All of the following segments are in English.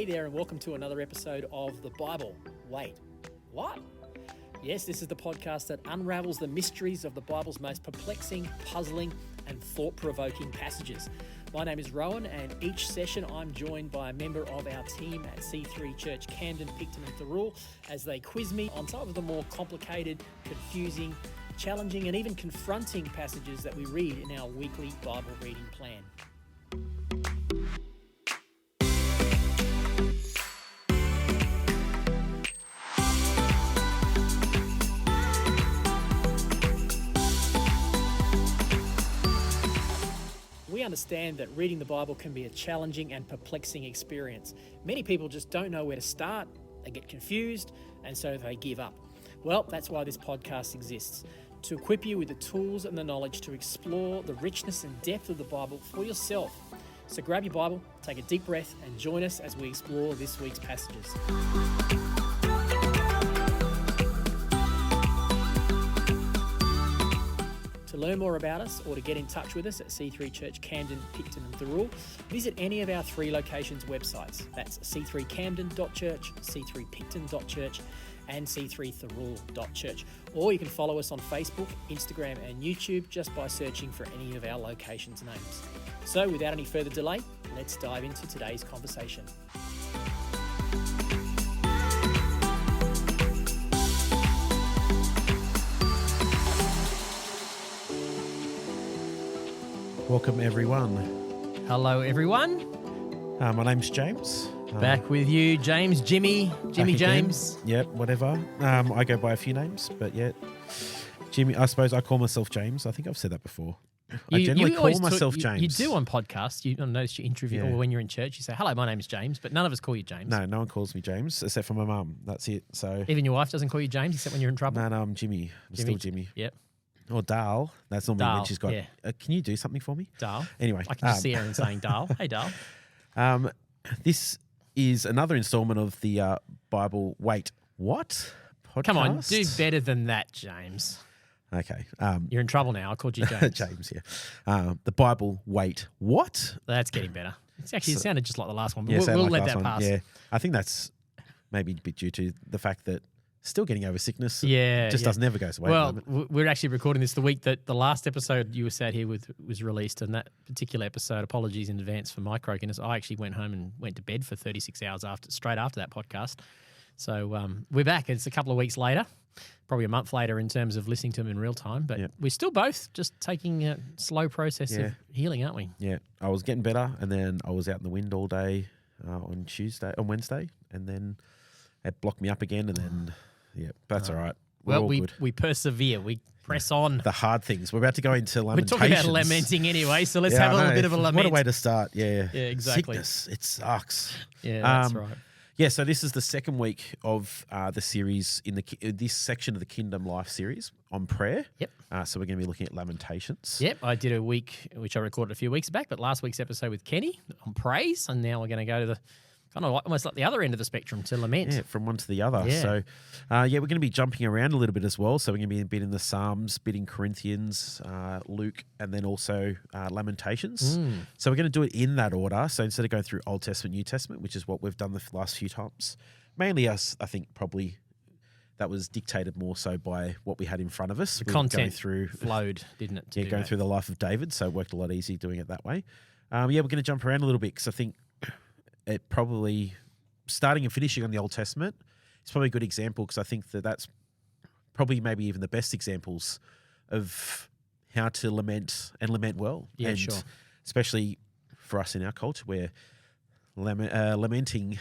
Hey there, and welcome to another episode of The Bible. Wait, what? Yes, this is the podcast that unravels the mysteries of the Bible's most perplexing, puzzling, and thought-provoking passages. My name is Rohan, and each session I'm joined by a member of our team at C3 Church Camden, Picton, and Thirroul as they quiz me on some of the more complicated, confusing, challenging, and even confronting passages that we read in our weekly Bible reading plan. We understand that reading the Bible can be a challenging and perplexing experience. Many people just don't know where to start, they get confused, and so they give up. Well, that's why this podcast exists, to equip you with the tools and the knowledge to explore the richness and depth of the Bible for yourself. So grab your Bible, take a deep breath, and join us as we explore this week's passages. To learn more about us or to get in touch with us at C3 Church Camden, Picton and Thirroul, visit any of our 3 locations websites. That's c3camden.church, c3picton.church and c3thirroul.church. Or you can follow us on Facebook, Instagram and YouTube just by searching for any of our locations' names. So without any further delay, let's dive into today's conversation. Welcome, everyone. Hello, everyone. My name's James. Back with you, James, Jimmy James. Yep, whatever. I go by a few names, but yeah, Jimmy. I suppose I call myself James. I think I've said that before. I generally call myself James. You do on podcasts. You notice you interview, or when you're in church, you say, "Hello, my name's James," but none of us call you James. No one calls me James except for my mum. That's it. So even your wife doesn't call you James, except when you're in trouble. No, I'm Jimmy. I'm still Jimmy. Yep. Or Dal. That's normally when she's got, can you do something for me? Dal. Anyway. I can just see Erin saying Dal. Hey, Dal. This is another installment of the Bible Wait, What? Podcast. Come on, do better than that, James. Okay. You're in trouble now. I called you James. James, yeah. The Bible Wait, What? That's getting better. It sounded just like the last one, but yeah, we'll like let that pass. Yeah, I think that's maybe a bit due to the fact that still getting over sickness. Doesn't ever goes away. Well, we're actually recording this the week that the last episode you were sat here with was released, and that particular episode, apologies in advance for my croakiness, I actually went home and went to bed for 36 hours straight after that podcast. So we're back. It's a couple of weeks later, probably a month later in terms of listening to them in real time, but we're still both just taking a slow process of healing, aren't we? Yeah, I was getting better, and then I was out in the wind all day on Wednesday, and then it blocked me up again, and then... Yeah, that's all right. We persevere. We press on. The hard things. We're about to go into Lamentations. We're talking about lamenting anyway, so let's have a little bit of a lament. What a way to start. Yeah, exactly. Sickness, it sucks. Yeah, that's right. Yeah, so this is the second week of the series in this section of the Kingdom Life series on prayer. Yep. So we're going to be looking at Lamentations. Yep, I did a week, which I recorded a few weeks back, but last week's episode with Kenny on praise, and now we're going to go to the kind of almost like the other end of the spectrum to lament. Yeah, from one to the other. Yeah. So, we're going to be jumping around a little bit as well. So we're going to be a bit in the Psalms, a bit in Corinthians, Luke, and then also Lamentations. So we're going to do it in that order. So instead of going through Old Testament, New Testament, which is what we've done the last few times, mainly us, I think probably that was dictated more so by what we had in front of us. The content flowed, didn't it? Going through the life of David. So it worked a lot easier doing it that way. We're going to jump around a little bit because I think it probably starting and finishing on the Old Testament is probably a good example because I think that's probably maybe even the best examples of how to lament and lament well. Yeah, and sure. Especially for us in our culture where lamenting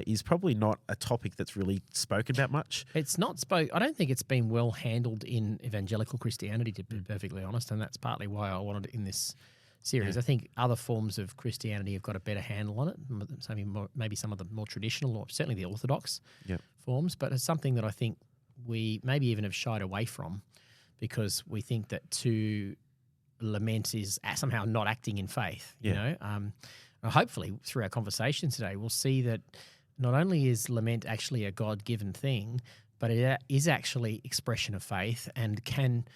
is probably not a topic that's really spoken about much. It's not I don't think it's been well handled in evangelical Christianity, to be perfectly honest, and that's partly why I wanted it in this series. I think other forms of Christianity have got a better handle on it, maybe some of the more traditional or certainly the Orthodox forms, but it's something that I think we maybe even have shied away from because we think that to lament is somehow not acting in faith. You know, hopefully through our conversation today, we'll see that not only is lament actually a God-given thing, but it is actually expression of faith and can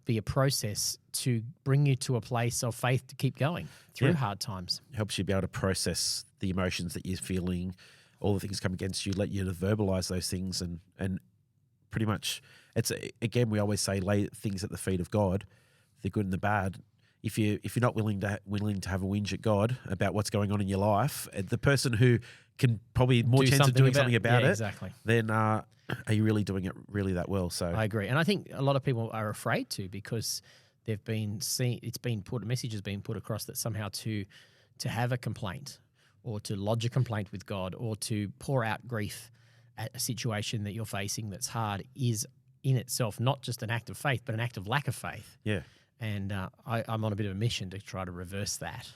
be a process to bring you to a place of faith to keep going through hard times. It helps you be able to process the emotions that you're feeling, all the things come against you, let you to verbalize those things, and pretty much it's again, we always say lay things at the feet of God, the good and the bad. If you're not willing to have a whinge at God about what's going on in your life, the person who can probably more chance of doing something about it, exactly. then are you really doing it really that well? So I agree, and I think a lot of people are afraid to, because they've been seen. A message has been put across that somehow to have a complaint or to lodge a complaint with God or to pour out grief at a situation that you're facing that's hard is in itself not just an act of faith, but an act of lack of faith. Yeah. And I'm on a bit of a mission to try to reverse that,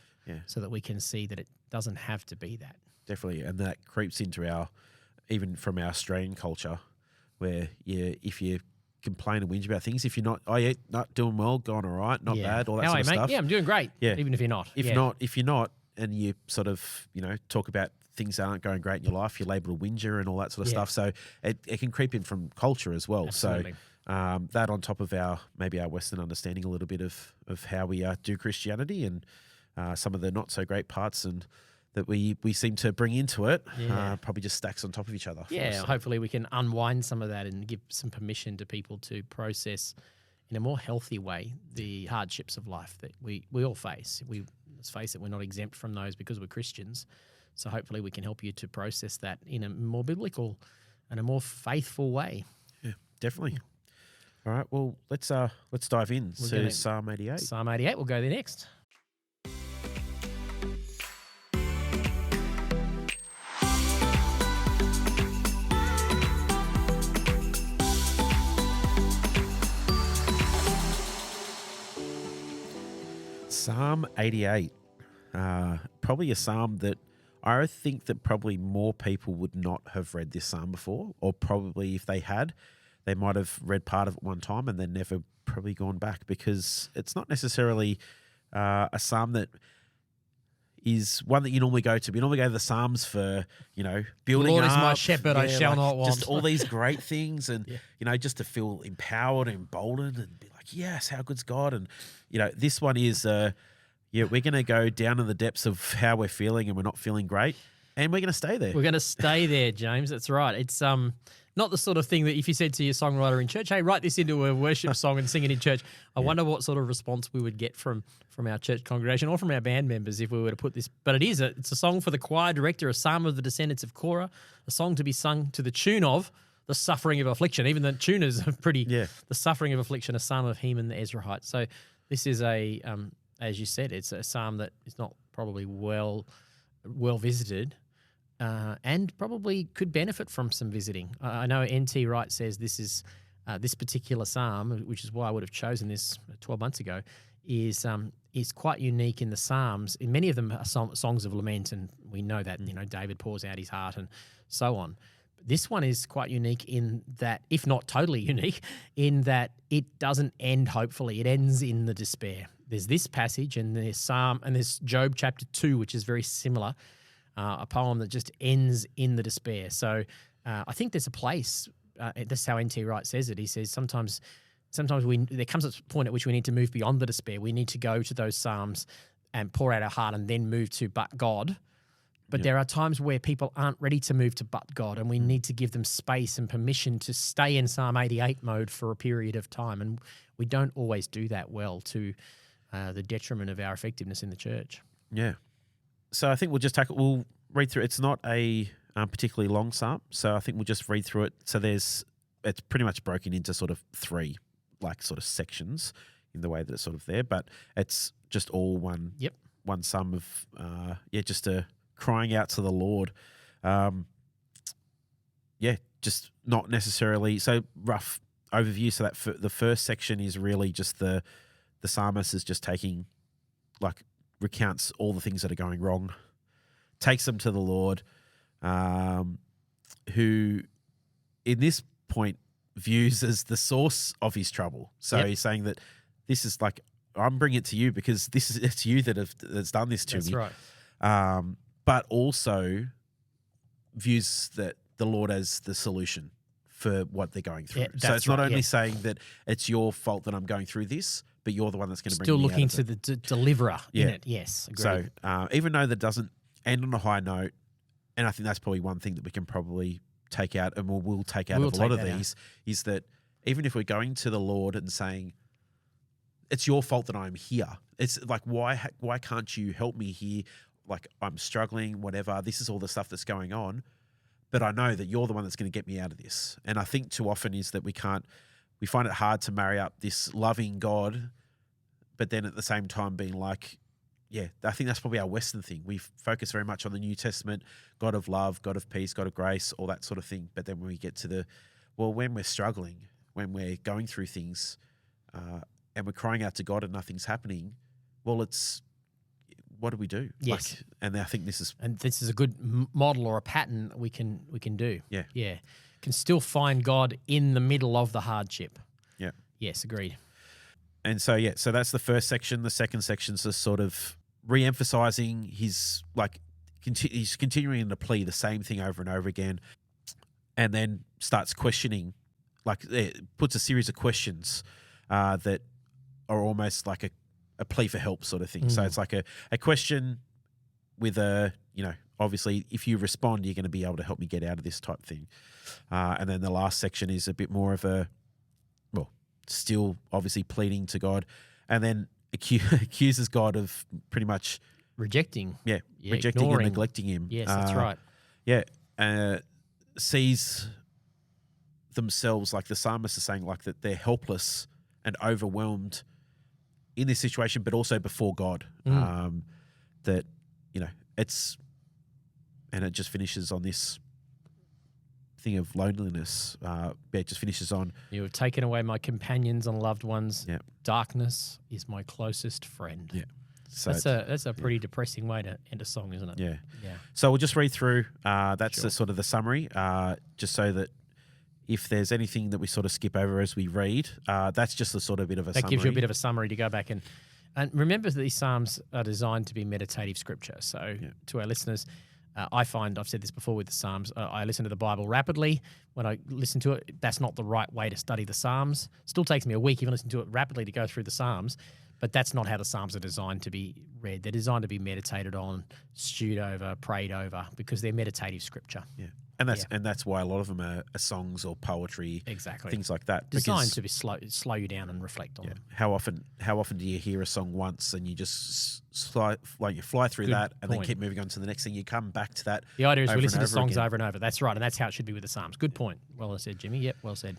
so that we can see that it doesn't have to be that. Definitely, and that creeps into even from our Australian culture, where if you complain and whinge about things, if you're not doing well, going all right, not bad, all that How sort are of you, mate? stuff. Yeah, I'm doing great. Yeah. Even if you're not. If you're not, and you sort of talk about things that aren't going great in your life, you're labelled a whinger and all that sort of stuff. So it can creep in from culture as well. Absolutely. So. That on top of maybe our Western understanding a little bit of how we do Christianity and some of the not so great parts and that we seem to bring into it, probably just stacks on top of each other. Yeah, hopefully we can unwind some of that and give some permission to people to process in a more healthy way the hardships of life that we all face. Let's face it, we're not exempt from those because we're Christians. So hopefully we can help you to process that in a more biblical and a more faithful way. Yeah, definitely. All right, well, let's dive in to Psalm 88. Psalm 88, we'll go there next. Psalm 88, probably a psalm that I think that probably more people would not have read this psalm before, or probably if they had, they might have read part of it one time and then never probably gone back, because it's not necessarily a psalm that is one that you normally go to. We normally go to the Psalms for, building Lord up. is my shepherd, I shall not want. Just all these great things and, just to feel empowered and emboldened and be like, yes, how good's God? And, this one is, we're going to go down in the depths of how we're feeling and we're not feeling great, and we're going to stay there. We're going to stay there, James. That's right. It's not the sort of thing that if you said to your songwriter in church, hey, write this into a worship song and sing it in church, I wonder what sort of response we would get from our church congregation or from our band members if we were to put this. But it's a song for the choir director, a psalm of the descendants of Korah, a song to be sung to the tune of the suffering of affliction. Even the tuners are the suffering of affliction, a psalm of Heman the Ezrahite. So this is as you said, it's a psalm that is not probably well visited. And probably could benefit from some visiting. I know N.T. Wright says this is this particular psalm, which is why I would have chosen this 12 months ago, is quite unique in the Psalms. In many of them are songs of lament, and we know that David pours out his heart and so on. But this one is quite unique in that, if not totally unique, in that it doesn't end hopefully. It ends in the despair. There's this passage and there's Psalm and there's Job chapter 2, which is very similar. A poem that just ends in the despair. So I think there's a place, that's how N.T. Wright says it. He says sometimes there comes a point at which we need to move beyond the despair. We need to go to those psalms and pour out our heart and then move to but God. But there are times where people aren't ready to move to but God, and we need to give them space and permission to stay in Psalm 88 mode for a period of time. And we don't always do that well, to the detriment of our effectiveness in the church. Yeah. So I think we'll read through. It's not a particularly long psalm, so I think we'll just read through it. So it's pretty much broken into sort of three, sort of sections in the way that it's sort of there, but it's just all one psalm of just a crying out to the Lord. Just not necessarily so rough overview. So that the first section is really just the psalmist is just taking recounts all the things that are going wrong, takes them to the Lord, who in this point views as the source of his trouble. So he's saying that this is I'm bringing it to you because it's you that's done this to me. That's right. But also views that the Lord as the solution for what they're going through. Yeah, so that's it's not right, only yeah. saying that it's your fault that I'm going through this, but you're the one that's going to bring Still me looking out of to it. the deliverer in Yeah. it. Yes, agreed. So even though that doesn't end on a high note, and I think that's probably one thing that we can probably take out, and we'll take out We'll of a lot take of that these, is that even if we're going to the Lord and saying, it's your fault that I'm here. It's like, why can't you help me here? Like, I'm struggling, whatever. This is all the stuff that's going on. But I know that you're the one that's going to get me out of this. And I think too often is that we find it hard to marry up this loving God, but then at the same time being like, yeah, I think that's probably our Western thing. We focus very much on the New Testament, God of love, God of peace, God of grace, all that sort of thing. But then when we get to when we're struggling, when we're going through things, and we're crying out to God and nothing's happening, well, it's, what do we do? Yes. And I think this is... And this is a good model or a pattern we can do. Yeah. Yeah. Can still find God in the middle of the hardship. Yeah. Yes, agreed. And so, so that's the first section. The second section's just sort of re-emphasizing his, he's continuing to plea the same thing over and over again, and then starts questioning, it puts a series of questions that are almost like a plea for help sort of thing. So it's like a question with obviously if you respond, you're going to be able to help me get out of this type thing. And then the last section is a bit more of still obviously pleading to God, and then accuses God of pretty much rejecting. Rejecting ignoring. and neglecting him. Yes, that's right. Yeah. Sees themselves, like the psalmist is saying, like that they're helpless and overwhelmed in this situation, but also before God. That, it's, and it just finishes on this thing of loneliness. It just finishes on, You have taken away my companions and loved ones. Yeah. Darkness is my closest friend. Yeah. So That's a pretty depressing way to end a song, isn't it? Yeah. Yeah. So we'll just read through. That's Sure. the sort of the summary, just so that if there's anything that we sort of skip over as we read, that's just a sort of bit of a That summary. gives you a bit of a summary to go back and remember that these Psalms are designed to be meditative scripture. So to our listeners, I find, I've said this before with the Psalms, I listen to the Bible rapidly. When I listen to it, that's not the right way to study the Psalms. Still takes me a week even listening to it rapidly to go through the Psalms, but that's not how the Psalms are designed to be read. They're designed to be meditated on, stewed over, prayed over, because they're meditative scripture. Yeah. And that's why a lot of them are songs or poetry, Exactly. things like that. Designed to be slow you down and reflect on them. How often do you hear a song once and you just fly through Good that and then point. keep moving on to the next thing? You come back to that. The idea is we over listen and to over songs again. over and over. That's right, and that's how it should be with the Psalms. Good point. Well said, Jimmy. Yep, well said.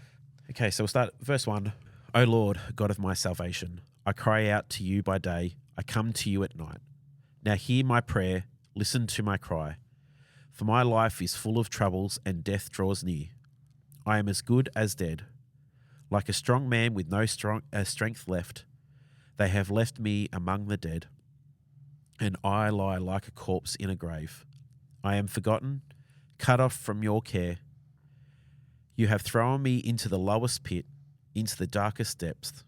Okay, so we'll start verse 1. O Lord, God of my salvation, I cry out to you by day, I come to you at night. Now hear my prayer, listen to my cry. For my life is full of troubles and death draws near. I am as good as dead. Like a strong man with no strength left, they have left me among the dead, and I lie like a corpse in a grave. I am forgotten, cut off from your care. You have thrown me into the lowest pit, into the darkest depth.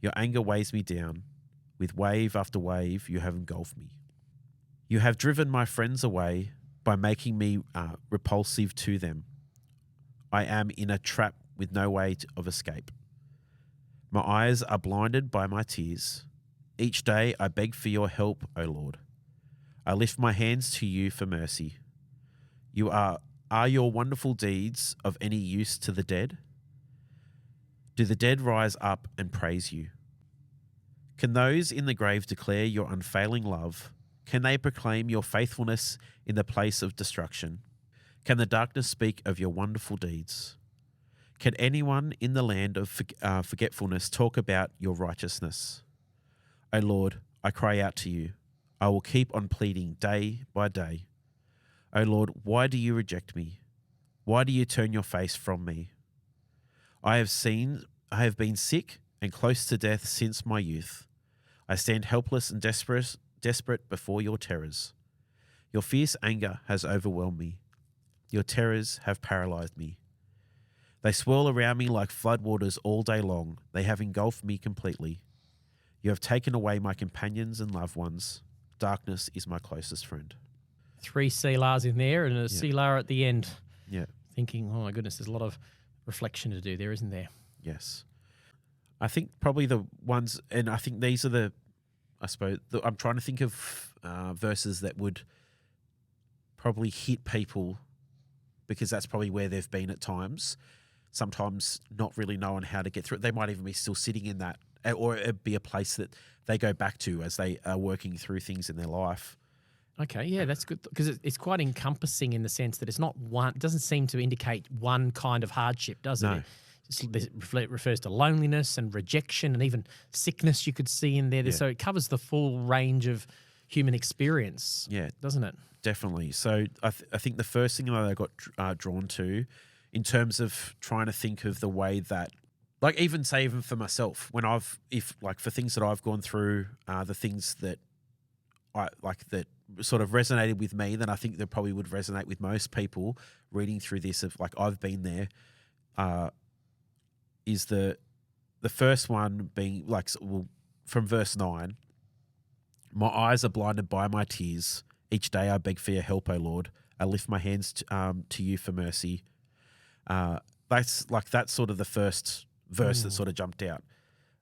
Your anger weighs me down. With wave after wave, you have engulfed me. You have driven my friends away by making me repulsive to them. I am in a trap with no way of escape. My eyes are blinded by my tears. Each day I beg for your help, O Lord. I lift my hands to you for mercy. Are your wonderful deeds of any use to the dead? Do the dead rise up and praise you? Can those in the grave declare your unfailing love? Can they proclaim your faithfulness in the place of destruction? Can the darkness speak of your wonderful deeds? Can anyone in the land of forgetfulness talk about your righteousness? O Lord, I cry out to you. I will keep on pleading day by day. O Lord, why do you reject me? Why do you turn your face from me? I have been sick and close to death since my youth. I stand helpless and desperate before your terrors. Your fierce anger has overwhelmed me. Your terrors have paralyzed me. They swirl around me like floodwaters all day long. They have engulfed me completely. You have taken away my companions and loved ones. Darkness is my closest friend. 3 Selahs in there and a Selah at the end. Yeah. Thinking, oh my goodness, there's a lot of reflection to do there, isn't there? Yes. I think probably the ones, and I think these are I'm trying to think of verses that would probably hit people, because that's probably where they've been at times, sometimes not really knowing how to get through it. They might even be still sitting in that, or it'd be a place that they go back to as they are working through things in their life. Okay, yeah, that's good, because it's quite encompassing in the sense that it's not one. It doesn't seem to indicate one kind of hardship, does it? No. It refers to loneliness and rejection and even sickness you could see in there. Yeah. So it covers the full range of human experience, doesn't it? Definitely. So I think the first thing that I got drawn to, in terms of trying to think of the way that, like even for myself, when for things that I've gone through, the things that I like that sort of resonated with me, then I think that probably would resonate with most people reading through this, of like I've been there, is the first one being from verse 9, my eyes are blinded by my tears. Each day I beg for your help, O Lord. I lift my hands to you for mercy. That's sort of the first verse that sort of jumped out.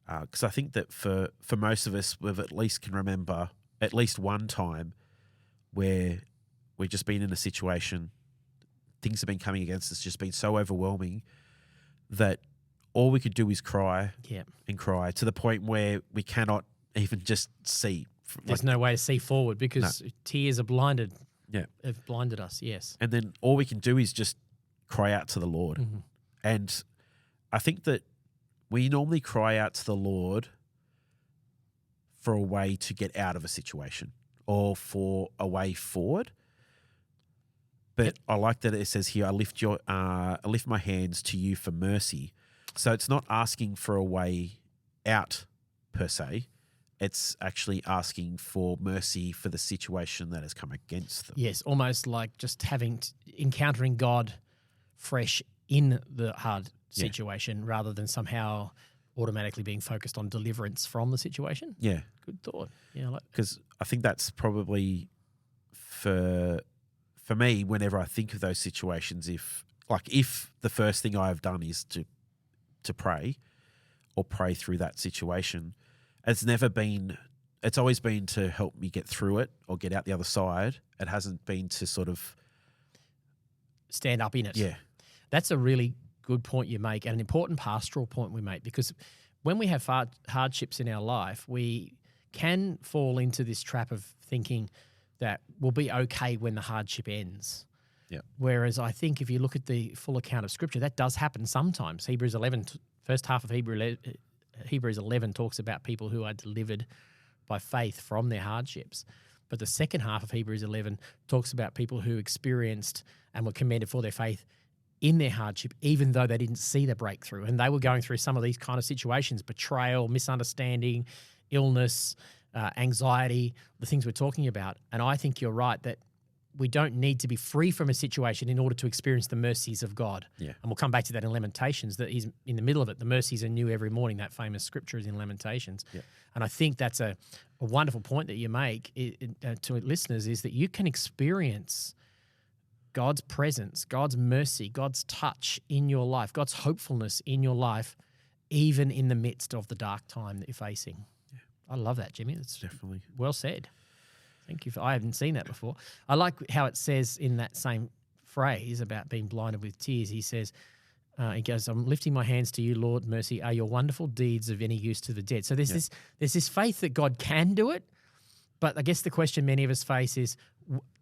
Because I think that for most of us, we've at least can remember at least one time where we've just been in a situation, things have been coming against us, just been so overwhelming that all we could do is cry and cry, to the point where we cannot even just see. There's no way to see forward because tears are blinded. Yeah. Have blinded us, yes. And then all we can do is just cry out to the Lord. Mm-hmm. And I think that we normally cry out to the Lord for a way to get out of a situation or for a way forward. But I like that it says here, I lift my hands to you for mercy. So it's not asking for a way out per se. It's actually asking for mercy for the situation that has come against them. Yes, almost like just encountering God fresh in the hard situation rather than somehow automatically being focused on deliverance from the situation. Yeah. Good thought. Yeah, because I think that's probably for me, whenever I think of those situations, if the first thing I have done is to pray or pray through that situation, it's always been to help me get through it or get out the other side. It hasn't been to sort of stand up in it. Yeah. That's a really good point you make, and an important pastoral point we make, because when we have hardships in our life, we can fall into this trap of thinking that we'll be okay when the hardship ends. Yeah. Whereas I think if you look at the full account of Scripture, that does happen sometimes. Hebrews 11, first half of Hebrews 11 talks about people who are delivered by faith from their hardships. But the second half of Hebrews 11 talks about people who experienced and were commended for their faith in their hardship, even though they didn't see the breakthrough. And they were going through some of these kind of situations: betrayal, misunderstanding, illness, anxiety, the things we're talking about. And I think you're right that we don't need to be free from a situation in order to experience the mercies of God. Yeah. And we'll come back to that in Lamentations, that he's in the middle of it. The mercies are new every morning. That famous scripture is in Lamentations. Yeah. And I think that's a wonderful point that you make to listeners, is that you can experience God's presence, God's mercy, God's touch in your life, God's hopefulness in your life, even in the midst of the dark time that you're facing. Yeah. I love that, Jimmy. That's definitely well said. Thank you. I haven't seen that before. I like how it says in that same phrase about being blinded with tears. He says, he goes, I'm lifting my hands to you, Lord, mercy. Are your wonderful deeds of any use to the dead? So there's this faith that God can do it. But I guess the question many of us face is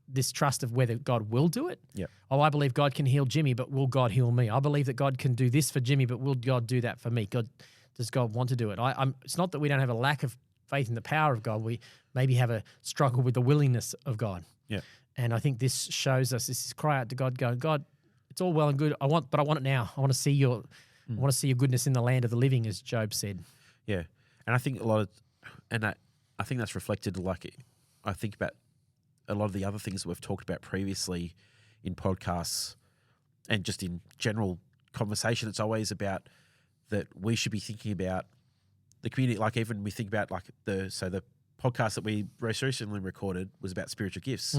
this trust of whether God will do it. Yeah. Oh, I believe God can heal Jimmy, but will God heal me? I believe that God can do this for Jimmy, but will God do that for me? Does God want to do it? It's not that we don't have a lack of faith in the power of God. We maybe have a struggle with the willingness of God. Yeah. And I think this shows us, this is cry out to God, going, God, it's all well and good. I want it now. I want to see your goodness in the land of the living, as Job said. Yeah. And I think I think that's reflected, I think about a lot of the other things that we've talked about previously in podcasts and just in general conversation. It's always about that we should be thinking about the community. Like even we think about the podcast that we most recently recorded was about spiritual gifts.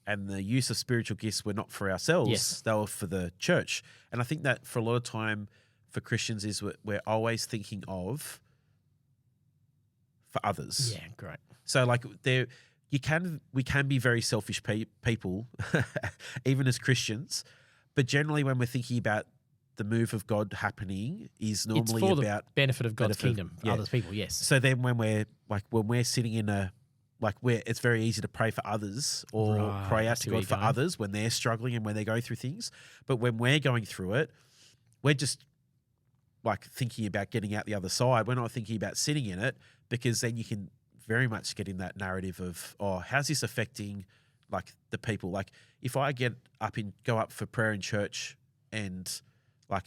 and the use of spiritual gifts were not for ourselves; Yes. they were for the church. And I think that for a lot of time for Christians is we're always thinking of for others. Yeah, great. So like we can be very selfish people, even as Christians. But generally, when we're thinking about the move of God happening, is normally It's for about the benefit of God's benefit- kingdom, yeah. other people. Yes. So then when we're sitting in it's very easy to pray for others or Right, pray I out see to where God you're for going. others when they're struggling and when they're going through things. But when we're going through it, we're just like thinking about getting out the other side. We're not thinking about sitting in it, because then you can very much get in that narrative of, oh, how's this affecting like the people? Like if I get up and go up for prayer in church and I'm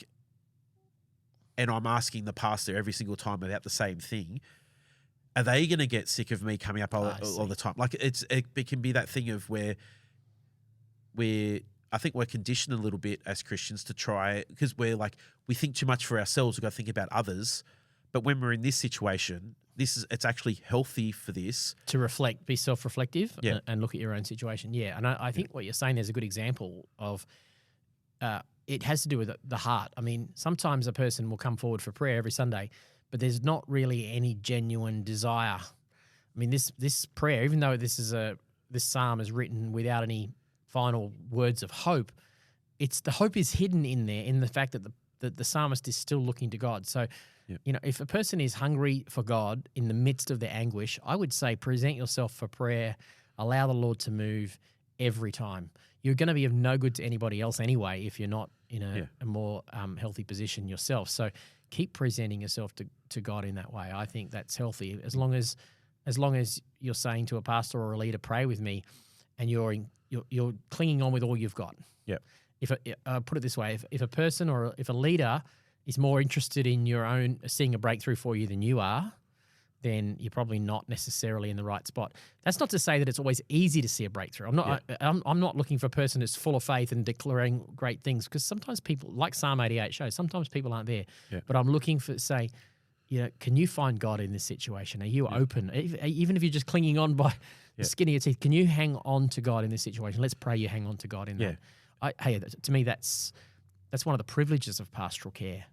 asking the pastor every single time about the same thing, are they going to get sick of me coming up all the time? Like it can be that thing of where I think we're conditioned a little bit as Christians to try, because we think too much for ourselves. We've got to think about others. But when we're in this situation, it's actually healthy for this. To reflect, be self-reflective, Yeah. and look at your own situation. Yeah, and I think what you're saying there's a good example of. It has to do with the heart. I mean, sometimes a person will come forward for prayer every Sunday, but there's not really any genuine desire. I mean, this prayer, even though this psalm is written without any final words of hope, the hope is hidden in there, in the fact that the psalmist is still looking to God. So, if a person is hungry for God in the midst of their anguish, I would say present yourself for prayer, allow the Lord to move every time. You're going to be of no good to anybody else anyway if you're not in a more healthy position yourself. So keep presenting yourself to God in that way. I think that's healthy. As long as you're saying to a pastor or a leader, pray with me, and you're clinging on with all you've got. Yeah. If put it this way, if a person or if a leader is more interested in seeing a breakthrough for you than you are, then you're probably not necessarily in the right spot. That's not to say that it's always easy to see a breakthrough. I'm not looking for a person who's full of faith and declaring great things, because sometimes people, like Psalm 88 shows, sometimes people aren't there. Yeah. But I'm looking for, say, can you find God in this situation? Are you open? Even if you're just clinging on by the skin of your teeth, can you hang on to God in this situation? Let's pray you hang on to God in that. To me, that's one of the privileges of pastoral care.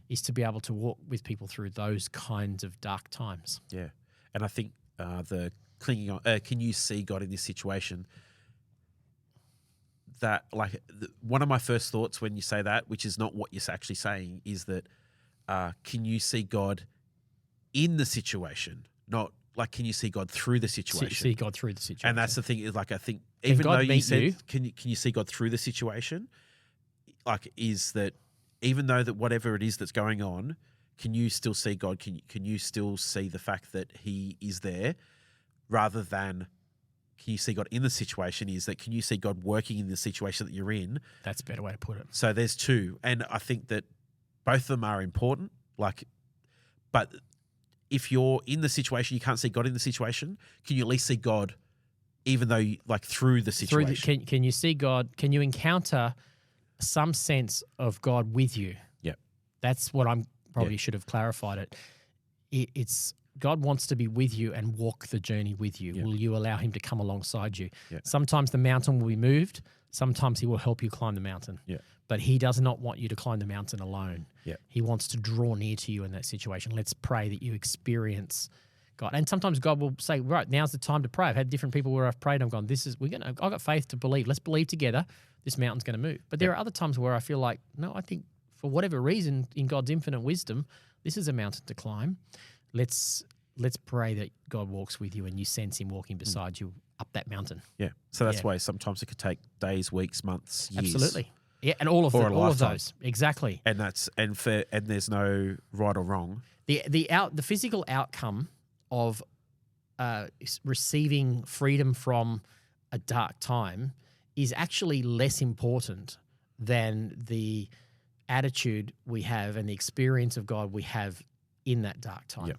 Is to be able to walk with people through those kinds of dark times. Yeah. And I think the clinging on, can you see God in this situation? That one of my first thoughts when you say that, which is not what you're actually saying, is that can you see God in the situation? Not like, can you see God through the situation? See God through the situation. And that's the thing, is I think Can even God though you meet said, you? can you see God through the situation? Is that even though that whatever it is that's going on, can you still see God? Can you still see the fact that He is there, rather than can you see God in the situation? Is that, can you see God working in the situation that you're in? That's a better way to put it. So there's two, and I think that both of them are important. But if you're in the situation, you can't see God in the situation. Can you at least see God, even though through the situation? Can you see God? Can you encounter some sense of God with you? Yeah. That's what I'm probably should have clarified it. It's God wants to be with you and walk the journey with you. Yeah. Will you allow Him to come alongside you? Yeah. Sometimes the mountain will be moved. Sometimes He will help you climb the mountain. Yeah. But He does not want you to climb the mountain alone. Yeah. He wants to draw near to you in that situation. Let's pray that you experience God. And sometimes God will say, right, now's the time to pray. I've had different people where I've prayed and I've gone, I've got faith to believe. Let's believe together. This mountain's going to move. But there are other times where I feel like, no, I think for whatever reason, in God's infinite wisdom, this is a mountain to climb. Let's pray that God walks with you and you sense Him walking beside you up that mountain. Yeah. So that's why sometimes it could take days, weeks, months, years. Absolutely. Yeah, and all of those. Exactly. And there's no right or wrong. The physical outcome of receiving freedom from a dark time is actually less important than the attitude we have and the experience of God we have in that dark time. Yep.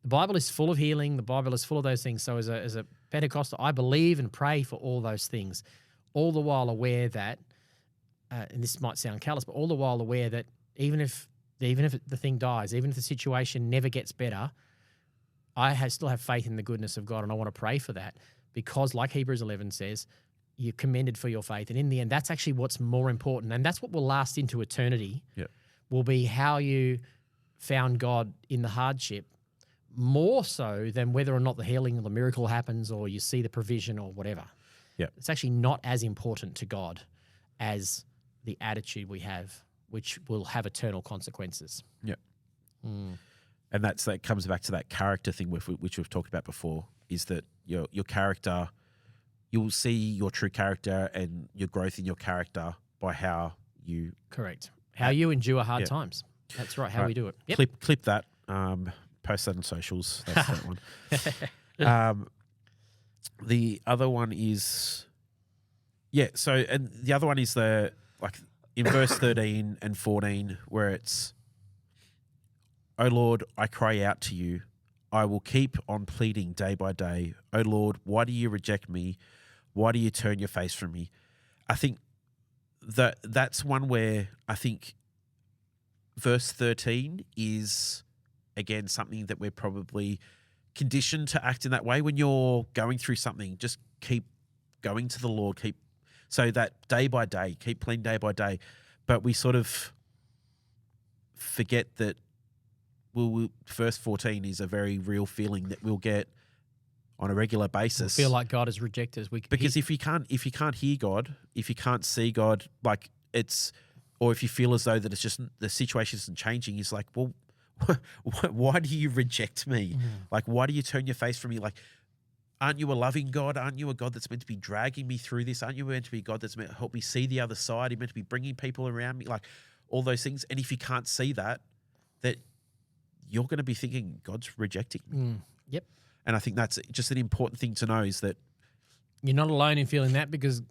The Bible is full of healing. The Bible is full of those things. So as a Pentecostal, I believe and pray for all those things, all the while aware that, and this might sound callous, but all the while aware that even if the thing dies, even if the situation never gets better, I still have faith in the goodness of God, and I want to pray for that, because like Hebrews 11 says, you're commended for your faith. And in the end, that's actually what's more important. And that's what will last into eternity, will be how you found God in the hardship, more so than whether or not the healing or the miracle happens or you see the provision or whatever. Yeah. It's actually not as important to God as the attitude we have, which will have eternal consequences. Yeah. And that comes back to that character thing which we've talked about before, is that your character, you'll see your true character and your growth in your character by how you... Correct. How you endure hard times. That's right, how we do it. Yep. Clip that, post that on socials. That's that one. The other one is... Yeah, so, and the other one is in verse 13 and 14, where it's, "O Lord, I cry out to you. I will keep on pleading day by day. O Lord, why do you reject me? Why do you turn your face from me?" I think that's one where I think verse 13 is, again, something that we're probably conditioned to act in that way. When you're going through something, just keep going to the Lord, so that day by day, keep pleading day by day. But we sort of forget that verse 14 is a very real feeling that we'll get on a regular basis. We'll feel like God has rejected us. Because if you can't hear God, if you can't see God, or if you feel as though that it's just the situation isn't changing, it's like, well, why do you reject me? Like, why do you turn your face from me? Like, aren't you a loving God? Aren't you a God that's meant to be dragging me through this? Aren't you meant to be a God that's meant to help me see the other side? You're meant to be bringing people around me, like all those things. And if you can't see that you're going to be thinking God's rejecting me. Yep. And I think that's just an important thing to know, is that you're not alone in feeling that, because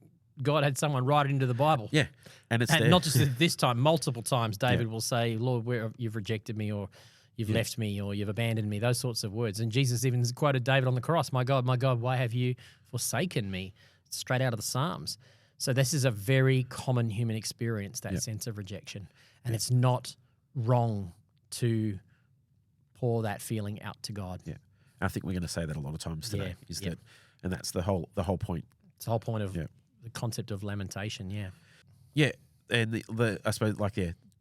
God had someone write it into the Bible. Yeah. And it's there. Not just this time, multiple times David will say, "Lord, you've rejected me," or "You've left me," or "You've abandoned me," those sorts of words. And Jesus even quoted David on the cross, my God, why have you forsaken me?" Straight out of the Psalms. So this is a very common human experience, that sense of rejection. And it's not wrong to pour that feeling out to God. Yeah. I think we're going to say that a lot of times today, that, and that's the whole point. It's the whole point of the concept of lamentation, Yeah. And I suppose,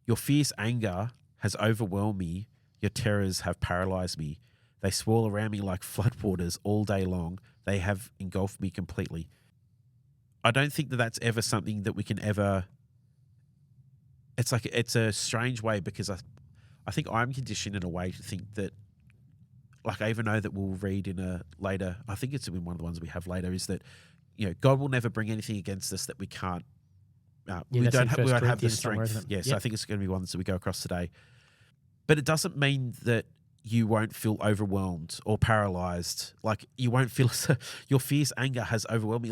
your fierce anger has overwhelmed me. Your terrors have paralyzed me. They swirl around me like floodwaters all day long. They have engulfed me completely. I don't think that that's ever something that we can ever... It's a strange way, because I think I'm conditioned in a way to think that, I even know that we'll read in a later, I think it's in one of the ones we have later, is that, God will never bring anything against us that we can't, we won't have the strength. So I think it's going to be ones that we go across today. But it doesn't mean that you won't feel overwhelmed or paralyzed. Like, you won't feel your fierce anger has overwhelmed me.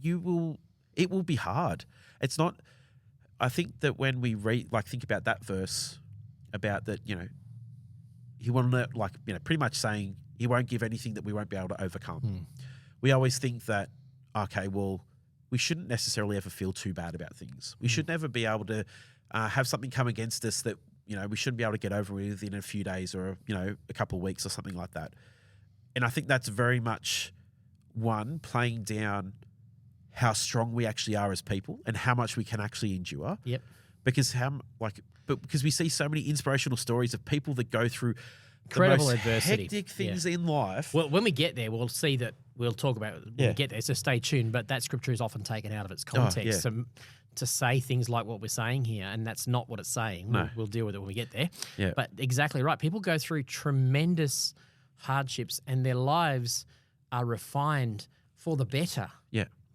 It will be hard. It's not, I think that when we read, think about that verse about that, he will not, pretty much saying he won't give anything that we won't be able to overcome. We always think that, okay, well, we shouldn't necessarily ever feel too bad about things. We should never be able to have something come against us that, we shouldn't be able to get over with in a few days or, a couple of weeks or something like that. And I think that's very much, one, playing down how strong we actually are as people and how much we can actually endure. Yep. Because because we see so many inspirational stories of people that go through incredible the most adversity, hectic things in life. Well, when we get there, we'll see that. We'll talk about it when we get there, so stay tuned. But that scripture is often taken out of its context. So to say things like what we're saying here, and that's not what it's saying. No. We'll deal with it when we get there. Yeah. But exactly right. People go through tremendous hardships, and their lives are refined for the better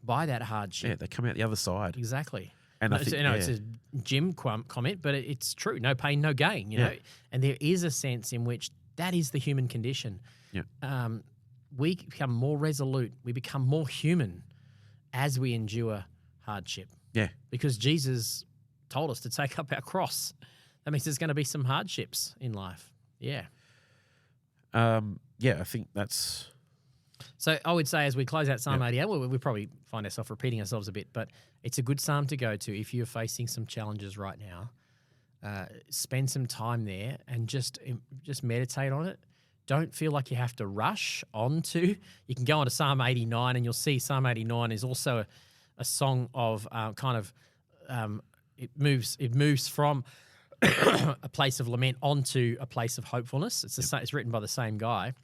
by that hardship. Yeah, they come out the other side. Exactly. And I think, it's a Jim comment, but it's true. No pain, no gain, you know. And there is a sense in which that is the human condition. Yeah. We become more resolute. We become more human as we endure hardship. Yeah. Because Jesus told us to take up our cross. That means there's going to be some hardships in life. Yeah. I think that's... So I would say as we close out Psalm 88, we probably find ourselves repeating ourselves a bit, but it's a good psalm to go to if you're facing some challenges right now. Spend some time there and just meditate on it. don't feel like you have to rush onto. You can go on to Psalm 89 and you'll see Psalm 89 is also a song of it moves from a place of lament onto a place of hopefulness. It's written by the same guy.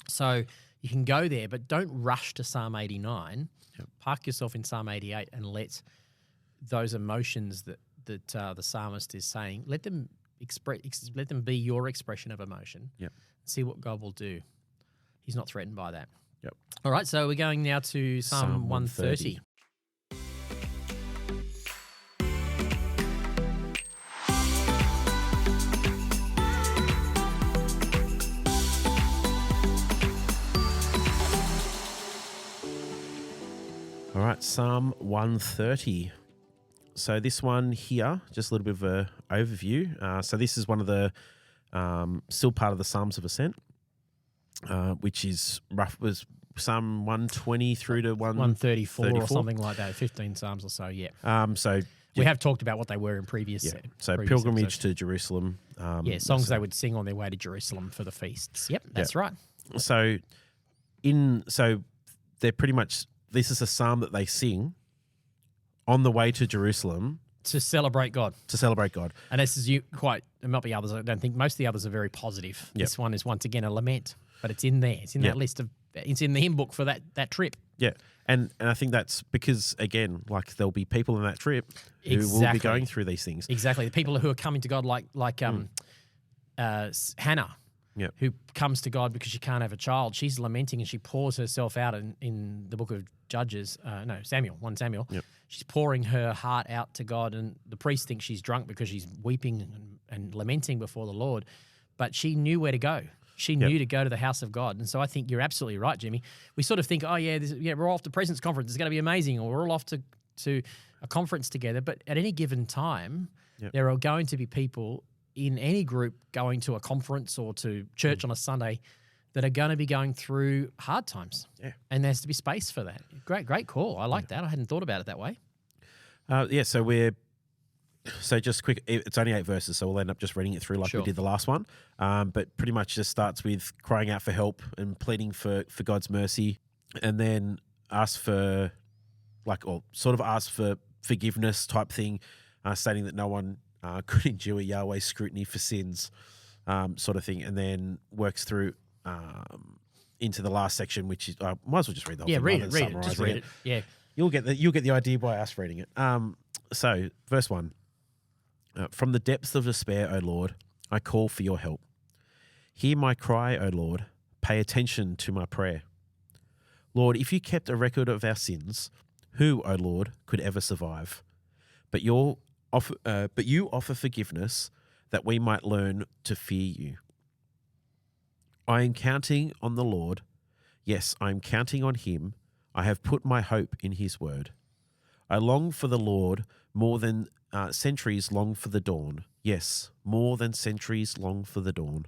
So you can go there, but don't rush to Psalm 89. Yep. Park yourself in Psalm 88 and let those emotions that the psalmist is saying, let them be your expression of emotion. Yep. See what God will do. He's not threatened by that. Yep. All right, so we're going now to Psalm 130. All right, Psalm 130. So this one here, just a little bit of an overview. So this is one of the, still part of the Psalms of Ascent, which was Psalm 120 through to 134 or something like that, 15 Psalms or so, yeah. We have talked about what they were in previous So previous pilgrimage episodes. to Jerusalem. Songs they would sing on their way to Jerusalem for the feasts. Yep, that's right. So they're pretty much, this is a psalm that they sing on the way to Jerusalem. To celebrate God. And this is there might be others, I don't think. Most of the others are very positive. Yep. This one is once again a lament, but it's in there. It's in that list it's in the hymn book for that trip. Yeah. And I think that's because, again, like there'll be people in that trip who will be going through these things. Exactly. The people who are coming to God like Hannah, who comes to God because she can't have a child. She's lamenting and she pours herself out in the book of Judges. 1 Samuel. Yep. She's pouring her heart out to God, and the priest thinks she's drunk because she's weeping and lamenting before the Lord. But she knew where to go. She knew to go to the house of God. And so I think you're absolutely right, Jimmy. We sort of think, we're all off to Presence Conference. It's going to be amazing. Or we're all off to a conference together. But at any given time, there are going to be people in any group going to a conference or to church on a Sunday that are going to be going through hard times. Yeah. And there has to be space for that. Great call. I like that. I hadn't thought about it that way. So just quick, it's only 8 verses, so we'll end up just reading it through like we did the last one. But pretty much just starts with crying out for help and pleading for God's mercy, and then ask for forgiveness type thing, stating that no one could endure Yahweh's scrutiny for sins, sort of thing, and then works through into the last section, which is might as well just read the whole thing. Read it. Just read it. Yeah, you'll get the idea by us reading it. So verse 1. From the depths of despair, O Lord, I call for your help. Hear my cry, O Lord. Pay attention to my prayer. Lord, if you kept a record of our sins, who, O Lord, could ever survive? But you offer forgiveness that we might learn to fear you. I am counting on the Lord. Yes, I am counting on him. I have put my hope in his word. I long for the Lord more than centuries long for the dawn. Yes, more than centuries long for the dawn.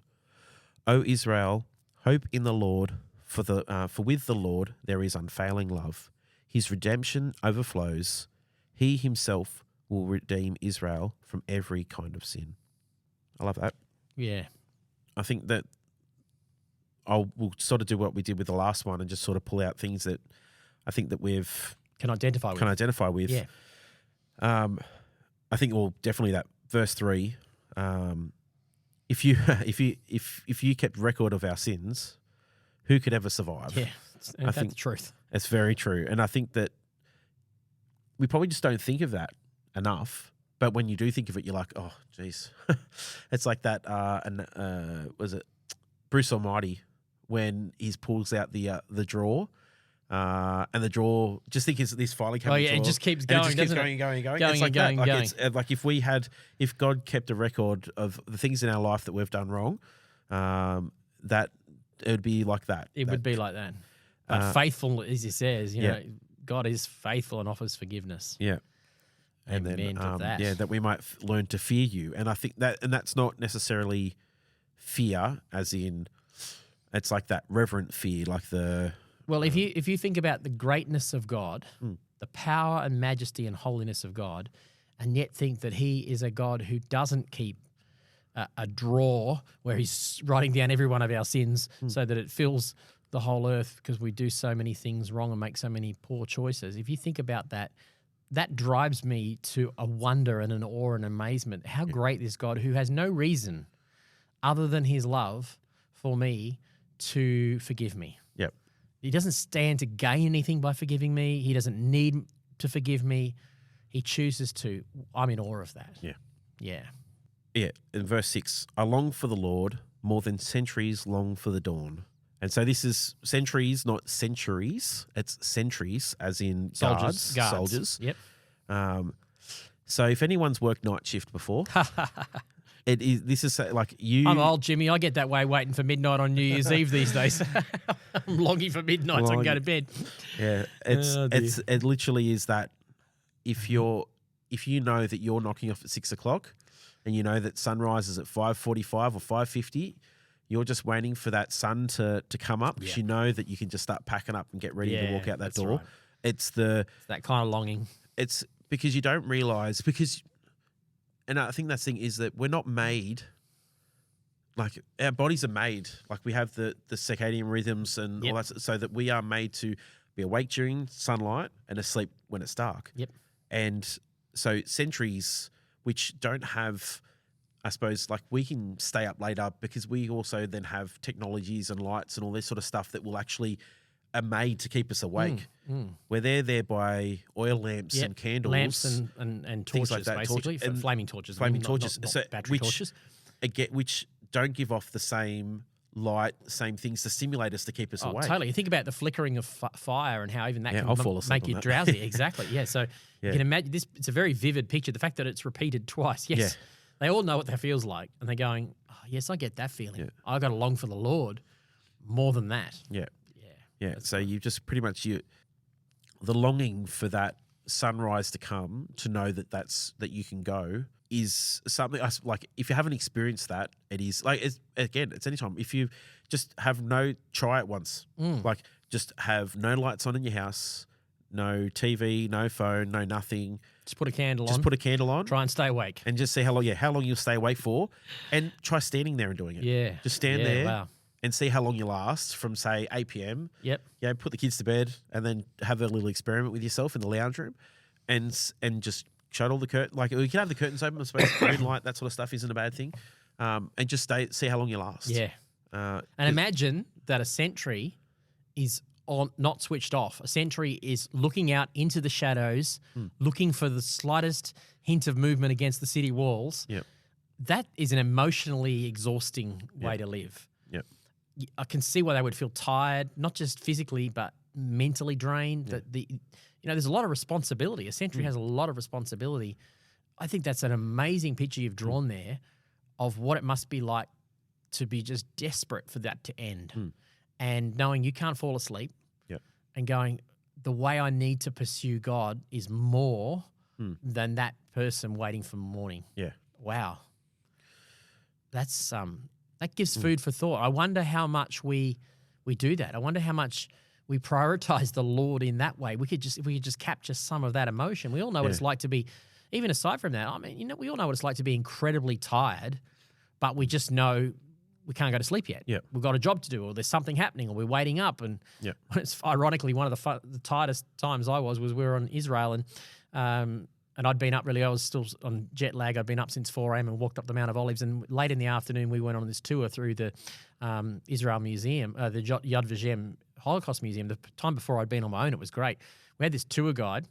O Israel, hope in the Lord, for with the Lord there is unfailing love. His redemption overflows. He himself will redeem Israel from every kind of sin. I love that. Yeah. I think that we'll sort of do what we did with the last one and just sort of pull out things that I think that we've can identify with. Yeah. I think definitely that verse 3. If you kept record of our sins, who could ever survive? Yeah, that's the truth. It's very true, and I think that we probably just don't think of that enough. But when you do think of it, you're like, oh, geez. It's like that. Was it Bruce Almighty when he pulls out the drawer? And the drawer, just think it's this filing cabinet. It just keeps going. It just keeps going. It's like going. It's like if God kept a record of the things in our life that we've done wrong, that it would be like that. It would be like that. But faithful, as he says, you know, God is faithful and offers forgiveness. Yeah. And then that we might learn to fear you. And I think that's not necessarily fear, as in it's like that reverent fear, like the. Well, if you think about the greatness of God, the power and majesty and holiness of God, and yet think that he is a God who doesn't keep a drawer where he's writing down every one of our sins so that it fills the whole earth because we do so many things wrong and make so many poor choices. If you think about that, that drives me to a wonder and an awe and amazement. How great this God, who has no reason other than his love for me, to forgive me. Yep. He doesn't stand to gain anything by forgiving me. He doesn't need to forgive me. He chooses to. I'm in awe of that. Yeah. Yeah. Yeah. In verse 6, I long for the Lord more than centuries long for the dawn. And so this is centuries, not centuries. It's centuries, as in guards. Soldiers. Yep. So if anyone's worked night shift before, this is like you. I'm old, Jimmy. I get that way waiting for midnight on New Year's Eve these days. I'm longing for midnight so I can go to bed. Yeah, it literally is that. If you know that you're knocking off at 6 o'clock, and you know that sunrise is at 5:45 or 5:50. You're just waiting for that sun to come up because you know that you can just start packing up and get ready to walk out that door. Right. It's that kind of longing. It's because you don't realise and I think that thing is that we're not made like our bodies are made like we have the circadian rhythms and all that, so that we are made to be awake during sunlight and asleep when it's dark. Yep. And so centuries which don't have, I suppose, like we can stay up later because we also then have technologies and lights and all this sort of stuff that will actually are made to keep us awake. Where they're there by oil lamps and candles. Lamps and torches, like that, basically. Flaming torches. Not battery torches. Which don't give off the same light, same things to stimulate us to keep us awake. Totally. You think about the flickering of fire and how even that I'll fall can asleep make you on that. drowsy. Exactly. Yeah. So you can imagine this. It's a very vivid picture. The fact that it's repeated twice. Yes. Yeah. They all know what that feels like. And they're going, oh, yes, I get that feeling. Yeah. I got to long for the Lord more than that. Yeah. Yeah. Yeah. So you just pretty much the longing for that sunrise to come, to know that that you can go, is something like if you haven't experienced that, it is like it's anytime. If you just try it once, like just have no lights on in your house, no TV, no phone, no nothing. Just put a candle on. Just put a candle on. Try and stay awake. And just see how long you'll stay awake for, and try standing there and doing it. Yeah. Just stand there. Wow. And see how long you last from, say, 8 p.m. Yep. Yeah, put the kids to bed and then have a little experiment with yourself in the lounge room and just shut all the curtains. Like, you can have the curtains open, I suppose. Green light, that sort of stuff isn't a bad thing. And just see how long you last. Yeah. And imagine that a sentry is not switched off. A sentry is looking out into the shadows, looking for the slightest hint of movement against the city walls. Yep. That is an emotionally exhausting way to live. Yep. I can see why they would feel tired, not just physically, but mentally drained. Yeah. There's a lot of responsibility. A sentry has a lot of responsibility. I think that's an amazing picture you've drawn there of what it must be like to be just desperate for that to end, and knowing you can't fall asleep, and going, the way I need to pursue God is more than that person waiting for morning. Yeah. Wow. That's that gives food for thought. I wonder how much we do that. I wonder how much we prioritize the Lord in that way. If we could just capture some of that emotion. We all know what it's like to be, even aside from that, I mean, we all know what it's like to be incredibly tired, but we just know we can't go to sleep yet. Yep. We've got a job to do, or there's something happening, or we're waiting up. And it's ironically one of the tiredest times I was we were on Israel, and I'd been up really. I was still on jet lag. I'd been up since 4 a.m. and walked up the Mount of Olives. And late in the afternoon, we went on this tour through the Israel Museum, the Yad Vashem Holocaust Museum. The time before I'd been on my own, it was great. We had this tour guide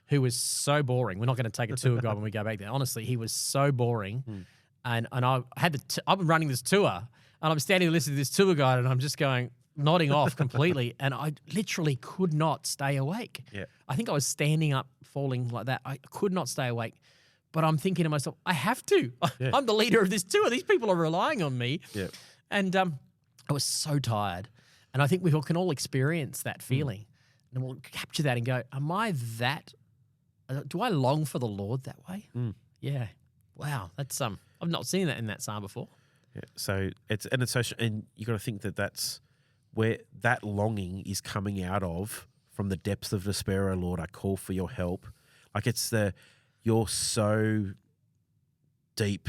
who was so boring. We're not going to take a tour guide when we go back there. Honestly, he was so boring. And I had I've been running this tour, and I'm standing listening to this tour guide, and I'm just nodding off completely, and I literally could not stay awake. Yeah. I think I was standing up, falling like that. I could not stay awake, but I'm thinking to myself, I have to. Yeah. I'm the leader of this tour. These people are relying on me. Yeah. And I was so tired, and I think we can all experience that feeling, and we'll capture that and go, am I that? Do I long for the Lord that way? Yeah. Wow. That's I've not seen that in that psalm before. Yeah. So and you got to think that's where that longing is coming out of, from the depths of despair, O Lord, I call for your help. Like you're so deep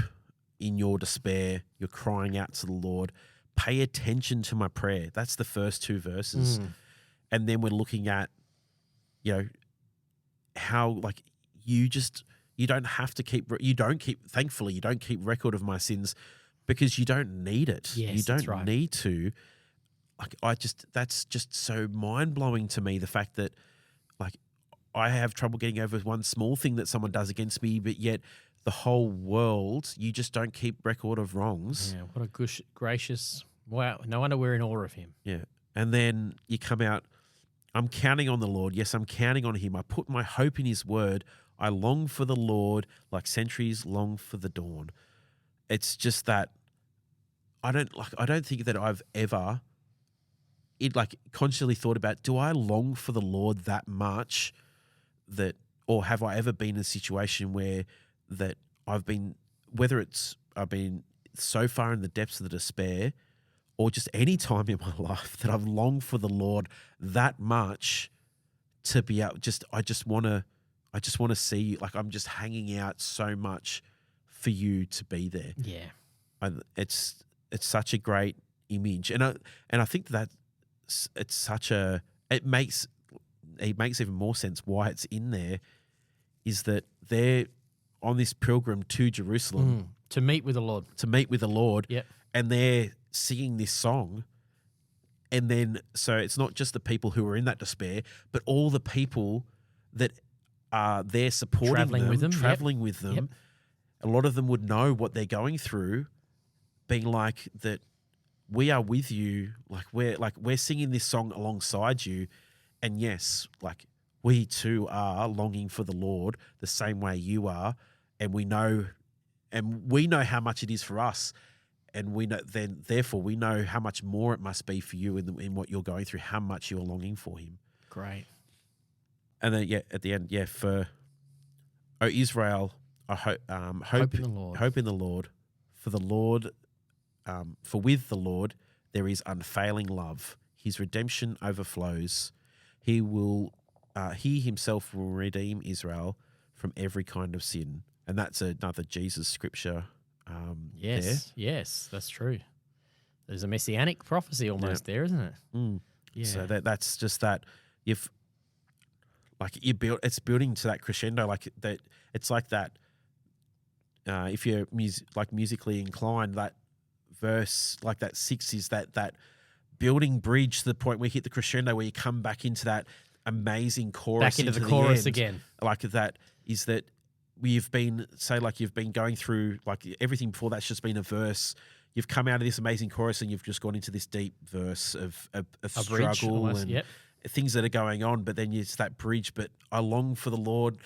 in your despair, you're crying out to the Lord. Pay attention to my prayer. That's the first 2 verses. And then we're looking at, how like you don't have to thankfully, you don't keep record of my sins because you don't need it. Yes, you don't that's right. need to. Like, that's just so mind blowing to me. The fact that like I have trouble getting over one small thing that someone does against me, but yet the whole world, you just don't keep record of wrongs. Yeah, what a gracious, wow. No wonder we're in awe of him. Yeah. And then you come out, I'm counting on the Lord. Yes, I'm counting on him. I put my hope in his word. I long for the Lord like sentries long for the dawn. It's just that I don't think that I've ever consciously thought about, do I long for the Lord that much or have I ever been in a situation where that I've been so far in the depths of the despair, or just any time in my life that I've longed for the Lord that much to be out. I just want to see you. Like, I'm just hanging out so much for you to be there. Yeah. It's such a great image. And I think that it makes even more sense why it's in there, is that they're on this pilgrim to Jerusalem to meet with the Lord. Yep. And they're singing this song. And then, so it's not just the people who are in that despair, but all the people that are there supporting traveling with them. Yep. A lot of them would know what they're going through, being like that. We are with you. We're singing this song alongside you. And yes, like, we too are longing for the Lord the same way you are. And we know how much it is for us. And therefore we know how much more it must be for you in what you're going through, how much you're longing for him. Great. And then, at the end, for, O Israel, I hope in the Lord. Hope in the Lord. For with the Lord there is unfailing love. His redemption overflows. He himself will redeem Israel from every kind of sin. And that's another Jesus scripture. Yes, that's true. There's a messianic prophecy almost there, isn't it? Yeah. So that's just that it's building to that crescendo, like that. It's like that. If you're musically inclined, that verse, like that 6, is that building bridge to the point where you hit the crescendo, where you come back into that amazing chorus, back into the chorus again. Like that is that you've been going through, like, everything before that's just been a verse. You've come out of this amazing chorus and you've just gone into this deep verse of struggle and things that are going on. But then it's that bridge. But I long for the Lord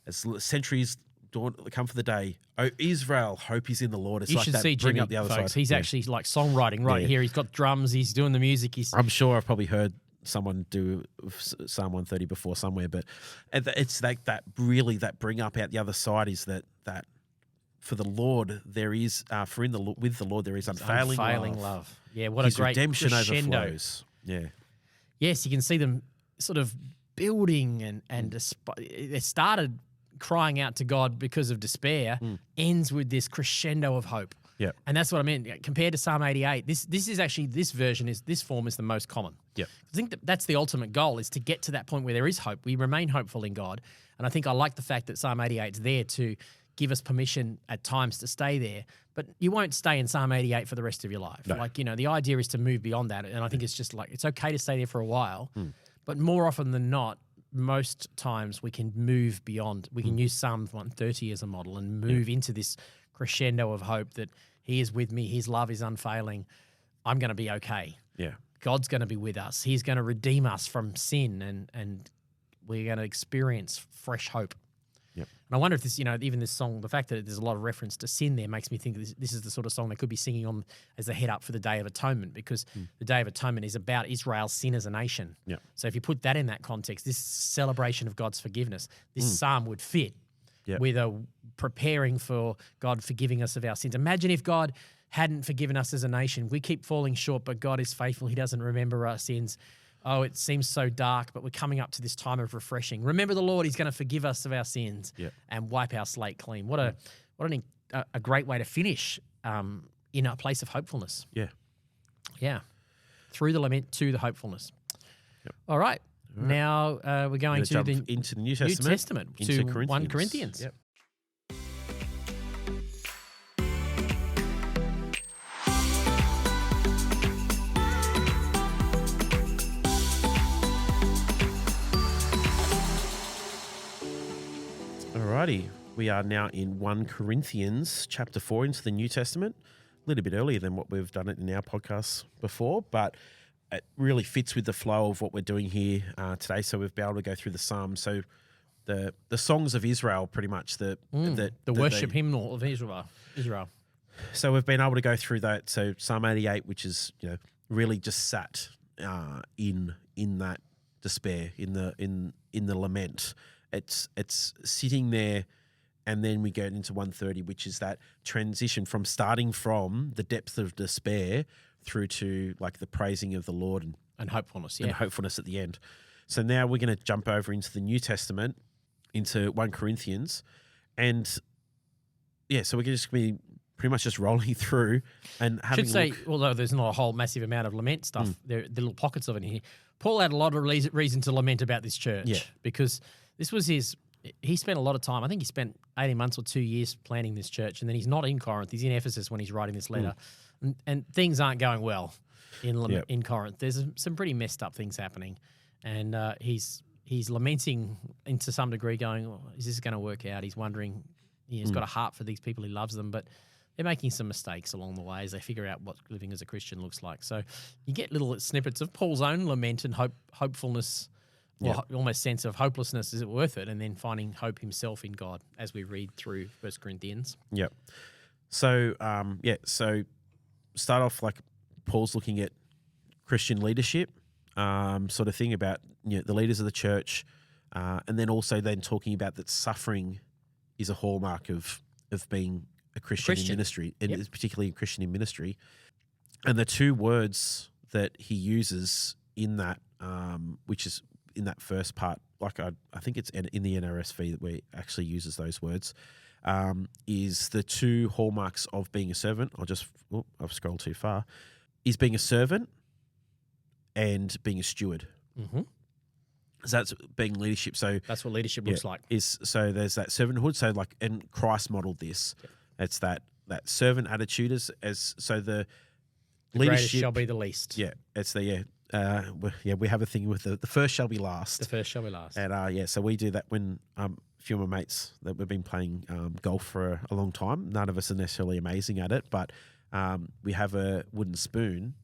as centuries come for the day. Oh, Israel, hope is in the Lord. It's you like should that. see Jimmy, up the other folks. side. He's actually like songwriting here. He's got drums. He's doing the music. I'm sure I've probably heard someone do Psalm 130 before somewhere, but it's like that. Really, that bring up out the other side is that for the Lord there is with the Lord there is unfailing love. Yeah, what His a great redemption crescendo. overflows. Yeah. Yes, you can see them sort of building and they started crying out to God because of despair, ends with this crescendo of hope. Yeah. And that's what I meant. Compared to Psalm 88, this form is the most common. Yeah. I think that's the ultimate goal, is to get to that point where there is hope. We remain hopeful in God. And I think I like the fact that Psalm 88 is there to give us permission at times to stay there. But you won't stay in Psalm 88 for the rest of your life. No. The idea is to move beyond that. And I think it's just like, it's okay to stay there for a while. But more often than not, most times we can move beyond. We can use Psalm 130 as a model and move into this crescendo of hope that he is with me. His love is unfailing. I'm going to be okay. Yeah. God's going to be with us. He's going to redeem us from sin and we're going to experience fresh hope. Yep. And I wonder if this, even this song, the fact that there's a lot of reference to sin there makes me think this is the sort of song they could be singing on as the head up for the Day of Atonement, because the Day of Atonement is about Israel's sin as a nation. Yep. So if you put that in that context, this celebration of God's forgiveness, this psalm would fit with a preparing for God forgiving us of our sins. Imagine if God hadn't forgiven us as a nation. We keep falling short, but God is faithful. He doesn't remember our sins. Oh, it seems so dark, but we're coming up to this time of refreshing. Remember the Lord, he's going to forgive us of our sins and wipe our slate clean. What an a great way to finish in a place of hopefulness. Yeah. Yeah. Through the lament to the hopefulness. Yep. All right. Now we're going to jump the into the New New Testament, Testament into to 1 Corinthians. Yep. Alrighty, we are now in 1 Corinthians chapter 4 into the New Testament. A little bit earlier than what we've done it in our podcast before, but it really fits with the flow of what we're doing here today. So we've been able to go through the Psalms. So the songs of Israel, pretty much the worship hymnal of Israel. So we've been able to go through that. So Psalm 88, which is really just sat in that despair, in the lament. It's sitting there, and then we go into 130, which is that transition from starting from the depth of despair through to like the praising of the Lord and hopefulness, and hopefulness at the end. So now we're going to jump over into the New Testament, into 1 Corinthians, and so we're just going to be pretty much just rolling through and having. Should say, although there's not a whole massive amount of lament stuff, there are little pockets of it in here. Paul had a lot of reason to lament about this church because this was he spent a lot of time. I think he spent 18 months or 2 years planning this church, and then he's not in Corinth. He's in Ephesus when he's writing this letter, and things aren't going well in Corinth. There's some pretty messed up things happening, and he's lamenting to some degree, going, "Is this going to work out?" He's wondering. He's got a heart for these people. He loves them, but they're making some mistakes along the way as they figure out what living as a Christian looks like. So you get little snippets of Paul's own lament and hopefulness. Or almost sense of hopelessness, is it worth it? And then finding hope himself in God as we read through 1 Corinthians. Yep. So, so start off like Paul's looking at Christian leadership sort of thing about the leaders of the church, and then also then talking about that suffering is a hallmark of being a Christian in ministry, and particularly a Christian in ministry. And the two words that he uses in that, which is in that first part, like I think it's in the NRSV that we actually uses those words, is the two hallmarks of being a servant. I've scrolled too far. Is being a servant and being a steward. Mm-hmm. So that's being leadership. So that's what leadership looks like. So there's that servanthood. So like, and Christ modeled this. Yep. It's that servant attitude as so the leadership greatest shall be the least. Yeah, it's the we have a thing with the first shall be last. The first shall be last. And so we do that when a few of my mates that we've been playing golf for a long time. None of us are necessarily amazing at it, but we have a wooden spoon.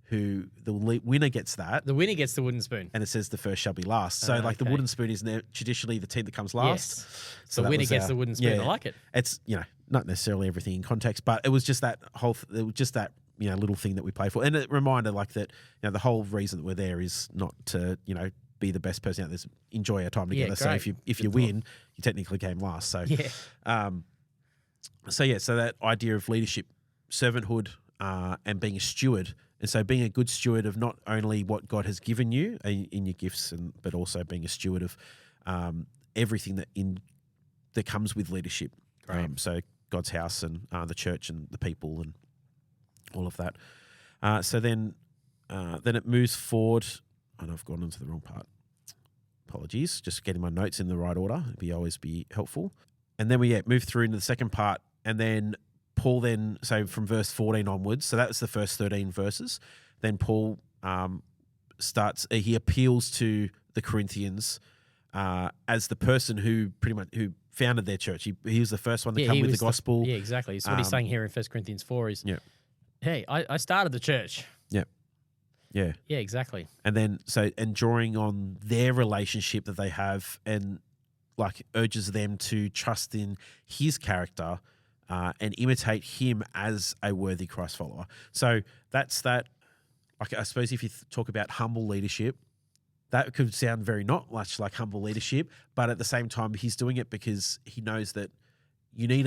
Who the winner gets that? The winner gets the wooden spoon, and it says the first shall be last. So the wooden spoon is traditionally the team that comes last. Yes. So the winner gets the wooden spoon. I like it. It's not necessarily everything in context, but it was just that whole little thing that we play for, and it reminded like that. The whole reason that we're there is not to be the best person out there. Enjoy our time together. So if you win, you technically came last. So so that idea of leadership, servanthood, and being a steward. And so being a good steward of not only what God has given you in your gifts, but also being a steward of everything that comes with leadership. So God's house and the church and the people and all of that. So then it moves forward. And I've gone into the wrong part. Apologies. Just getting my notes in the right order. It'd always be helpful. And then we move through into the second part, and then Paul so from verse 14 onwards, so that was the first 13 verses. Then Paul he appeals to the Corinthians as the person who founded their church. He was the first one to come with the gospel. Exactly. So what he's saying here in 1 Corinthians 4 is, hey, I started the church. Yeah, exactly. And then and drawing on their relationship that they have, and like urges them to trust in his character. And imitate him as a worthy Christ follower. So that's that. Like, I suppose if you talk about humble leadership, that could sound very not much like humble leadership, but at the same time, he's doing it because he knows that you need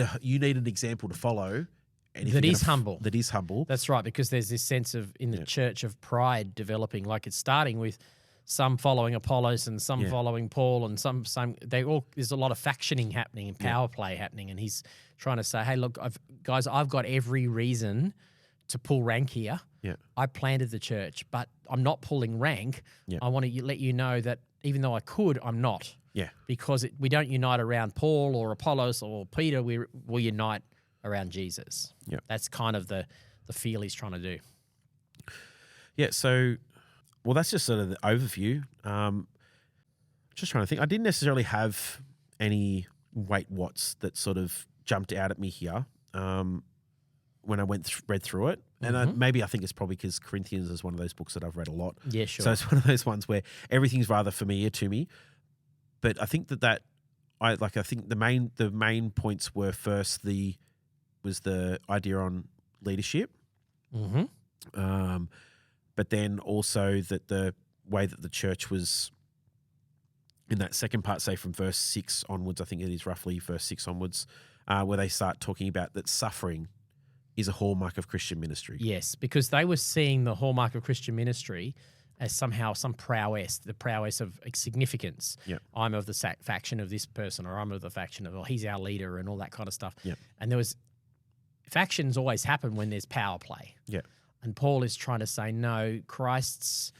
an example to follow. And that is humble. That is humble. That's right, because there's this sense in the church of pride developing. Like, it's starting with some following Apollos and some Yeah. following Paul, and some there's a lot of factioning happening and power play happening, and he's trying to say, hey, look, I've got every reason to pull rank here. Yeah. I planted the church, but I'm not pulling rank. Yeah. I want to let you know that even though I could, I'm not. Yeah. Because we don't unite around Paul or Apollos or Peter. We unite around Jesus. Yeah. That's kind of the feel he's trying to do. Yeah, so, well, that's just sort of the overview. Just trying to think. I didn't necessarily have any wait whats that sort of jumped out at me here when I read through it. And I think it's probably because Corinthians is one of those books that I've read a lot. Yeah, sure. So it's one of those ones where everything's rather familiar to me. But I think I think the main points were first was the idea on leadership. Mm-hmm. But then also that the way that the church was in that second part, say from verse 6 onwards, I think it is roughly verse 6 onwards, where they start talking about that suffering is a hallmark of Christian ministry. Yes, because they were seeing the hallmark of Christian ministry as somehow some prowess, the prowess of significance. Yep. I'm of the faction of this person, or I'm of the faction of, he's our leader, and all that kind of stuff. Yep. And factions always happen when there's power play. Yeah. And Paul is trying to say, no, Christ's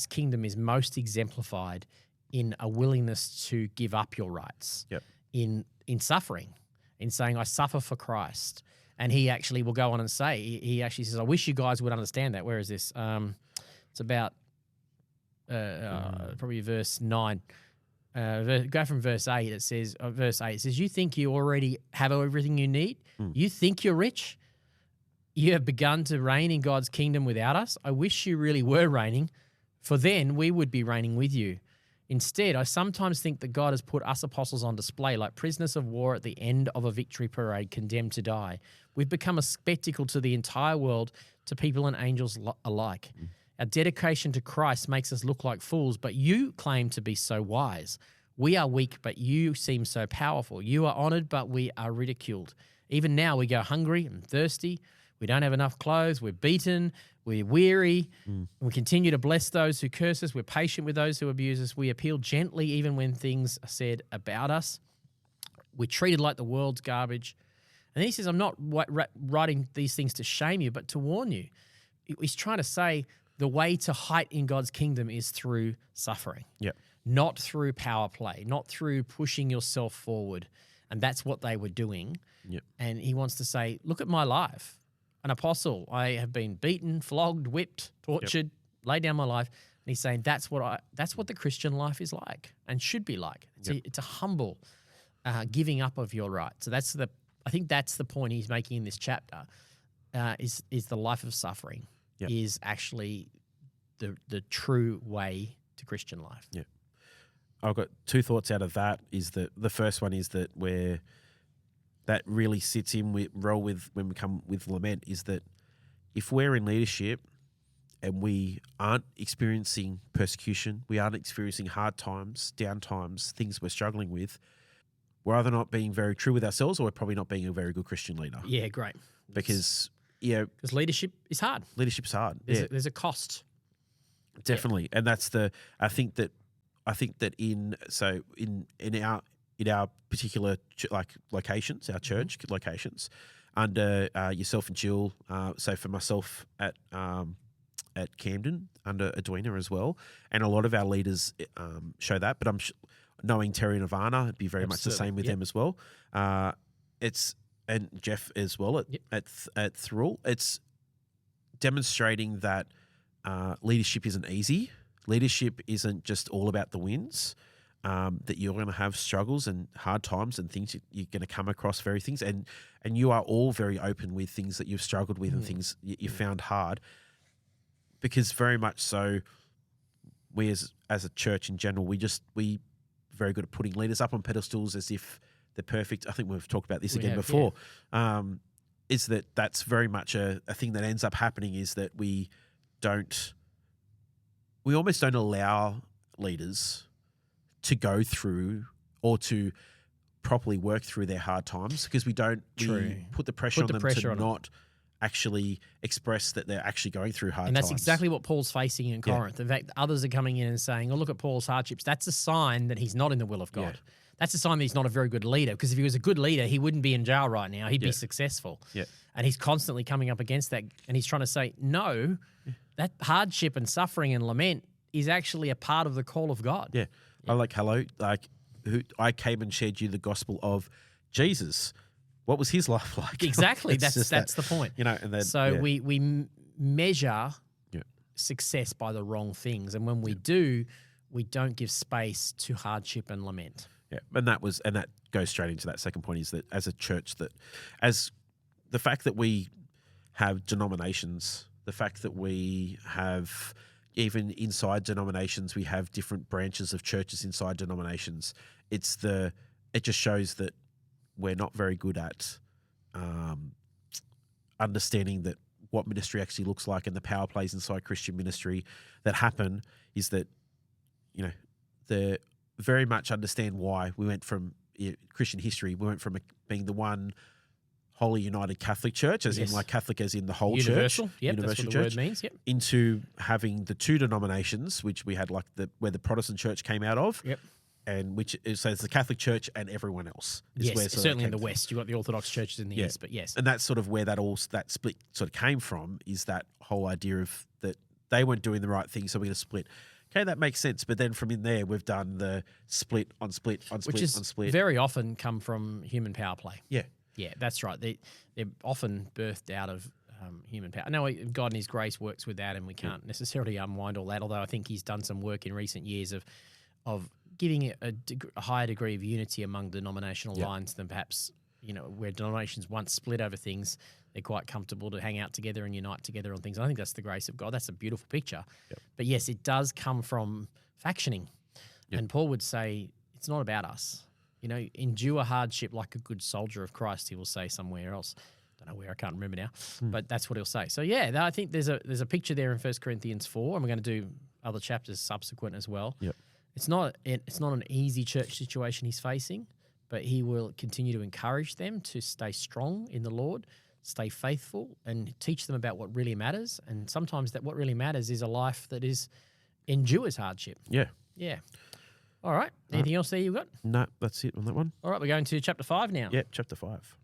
kingdom is most exemplified in a willingness to give up your rights, Yep. in suffering, in saying, I suffer for Christ. And he actually will go on and say, he actually says, I wish you guys would understand that. Where is this? It's about probably verse 9. Go from verse 8. It says, you think you already have everything you need? You think you're rich? You have begun to reign in God's kingdom without us? I wish you really were reigning, for then we would be reigning with you. Instead, I sometimes think that God has put us apostles on display like prisoners of war at the end of a victory parade, condemned to die. We've become a spectacle to the entire world, to people and angels alike. Our dedication to Christ makes us look like fools, but you claim to be so wise. We are weak, but you seem so powerful. You are honored, but we are ridiculed. Even now we go hungry and thirsty. We don't have enough clothes. We're beaten. We're weary. We continue to bless those who curse us. We're patient with those who abuse us. We appeal gently even when things are said about us. We're treated like the world's garbage. And he says, I'm not writing these things to shame you, but to warn you. He's trying to say the way to height in God's kingdom is through suffering. Yep. Not through power play, not through pushing yourself forward. And that's what they were doing. Yep. And he wants to say, look at my life. An apostle, I have been beaten, flogged, whipped, tortured, laid down my life. And he's saying that's what the Christian life is like and should be like. It's a humble giving up of your right. So I think that's the point he's making in this chapter. Is the life of suffering is actually the true way to Christian life. Yeah. I've got two thoughts out of that. Is that the first one is that that really sits in with when we come with Lament, is that if we're in leadership and we aren't experiencing persecution, we aren't experiencing hard times, down times, things we're struggling with, we're either not being very true with ourselves or we're probably not being a very good Christian leader. Yeah, great. Because leadership is hard. Leadership's hard. There's a cost. Definitely. And that's I think that in our particular locations, our church locations, under yourself and Jill, so for myself at Camden, under Edwina as well, and a lot of our leaders show that, but I'm knowing Terry and Ivana, it'd be very much the same with them as well. And Jeff as well at Thirroul. It's demonstrating that leadership isn't easy. Leadership isn't just all about the wins. That you're going to have struggles and hard times and things you're going to come across, things, and you are all very open with things that you've struggled with and things you found hard, because very much so, we as a church in general, we very good at putting leaders up on pedestals as if they're perfect. I think we've talked about this before. Yeah. Is that's very much a thing that ends up happening, is that we almost don't allow leaders to go through or to properly work through their hard times, because we put the pressure on them to not actually express that they're actually going through hard And that's times. exactly what Paul's facing in Corinth. In fact, others are coming in and saying, oh, look at Paul's hardships. That's a sign that he's not in the will of God. Yeah. That's a sign that he's not a very good leader, because if he was a good leader, he wouldn't be in jail right now. He'd be successful. Yeah. And he's constantly coming up against that. And he's trying to say, no, that hardship and suffering and lament is actually a part of the call of God. Yeah. I I came and shared you the gospel of Jesus. What was his life like? Exactly. It's that's just the point. And then, So we measure success by the wrong things. And when we do, we don't give space to hardship and lament. Yeah, and that goes straight into that second point, is that as a church, as the fact that we have denominations, the fact that we have even inside denominations, we have different branches of churches inside denominations. It just shows that we're not very good at understanding that what ministry actually looks like, and the power plays inside Christian ministry that happen is that, they very much understand why we went from Christian history. We went from being the one Holy United Catholic Church, as in like Catholic as in the whole Universal. church. Yep, Universal that's what church, the word means. Yep. into having the two denominations, which we had where the Protestant church came out of. Yep. And so it's the Catholic Church and everyone else. Yes, certainly in the West. You've got the Orthodox churches in the East, but yes. And that's sort of where that split sort of came from, is that whole idea of that they weren't doing the right thing, so we're going to split. Okay, that makes sense. But then from in there, we've done the split on split on split Which is on split. very often come from human power play. Yeah. Yeah, that's right. They're often birthed out of human power. Now, God in his grace works with that, and we can't necessarily unwind all that, although I think he's done some work in recent years of giving it a higher degree of unity among denominational lines than perhaps, where denominations once split over things, they're quite comfortable to hang out together and unite together on things. I think that's the grace of God. That's a beautiful picture. Yep. But yes, it does come from factioning. Yep. And Paul would say, it's not about us. Endure hardship like a good soldier of Christ, he will say somewhere else. Don't know where, I can't remember now. But that's what he'll say. So I think there's a picture there in 1 Corinthians 4, and we're going to do other chapters subsequent as well. Yep. It's not an easy church situation he's facing, but he will continue to encourage them to stay strong in the Lord, stay faithful, and teach them about what really matters. And sometimes that what really matters is a life that endures hardship. Yeah. Yeah. All right. Anything else there you've got? No, that's it on that one. All right, we're going to chapter 5 now. Yeah, chapter 5.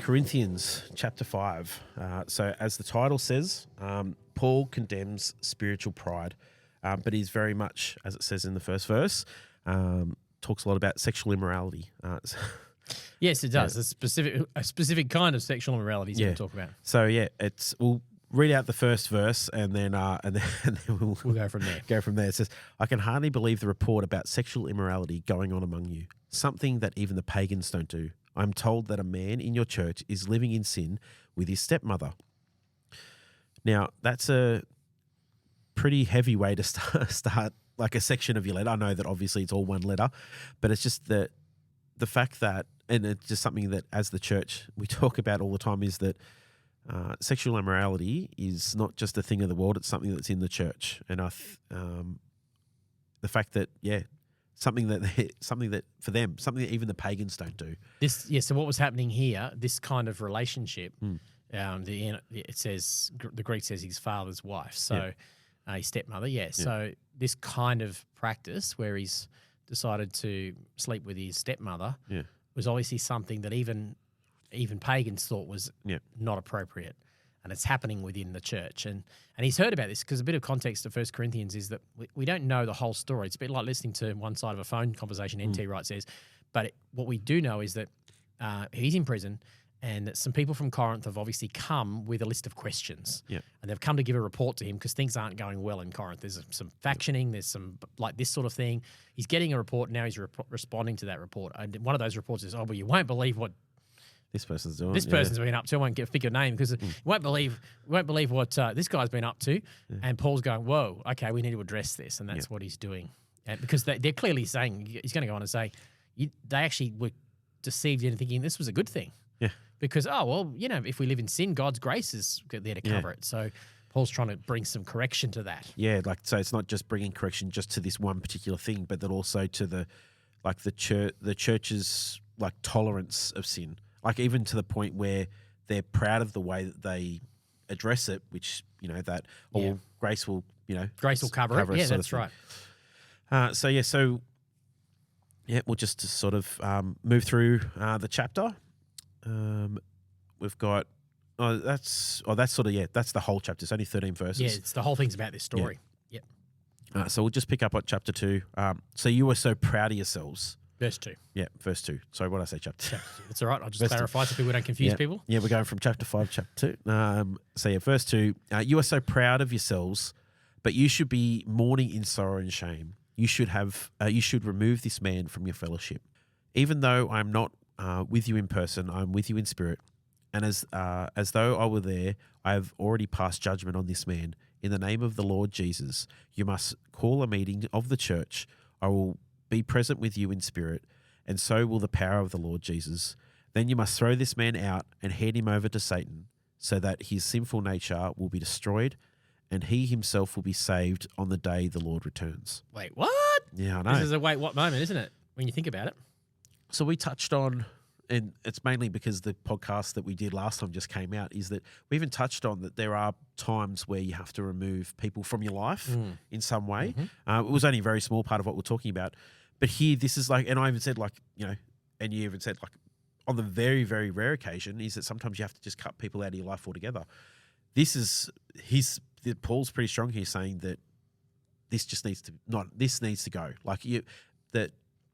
Corinthians chapter 5. So as the title says, Paul condemns spiritual pride, but he's very much, as it says in the first verse, talks a lot about sexual immorality. Yes, it does. A specific kind of sexual immorality he's going to talk about. So we'll read out the first verse and then we'll go from there. Go from there. It says, I can hardly believe the report about sexual immorality going on among you, something that even the pagans don't do. I'm told that a man in your church is living in sin with his stepmother. Now, that's a pretty heavy way to start like a section of your letter. I know that obviously it's all one letter, but it's just the fact that, and it's just something that as the church we talk about all the time, is that sexual immorality is not just a thing of the world, it's something that's in the church. And the fact that, something that for them, something that even the pagans don't do. So what was happening here, this kind of relationship, it says, the Greek says his father's wife, so his stepmother, So this kind of practice where he's decided to sleep with his stepmother was obviously something that even pagans thought was not appropriate. And it's happening within the church. And he's heard about this, because a bit of context of 1 Corinthians is that we don't know the whole story. It's a bit like listening to one side of a phone conversation, NT Wright says. But what we do know is that he's in prison, and that some people from Corinth have obviously come with a list of questions. Yeah. And they've come to give a report to him because things aren't going well in Corinth. There's some factioning, there's some like this sort of thing. He's getting a report, now he's responding to that report. And one of those reports is, well, you won't believe what this person's doing. This person's been up to. I won't pick your name because you won't believe what this guy's been up to. Yeah. And Paul's going, whoa, okay, we need to address this, and that's what he's doing. And because they're clearly saying, he's going to go on and say, they actually were deceived into thinking this was a good thing. Yeah, because, if we live in sin, God's grace is there to cover it. So Paul's trying to bring some correction to that. Yeah, so it's not just bringing correction just to this one particular thing, but that also to the church's tolerance of sin, even to the point where they're proud of the way that they address it, which grace will cover it. Yeah, that's right. We'll just sort of move through the chapter. We've got that's the whole chapter. It's only 13 verses. Yeah, it's the whole thing's about this story. Yeah. So we'll just pick up at chapter 2. So you were so proud of yourselves. Verse 2. Yeah, verse 2. Sorry, what did I say? Chapter 2. That's all right. I'll just clarify so people don't confuse people. Yeah, we're going from chapter 5 to chapter 2. Verse 2. You are so proud of yourselves, but you should be mourning in sorrow and shame. You should remove this man from your fellowship. Even though I'm not with you in person, I'm with you in spirit. And as though I were there, I have already passed judgment on this man. In the name of the Lord Jesus, you must call a meeting of the church. I will be present with you in spirit, and so will the power of the Lord Jesus. Then you must throw this man out and hand him over to Satan, so that his sinful nature will be destroyed, and he himself will be saved on the day the Lord returns. Wait, what? Yeah, I know. This is a wait what moment, isn't it? When you think about it. So we touched on, and it's mainly because the podcast that we did last time just came out, is that we even touched on that there are times where you have to remove people from your life in some way. It was only a very small part of what we're talking about. But here, this is and I even said and you even said on the very, very rare occasion is that sometimes you have to just cut people out of your life altogether. Paul's pretty strong here saying that this just needs to go.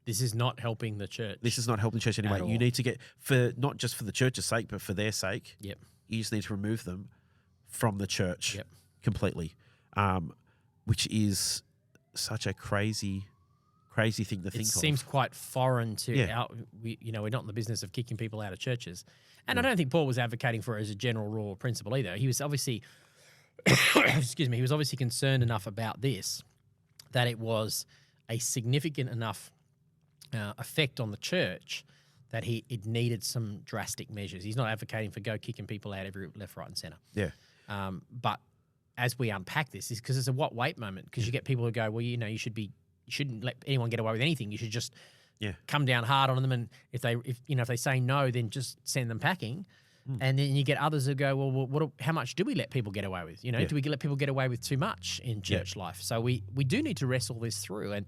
This is not helping the church. This is not helping the church anyway. You need to get, for not just for the church's sake, but for their sake. Yep. You just need to remove them from the church completely, which is such a crazy thing to think of. It seems quite foreign to we're not in the business of kicking people out of churches. And I don't think Paul was advocating for it as a general rule or principle either. He was obviously, he was obviously concerned enough about this that it was a significant enough effect on the church that it needed some drastic measures. He's not advocating for go kicking people out every left, right, and centre. Yeah. But as we unpack this, is because it's a what wait moment. Because you get people who go, well, you shouldn't let anyone get away with anything. You should just come down hard on them, and if they say no, then just send them packing. And then you get others who go, well, how much do we let people get away with? Do we let people get away with too much in church life? So we do need to wrestle this through, and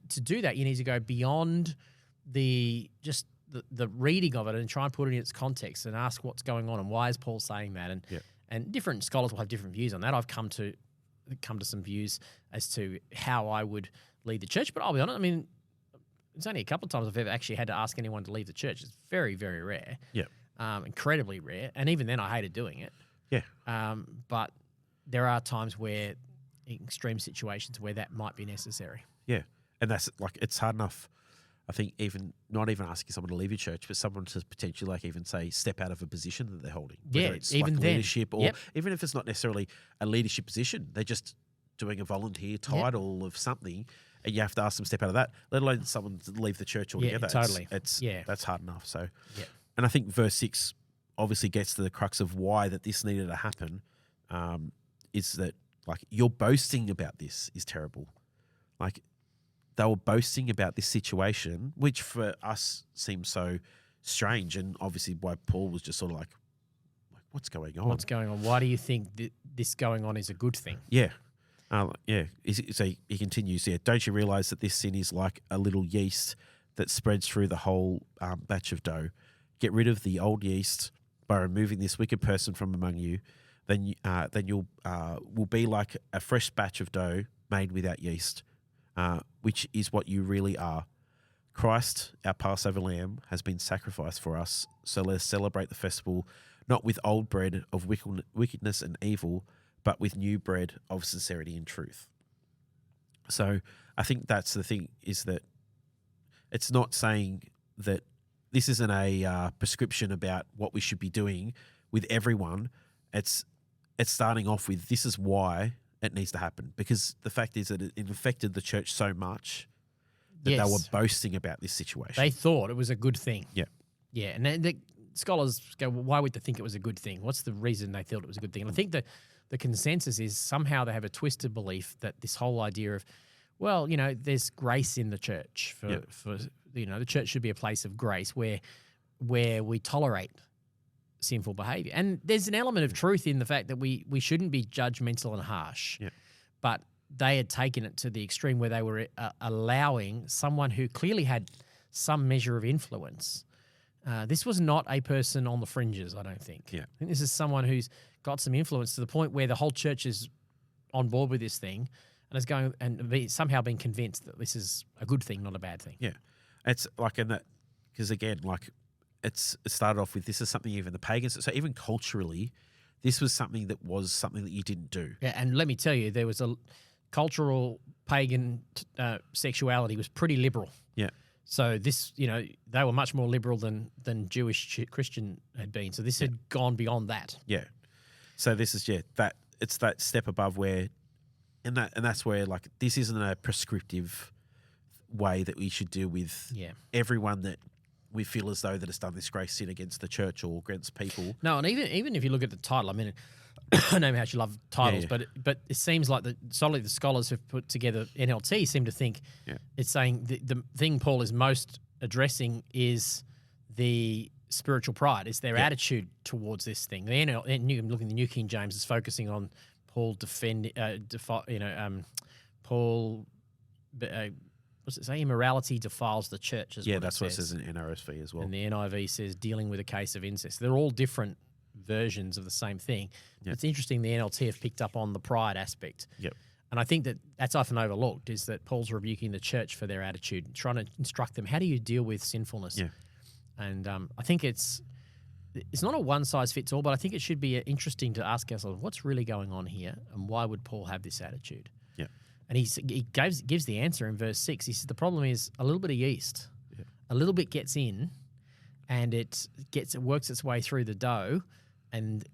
to do that, you need to go beyond the reading of it and try and put it in its context and ask what's going on and why is Paul saying that? And different scholars will have different views on that. I've come to some views as to how I would lead the church, but I'll be honest, I mean, it's only a couple of times I've ever actually had to ask anyone to leave the church. It's very, very rare. Yeah. Incredibly rare. And even then I hated doing it. Yeah. But there are times where, in extreme situations, where that might be necessary. Yeah. And that's it's hard enough, I think, not even asking someone to leave your church, but someone to potentially even say step out of a position that they're holding. Whether it's even then. Leadership or even if it's not necessarily a leadership position, they're just doing a volunteer title of something, and you have to ask them to step out of that, let alone someone to leave the church altogether. Yeah, totally. That's hard enough. So, and I think verse 6 obviously gets to the crux of why that this needed to happen, is that your boasting about this is terrible. They were boasting about this situation, which for us seems so strange, and obviously why Paul was just sort of what's going on? What's going on? Why do you think this going on is a good thing? Yeah. So he continues, don't you realize that this sin is like a little yeast that spreads through the whole batch of dough? Get rid of the old yeast by removing this wicked person from among you. Then you'll will be like a fresh batch of dough made without yeast, which is what you really are. Christ, our Passover lamb, has been sacrificed for us, so let us celebrate the festival not with old bread of wickedness and evil, but with new bread of sincerity and truth. So I think that's the thing, is that it's not saying that this isn't a prescription about what we should be doing with everyone. It's starting off with this is why it needs to happen, because the fact is that it affected the church so much that they were boasting about this situation. They thought it was a good thing. Yeah. Yeah, and scholars go, well, why would they think it was a good thing? What's the reason they thought it was a good thing? And I think that the consensus is somehow they have a twisted belief that this whole idea of, well, there's grace in the church for the church should be a place of grace where we tolerate sinful behavior. And there's an element of truth in the fact that we shouldn't be judgmental and harsh. Yeah. But they had taken it to the extreme where they were allowing someone who clearly had some measure of influence. This was not a person on the fringes, I don't think. Yeah. I think this is someone who's got some influence to the point where the whole church is on board with this thing and is going and somehow been convinced that this is a good thing, not a bad thing. Yeah. It's like in that, because again, like it started off with this is something even the pagans, so even culturally, this was something that you didn't do. Yeah, and let me tell you, there was a cultural pagan sexuality was pretty liberal. Yeah. So this, they were much more liberal than Jewish Christian had been. So this had gone beyond that. Yeah. So this is that it's that step above where, and that's where like this isn't a prescriptive way that we should deal with everyone that we feel as though that has done this grace sin against the church or against people. No, and even if you look at the title, I mean, I know how much you love titles, but it seems like the scholars who've put together NLT seem to think it's saying the thing Paul is most addressing is the spiritual pride, is their attitude towards this thing. The looking the New King James is focusing on Paul Paul. What's it say? Immorality defiles the church. That's what it says in NRSV as well. And the NIV says dealing with a case of incest. They're all different versions of the same thing. Yep. It's interesting the NLT have picked up on the pride aspect. Yep. And I think that's often overlooked, is that Paul's rebuking the church for their attitude, trying to instruct them, how do you deal with sinfulness? Yeah. And I think it's not a one-size-fits-all, but I think it should be interesting to ask ourselves, what's really going on here and why would Paul have this attitude? Yeah. And he gives the answer in verse 6. He says the problem is a little bit of yeast, a little bit gets in, and it works its way through the dough, and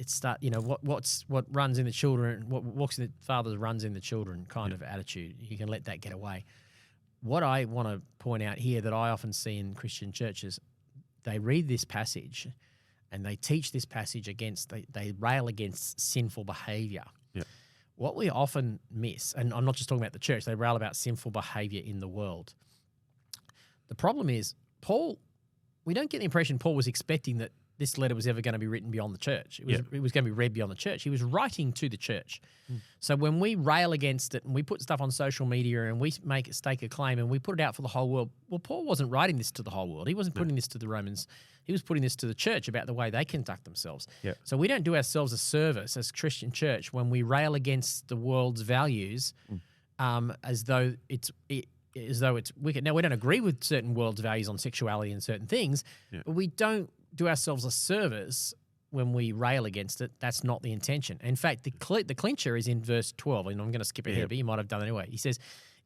what runs in the children, what walks in the fathers runs in the children kind of attitude. You can let that get away. What I want to point out here that I often see in Christian churches, they read this passage, and they teach this passage they rail against sinful behaviour. Yeah. What we often miss, and I'm not just talking about the church, they rail about sinful behaviour in the world. The problem is, we don't get the impression Paul was expecting that this letter was ever going to be written beyond the church. It was going to be read beyond the church. He was writing to the church. So when we rail against it and we put stuff on social media and we stake a claim and we put it out for the whole world, well, Paul wasn't writing this to the whole world. He wasn't putting this to the Romans. He was putting this to the church about the way they conduct themselves. Yep. So we don't do ourselves a service as Christian church when we rail against the world's values as though it's wicked. Now, we don't agree with certain world's values on sexuality and certain things, but we don't do ourselves a service when we rail against it. That's not the intention. In fact, the clincher is in verse 12, and I'm going to skip ahead, but you might have done it anyway. He says,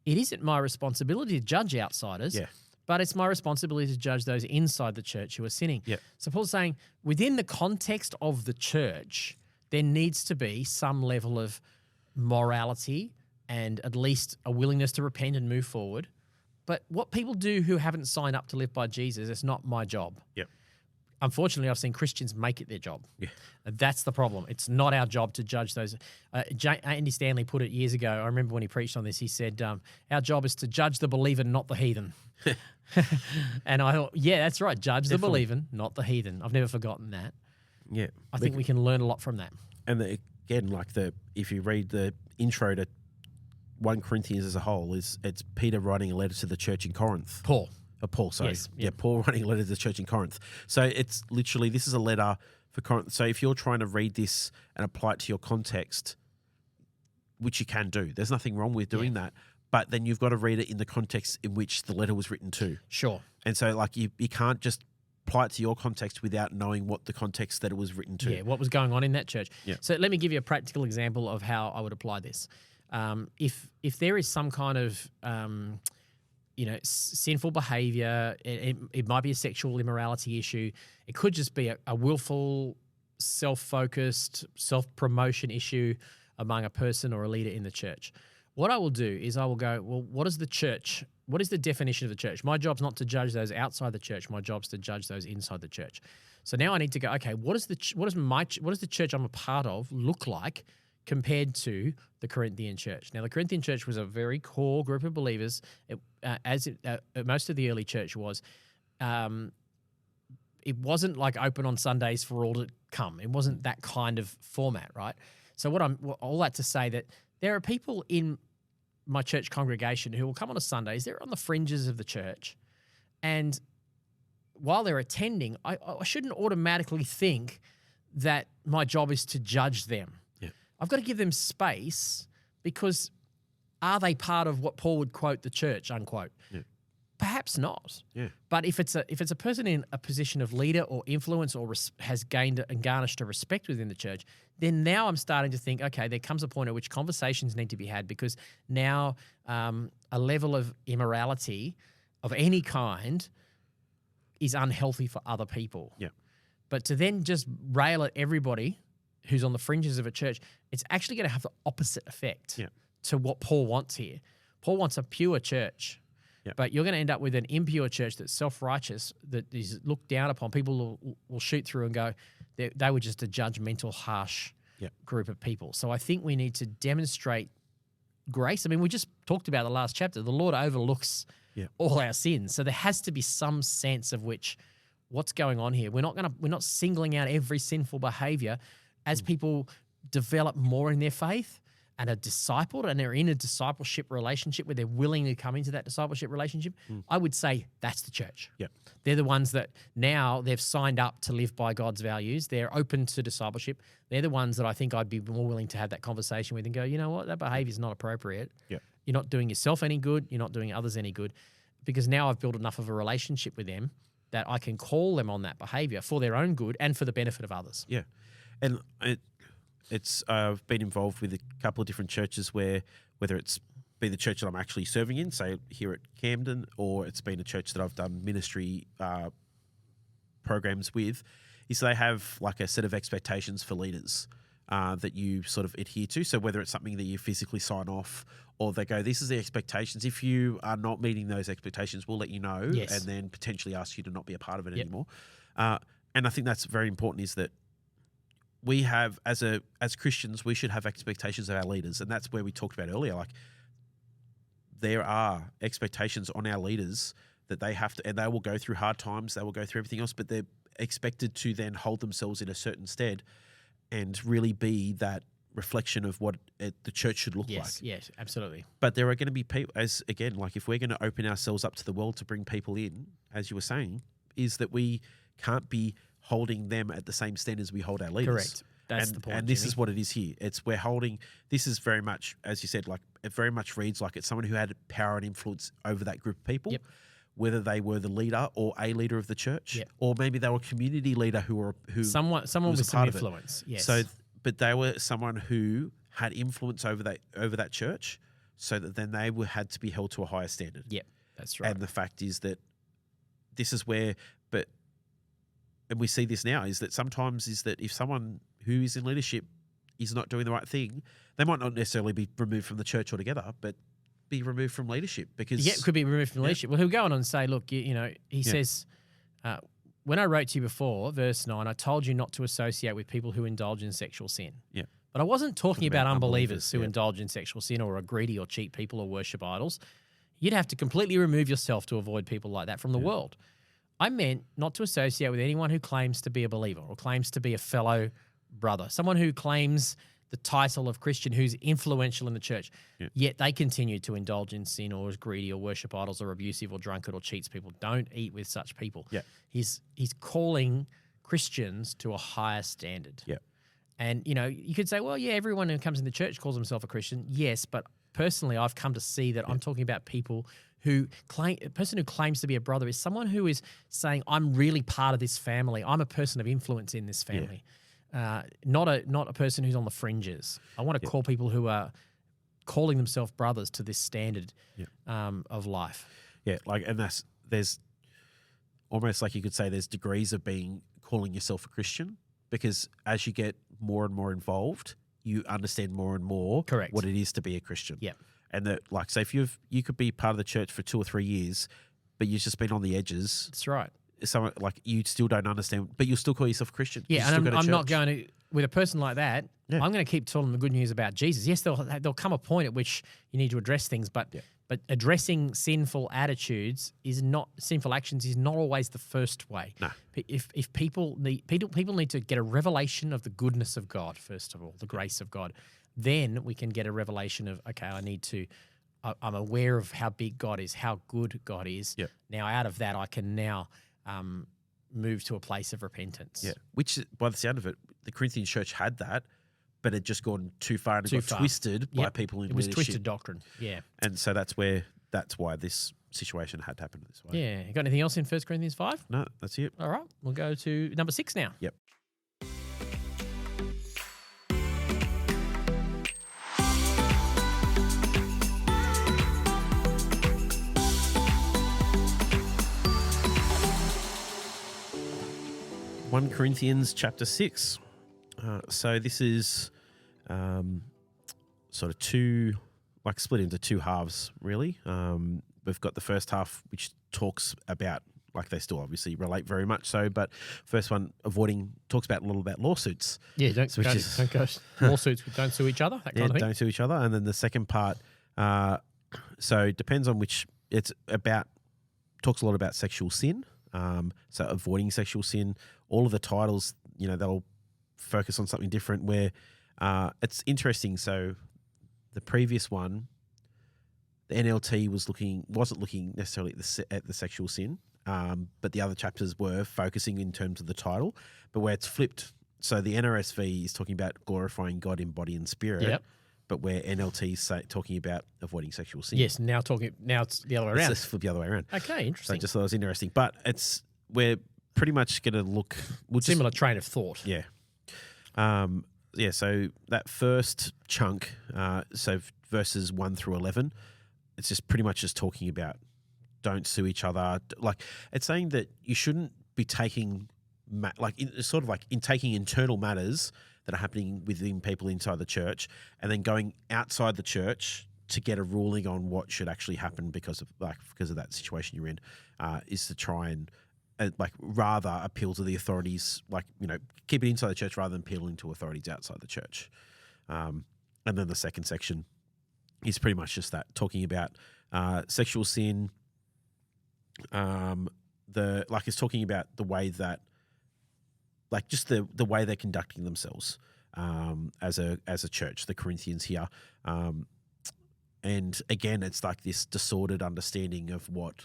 it isn't my responsibility to judge outsiders, but it's my responsibility to judge those inside the church who are sinning. Yep. So Paul's saying, within the context of the church, there needs to be some level of morality and at least a willingness to repent and move forward. But what people do who haven't signed up to live by Jesus, it's not my job. Yep. Unfortunately, I've seen Christians make it their job. Yeah. That's the problem. It's not our job to judge those. Andy Stanley put it years ago. I remember when he preached on this, he said, our job is to judge the believer, not the heathen. And I thought, yeah, that's right. Judge the believer, not the heathen. I've never forgotten that. Yeah. I think we can learn a lot from that. And again, if you read the intro to 1 Corinthians as a whole, it's Peter writing a letter to the church in Corinth. Paul, sorry. Yes, Paul writing a letter to the church in Corinth. So it's literally, this is a letter for Corinth. So if you're trying to read this and apply it to your context, which you can do, there's nothing wrong with doing that. But then you've got to read it in the context in which the letter was written to. Sure. And so you can't just apply it to your context without knowing what the context that it was written to. Yeah, what was going on in that church. Yeah. So let me give you a practical example of how I would apply this. If there is some kind of sinful behavior, it might be a sexual immorality issue. It could just be a willful, self-focused, self-promotion issue among a person or a leader in the church. What I will do is I will go, well, what does the church what is the definition of the church? My job's not to judge those outside the church. My job's to judge those inside the church. So now I need to go, okay, what does the church I'm a part of look like compared to the Corinthian church? Now, the Corinthian church was a very core group of believers, most of the early church was. It wasn't like open on Sundays for all to come. It wasn't that kind of format, right? So all that to say that there are people in my church congregation who will come on a Sundays. They're on the fringes of the church, and while they're attending, I shouldn't automatically think that my job is to judge them. Yeah. I've got to give them space, because are they part of what Paul would quote the church, unquote? Yeah. Perhaps not. Yeah. But if it's a person in a position of leader or influence or has gained and garnished a respect within the church, then now I'm starting to think, okay, there comes a point at which conversations need to be had, because now a level of immorality of any kind is unhealthy for other people. Yeah. But to then just rail at everybody who's on the fringes of a church, it's actually going to have the opposite effect to what Paul wants here. Paul wants a pure church. Yep. But you're going to end up with an impure church that's self-righteous, that is looked down upon. People will shoot through and go, they were just a judgmental, harsh group of people. So I think we need to demonstrate grace. I mean, we just talked about the last chapter. The Lord overlooks all our sins. So there has to be some sense of what's going on here. We're not singling out every sinful behavior. As people develop more in their faith and are discipled and they're in a discipleship relationship where they're willing to come into that discipleship relationship, I would say that's the church. Yeah. They're the ones that now they've signed up to live by God's values. They're open to discipleship. They're the ones that I think I'd be more willing to have that conversation with and go, you know what, that behavior is not appropriate. Yeah. You're not doing yourself any good. You're not doing others any good, because now I've built enough of a relationship with them that I can call them on that behavior for their own good and for the benefit of others. Yeah. And it's I've been involved with a couple of different churches where, whether it's been the church that I'm actually serving in, say here at Camden, or it's been a church that I've done ministry programs with, is they have like a set of expectations for leaders that you sort of adhere to. So whether it's something that you physically sign off, or they go, this is the expectations. If you are not meeting those expectations, we'll let you know, and then potentially ask you to not be a part of it anymore. And I think that's very important, is that we have, as Christians, we should have expectations of our leaders. And that's where we talked about earlier. Like, there are expectations on our leaders that they have to, and they will go through hard times, they will go through everything else, but they're expected to then hold themselves in a certain stead and really be that reflection of what the church should look like. Yes, absolutely. But there are going to be people, like if we're going to open ourselves up to the world to bring people in, as you were saying, is that we can't be holding them at the same standard as we hold our leaders. Correct. That's the point. And this is what it is here. We're holding, this is very much, as you said, like it very much reads like it's someone who had power and influence over that group of people, whether they were the leader or a leader of the church, or maybe they were a community leader who someone with some influence. Yes. So, but they were someone who had influence over that church, so that then they had to be held to a higher standard. Yep, that's right. And the fact is that this is where, and we see this now, is that sometimes is that if someone who is in leadership is not doing the right thing, they might not necessarily be removed from the church altogether, but be removed from leadership, because it could be removed from leadership. Well, he'll go on and say, look, he says, when I wrote to you before, verse 9, I told you not to associate with people who indulge in sexual sin. Yeah. But I wasn't talking about unbelievers who indulge in sexual sin or are greedy or cheat people or worship idols. You'd have to completely remove yourself to avoid people like that from the world. I meant not to associate with anyone who claims to be a believer or claims to be a fellow brother, someone who claims the title of Christian, who's influential in the church, yet they continue to indulge in sin or is greedy or worship idols or abusive or drunkard or cheats people. Don't eat with such people. Yeah. He's calling Christians to a higher standard. Yeah. And, you could say, well, yeah, everyone who comes in the church calls himself a Christian. Yes, but personally, I've come to see that I'm talking about people who a person who claims to be a brother is someone who is saying, I'm really part of this family. I'm a person of influence in this family. Not a person who's on the fringes. I want to call people who are calling themselves brothers to this standard of life. Yeah, there's almost like you could say there's degrees of calling yourself a Christian, because as you get more and more involved, you understand more and more what it is to be a Christian. Yeah. and that like say if you could be part of the church for 2 or 3 years, but you've just been on the edges. That's right. Someone like you still don't understand, but you'll still call yourself a Christian. Yeah, and I'm not going to with a person like that. Yeah. I'm going to keep telling them the good news about Jesus. Yes, there'll come a point at which you need to address things, but addressing sinful attitudes sinful actions is not always the first way. No. If people need to get a revelation of the goodness of God first of all, the grace of God, then we can get a revelation of I'm aware of how big God is, how good God is. Yep. Now, out of that, I can now move to a place of repentance. Yeah, which by the sound of it, the Corinthian church had that, but it just gone too far and got twisted by people in leadership. It was twisted doctrine, yeah. And so that's why this situation had to happen this way. Yeah. You got anything else in 1 Corinthians 5? No, that's it. All right, we'll go to number 6 now. Yep. One Corinthians chapter 6. So this is sort of split into two halves, really. We've got the first half, which talks about, like they still obviously relate very much so, but first one, talks about a little about lawsuits. Yeah, don't go lawsuits, don't sue each other, that kind of thing. Don't sue each other. And then the second part, so it depends on which, talks a lot about sexual sin. So avoiding sexual sin, all of the titles, they'll focus on something different where it's interesting. So the previous one, the NLT wasn't looking necessarily at the sexual sin, but the other chapters were focusing in terms of the title, but where it's flipped. So the NRSV is talking about glorifying God in body and spirit. Yep. But where NLT is talking about avoiding sexual sin. Yes, now it's the other way around. It's just flip the other way around. Okay, interesting. So I just thought it was interesting. But we're pretty much going to look... Similar train of thought. Yeah. So that first chunk, so verses 1 through 11, it's just pretty much just talking about don't sue each other. Like, it's saying that you shouldn't be taking... taking internal matters that are happening within people inside the church and then going outside the church to get a ruling on what should actually happen because of that situation you're in, is to try and rather appeal to the authorities, keep it inside the church rather than appealing to authorities outside the church. And then the second section is pretty much just that, talking about sexual sin. It's talking about the way that, just the way they're conducting themselves as a church, the Corinthians here. And again, it's like this disordered understanding of what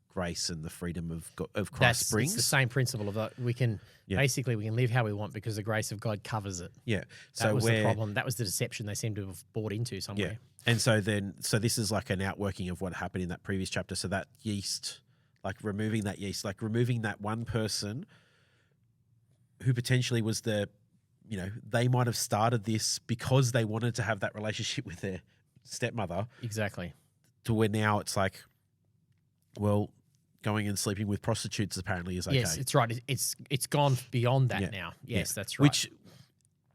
grace and the freedom of Christ brings. It's the same principle of that. We can live how we want because the grace of God covers it. Yeah. That was the problem. That was the deception they seem to have bought into somewhere. Yeah. And so this is like an outworking of what happened in that previous chapter. So that yeast, removing that one person who potentially was they might have started this because they wanted to have that relationship with their stepmother. Exactly. To where now it's like, well, going and sleeping with prostitutes apparently is okay. Yes, it's right. It's gone beyond that now. Yes, that's right. Which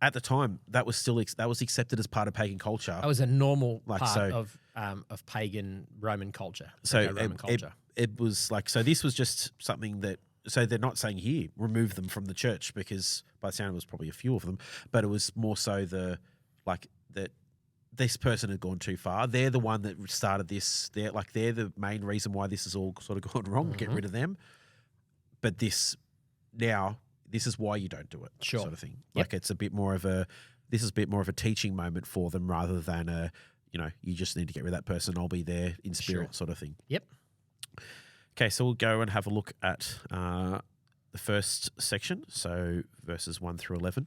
at the time that was accepted as part of pagan culture. That was a normal part of pagan Roman culture. It was so this was just something that. So they're not saying here, remove them from the church, because by the sound it was probably a few of them, but it was more so that this person had gone too far. They're the one that started this. They're the main reason why this has all sort of gone wrong. Mm-hmm. Get rid of them. But this is why you don't do it. Sure. Sort of thing. Yep. It's a bit more of a teaching moment for them rather than you just need to get rid of that person. I'll be there in spirit sort of thing. Yep. Okay, so we'll go and have a look at the first section, so verses 1 through 11.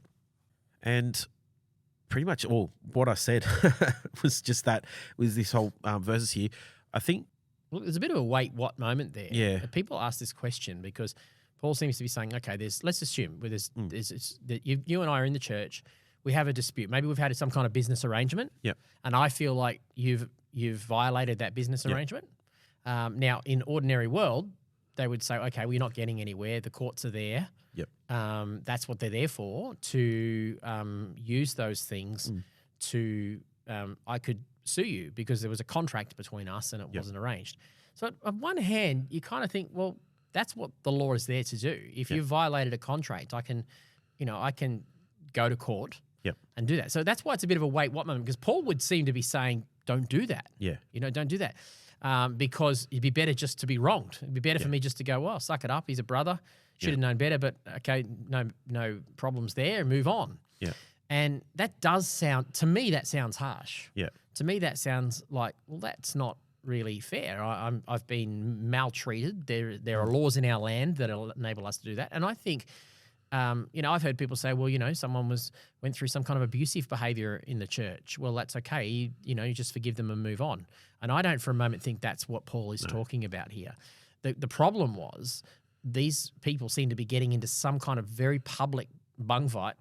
And pretty much all what I said was just that, was this whole verses here. I think... Well, there's a bit of a wait what moment there. Yeah. People ask this question because Paul seems to be saying, okay, let's assume that you and I are in the church, we have a dispute. Maybe we've had some kind of business arrangement. Yep. And I feel like you've violated that business arrangement. Now, in ordinary world, they would say, okay, we're not getting anywhere. The courts are there. Yep. That's what they're there for, to use those things to I could sue you because there was a contract between us and it wasn't arranged. So on one hand, you kind of think, well, that's what the law is there to do. If you violated a contract, I can go to court and do that. So that's why it's a bit of a wait what moment, because Paul would seem to be saying, don't do that. Yeah. Don't do that. Because it'd be better just to be wronged. It'd be better for me just to go, well, suck it up. He's a brother. Should have known better, but okay, no problems there. Move on. Yeah. And that does sound, to me, that sounds harsh. Yeah. To me, that sounds like, well, that's not really fair. I've been maltreated. There are laws in our land that enable us to do that. And I think, I've heard people say, well, someone went through some kind of abusive behavior in the church. Well, that's okay. You just forgive them and move on. And I don't for a moment think that's what Paul is talking about here. The problem was these people seem to be getting into some kind of very public bung fight,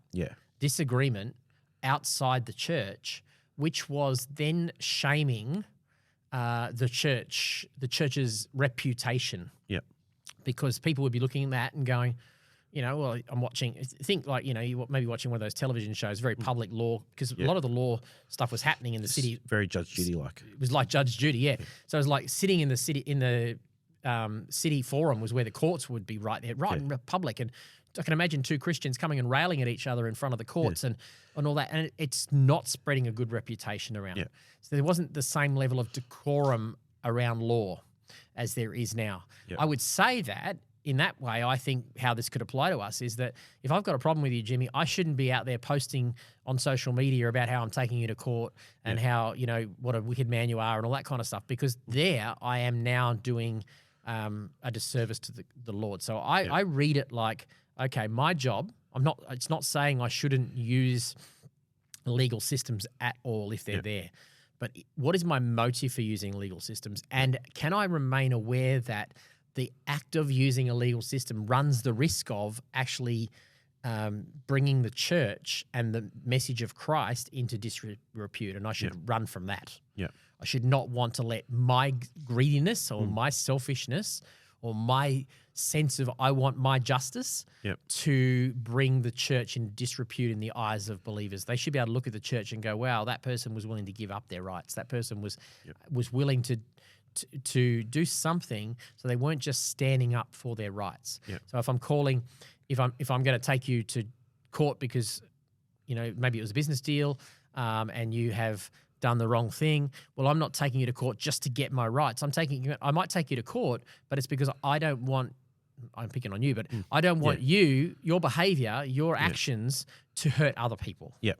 disagreement outside the church, which was then shaming the church's reputation. Yeah. Because people would be looking at that and going, well, I'm watching, think like, you maybe watching one of those television shows, very public law, because a lot of the law stuff was happening in the city. Very Judge Judy-like. It was like Judge Judy, yeah. So it was like sitting in the city forum was where the courts would be right there, in public. And I can imagine two Christians coming and railing at each other in front of the courts and all that. And it's not spreading a good reputation around. Yeah. So there wasn't the same level of decorum around law as there is now. Yeah. I would say that in that way, I think how this could apply to us is that if I've got a problem with you, Jimmy, I shouldn't be out there posting on social media about how I'm taking you to court and how, what a wicked man you are and all that kind of stuff, because there I am now doing a disservice to the Lord. So I read it like, okay, my job, it's not saying I shouldn't use legal systems at all if they're there, but what is my motive for using legal systems? And can I remain aware that the act of using a legal system runs the risk of actually bringing the church and the message of Christ into disrepute, and I should run from that. Yeah, I should not want to let my greediness or my selfishness or my sense of I want my justice to bring the church in disrepute in the eyes of believers. They should be able to look at the church and go, wow, that person was willing to give up their rights. That person was willing to do something, so they weren't just standing up for their rights. Yep. So if I'm going to take you to court because, maybe it was a business deal and you have done the wrong thing, well, I'm not taking you to court just to get my rights. I might take you to court, but it's because I'm picking on you, but I don't want your behavior, your actions to hurt other people. Yeah.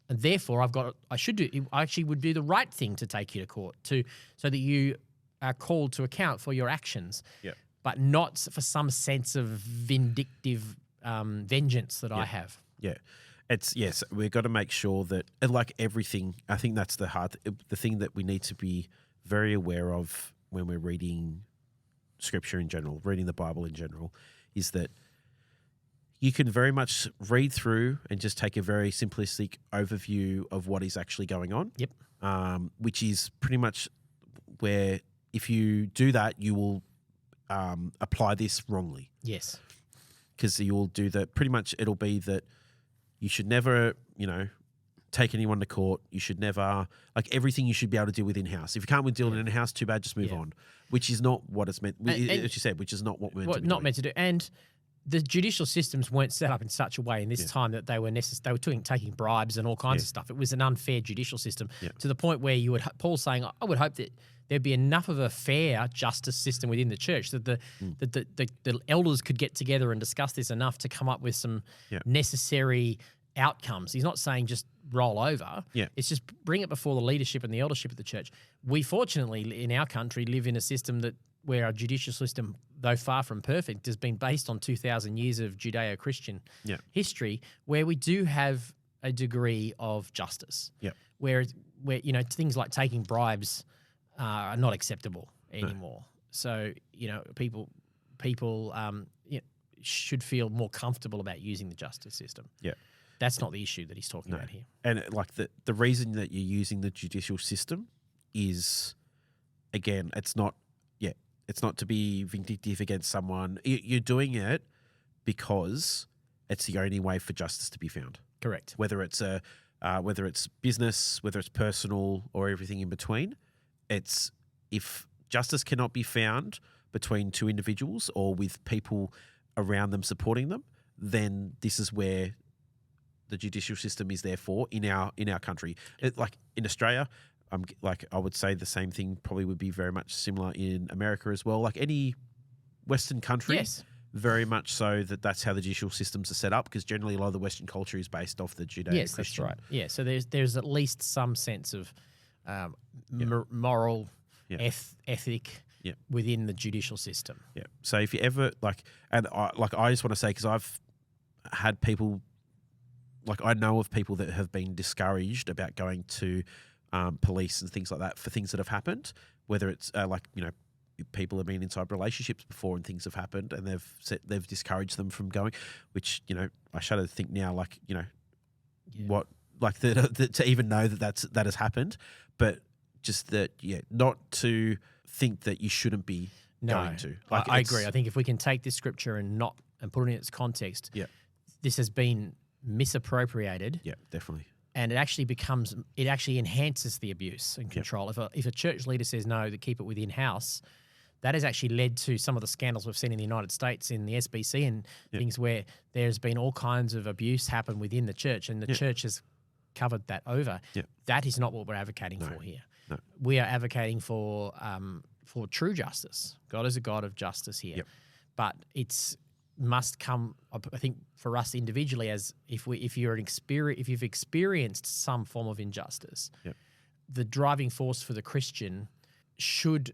And therefore I actually would do the right thing to take you to court so that you are called to account for your actions, but not for some sense of vindictive vengeance that I have. Yeah. We've got to make sure that, like everything, I think that's the thing that we need to be very aware of when we're reading Scripture in general, reading the Bible in general, is that you can very much read through and just take a very simplistic overview of what is actually going on. Yep. Which is pretty much where if you do that, you will apply this wrongly. Yes. Because you will do that. Pretty much it'll be that you should never, take anyone to court. You should never, everything you should be able to deal with in-house. If you can't deal with it in-house, too bad, just move on. Which is not what it's meant, as you said, which is not what we're meant to be doing. Meant to do. And the judicial systems weren't set up in such a way in this time that they were taking bribes and all kinds of stuff. It was an unfair judicial system to the point where Paul's saying, I would hope that there'd be enough of a fair justice system within the church that the elders could get together and discuss this enough to come up with some necessary outcomes. He's not saying just roll over. Yeah. It's just bring it before the leadership and the eldership of the church. We fortunately in our country live in a system where our judicial system, though far from perfect, has been based on 2,000 years of Judeo-Christian history, where we do have a degree of justice. Yeah. Where things like taking bribes are not acceptable anymore. No. So people should feel more comfortable about using the justice system. Yeah. That's not the issue that he's talking about here. And the reason that you're using the judicial system is, again, it's not to be vindictive against someone. You're doing it because it's the only way for justice to be found. Correct. Whether it's a whether it's business, whether it's personal, or everything in between. It's if justice cannot be found between two individuals or with people around them supporting them, then this is where the judicial system is there for in our country. Like in Australia, I would say the same thing probably would be very much similar in America as well. Like any Western country, Yes. very much so that's how the judicial systems are set up, because generally a lot of the Western culture is based off the Judeo-Christian. Yes, that's right. Yeah, so there's at least some sense of moral ethic within the judicial system. Yeah. So if you ever I just want to say, because I've had people, I know of people that have been discouraged about going to police and things like that for things that have happened, whether it's people have been inside relationships before and things have happened and they've discouraged them from going, which, I shudder to think now, what, to even know that has happened, but just that, not to think that you shouldn't be going to. I agree. I think if we can take this scripture and put it in its context, this has been misappropriated. Yeah, definitely. And it actually enhances the abuse and control. If a church leader says no, to keep it within house, that has actually led to some of the scandals we've seen in the United States in the SBC and things where there's been all kinds of abuse happen within the church, and the church has covered that over. Yeah. That is not what we're advocating for here. No. We are advocating for true justice. God is a God of justice here, but it's must come, I think, for us individually, as if you've experienced some form of injustice, the driving force for the Christian should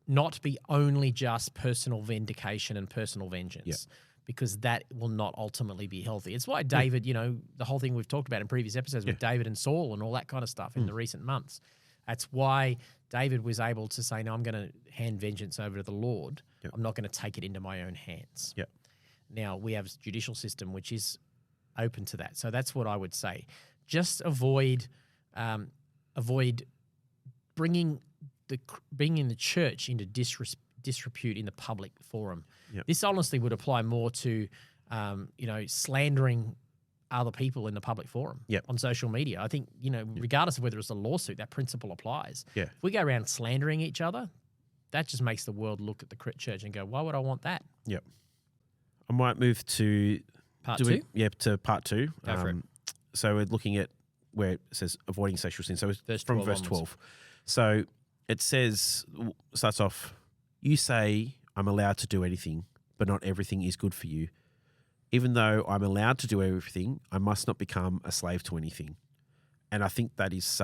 not be only just personal vindication and personal vengeance, because that will not ultimately be healthy. It's why David, the whole thing we've talked about in previous episodes with David and Saul and all that kind of stuff in the recent months. That's why David was able to say, no, I'm going to hand vengeance over to the Lord. I'm not going to take it into my own hands. Yep. Now, we have a judicial system which is open to that. So that's what I would say. Just avoid bringing the church into disrepute in the public forum. Yep. This honestly would apply more to, slandering other people in the public forum on social media. I think, regardless of whether it's a lawsuit, that principle applies. Yeah. If we go around slandering each other, that just makes the world look at the church and go, why would I want that? Yep. I might move to part two. To part two. Go for it. So we're looking at where it says avoiding sexual sin. So it's from verse 12. So it starts off, you say I'm allowed to do anything, but not everything is good for you. Even though I'm allowed to do everything, I must not become a slave to anything. And I think that's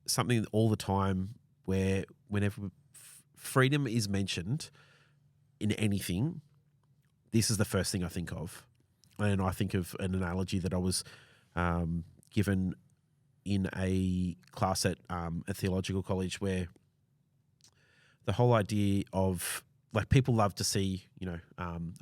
something all the time where whenever freedom is mentioned in anything, this is the first thing I think of. And I think of an analogy that I was given in a class at a theological college, where the whole idea of, people love to see,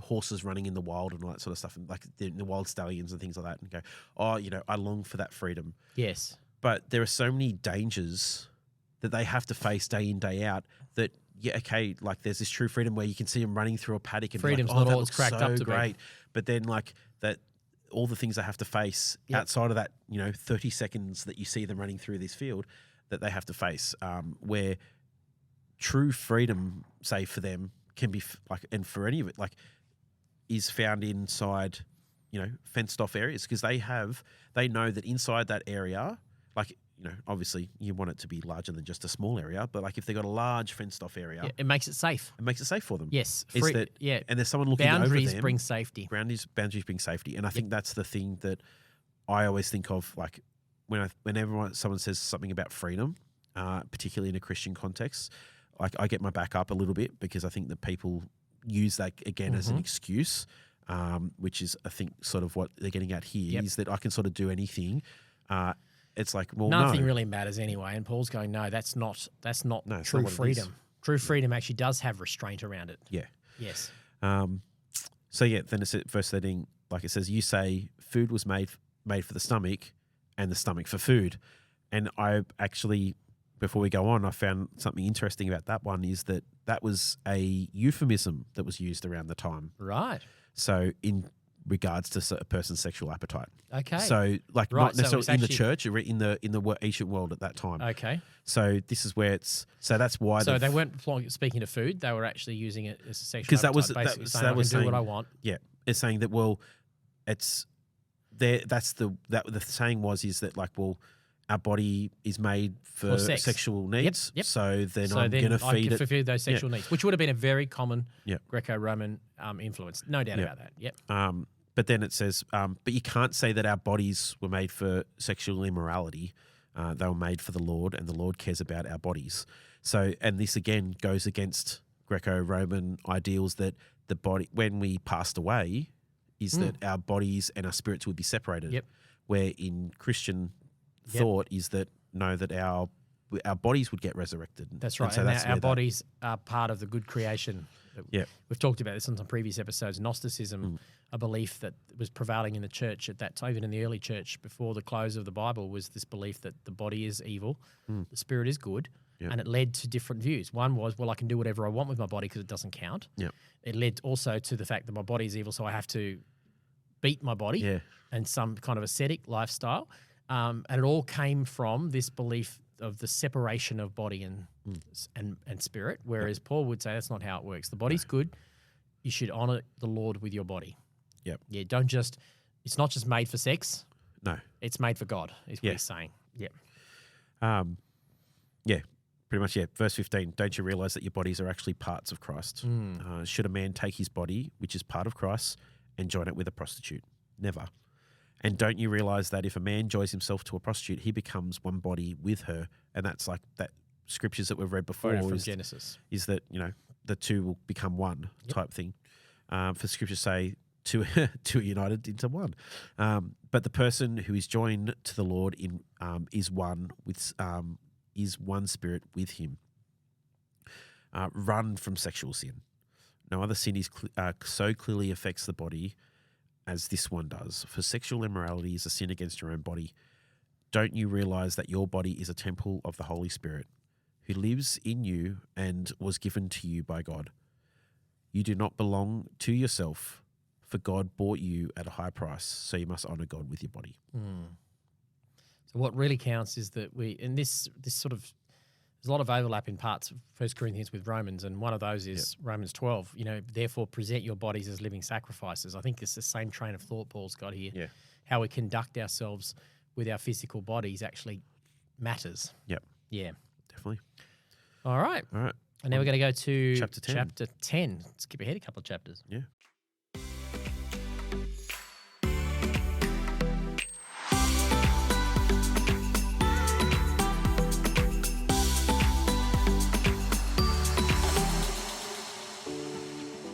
horses running in the wild and all that sort of stuff, and the wild stallions and things like that, and go, I long for that freedom. Yes. But there are so many dangers that they have to face day in, day out, that there's this true freedom where you can see them running through a paddock and freedom's not all it's cracked up to great. be. But then that, all the things they have to face outside of that, 30 seconds that you see them running through this field, that they have to face, where true freedom, say for them, can be and for any of it, is found inside, fenced off areas, because they know that inside that area, obviously you want it to be larger than just a small area, but if they've got a large fenced off area, it makes it safe. It makes it safe for them. Yes. And there's someone looking over them. Boundaries bring safety. Boundaries bring safety. And I think that's the thing that I always think of, whenever someone says something about freedom, particularly in a Christian context, I get my back up a little bit, because I think that people use that again as an excuse, which is, I think, sort of what they're getting at here, is that I can sort of do anything. It's nothing really matters anyway. And Paul's going, no, that's not true freedom. True freedom actually does have restraint around it. Yeah. Yes. Then it's at verse 13, it says, you say food was made for the stomach, and the stomach for food. And I actually, before we go on, I found something interesting about that one, is that was a euphemism that was used around the time. Right. So regards to a person's sexual appetite. Okay. So, like, Right, not so necessarily it's in the actually- church, or in the ancient world at that time. Okay. So this is where so that's why. So they weren't speaking of food; they were actually using it as a sexual. Because that was appetite, basically that, saying, that I was can do saying, what I want. Yeah, it's saying that, well, it's there. That's the saying is that, like, well, our body is made for sex. sexual needs. Yep. So then So I'm then going to I feed can it. fulfill those sexual needs, which would have been a very common Yep. Greco-Roman influence. No doubt about that. Yep. But then it says, but you can't say that our bodies were made for sexual immorality. They were made for the Lord, and the Lord cares about our bodies. So, and this again goes against Greco-Roman ideals that the body, when we passed away, is that our bodies and our spirits would be separated. Yep. Where in Christian thought is that that our bodies would get resurrected. That's right. So And that's our where bodies are part of the good creation. Yep. We've talked about this on some previous episodes. Gnosticism, a belief that was prevailing in the church at that time, even in the early church before the close of the Bible, was this belief that the body is evil, the spirit is good, and it led to different views. One was, well, I can do whatever I want with my body because it doesn't count. Yep. It led also to the fact that my body is evil, so I have to beat my body and some kind of ascetic lifestyle. And it all came from this belief of the separation of body and spirit, whereas Paul would say that's not how it works. The body's good. You should honor the Lord with your body. Yep. Yeah, it's not just made for sex. No. It's made for God, is what he's saying. Yep. Yeah, pretty much, yeah. Verse 15, don't you realize that your bodies are actually parts of Christ? Should a man take his body, which is part of Christ, and join it with a prostitute? Never. And don't you realize that if a man joins himself to a prostitute, he becomes one body with her? And that's like that scriptures that we've read before From Genesis. Is that, the two will become one type thing. For scriptures say two are united into one. But the person who is joined to the Lord is one spirit with him. Run from sexual sin. No other sin so clearly affects the body as this one does. For sexual immorality is a sin against your own body. Don't you realize that your body is a temple of the Holy Spirit, who lives in you and was given to you by God? You do not belong to yourself, for God bought you at a high price, so you must honor God with your body. So what really counts is that this sort of, there's a lot of overlap in parts of 1 Corinthians with Romans, and one of those is Romans 12. Therefore present your bodies as living sacrifices. I think it's the same train of thought Paul's got here. Yeah. How we conduct ourselves with our physical bodies actually matters. Yep. Yeah. Definitely. All right. And now we're going to go to Chapter 10. Skip ahead a couple of chapters. Yeah.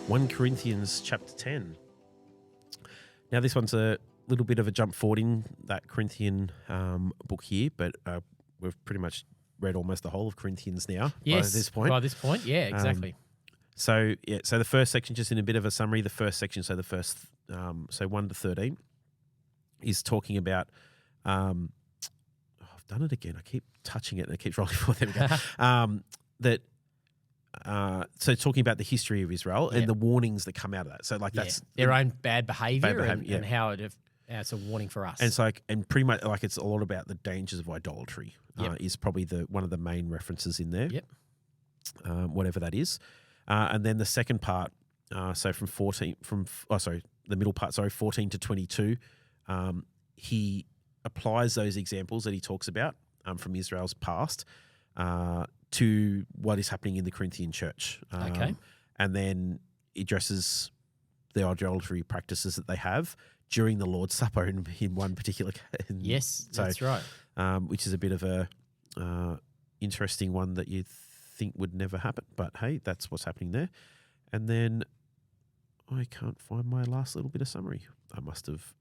(1 Corinthians chapter 10). Now, this one's a little bit of a jump forward in that Corinthian book here, but we've pretty much read almost the whole of Corinthians now by this point. By this point, yeah, exactly. So the first section, just in a bit of a summary, the first section, so 1 to 13, is talking about, I've done it again. I keep touching it and it keeps rolling forward. There we go. So talking about the history of Israel and the warnings that come out of that. So that's their own bad behavior, and how it's a warning for us. And it's and pretty much it's a lot about the dangers of idolatry. Is probably one of the main references in there. Yep. Whatever that is. And then the second part, so the middle part, 14 to 22, he applies those examples that he talks about from Israel's past to what is happening in the Corinthian church. Okay. And then he addresses the idolatry practices that they have during the Lord's Supper in one particular case. Yes, that's right. Which is a bit of a interesting one that you think would never happen, but hey, that's what's happening there. And then I can't find my last little bit of summary. I must have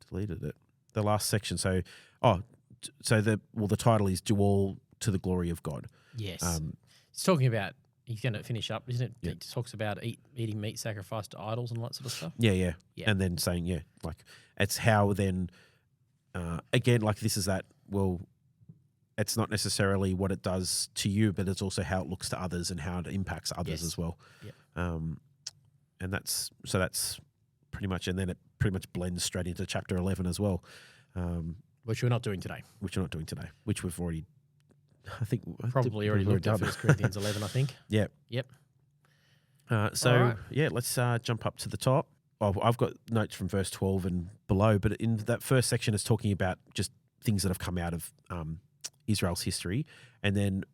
deleted it. The last section. So the title is "Do All to the Glory of God." Yes. It's talking about, he's going to finish up, isn't it? Yeah. It talks about eating meat sacrificed to idols and all that sort of stuff. Yeah. And then saying, it's how then, again, this is that, well, it's not necessarily what it does to you, but it's also how it looks to others and how it impacts others as well. Yep. And that's pretty much, and then it pretty much blends straight into chapter 11 as well. Which we're not doing today. Which we've already, I think, Probably already looked at 1 Corinthians 11, I think. Yeah. Yep. Let's jump up to the top. Oh, I've got notes from verse 12 and below, but in that first section it's talking about just things that have come out of Israel's history, and then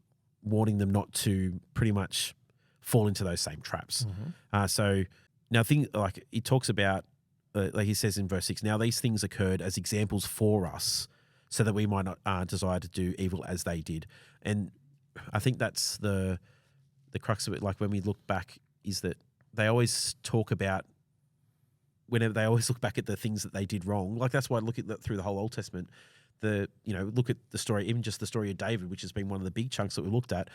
warning them not to pretty much fall into those same traps. So now he talks about, like he says in verse 6, now these things occurred as examples for us so that we might not desire to do evil as they did. And I think that's the crux of it. Like when we look back, is that they always talk about, whenever they always look back at the things that they did wrong. Like that's why I look at that through the whole Old Testament. Look at the story, even just the story of David, which has been one of the big chunks that we looked at.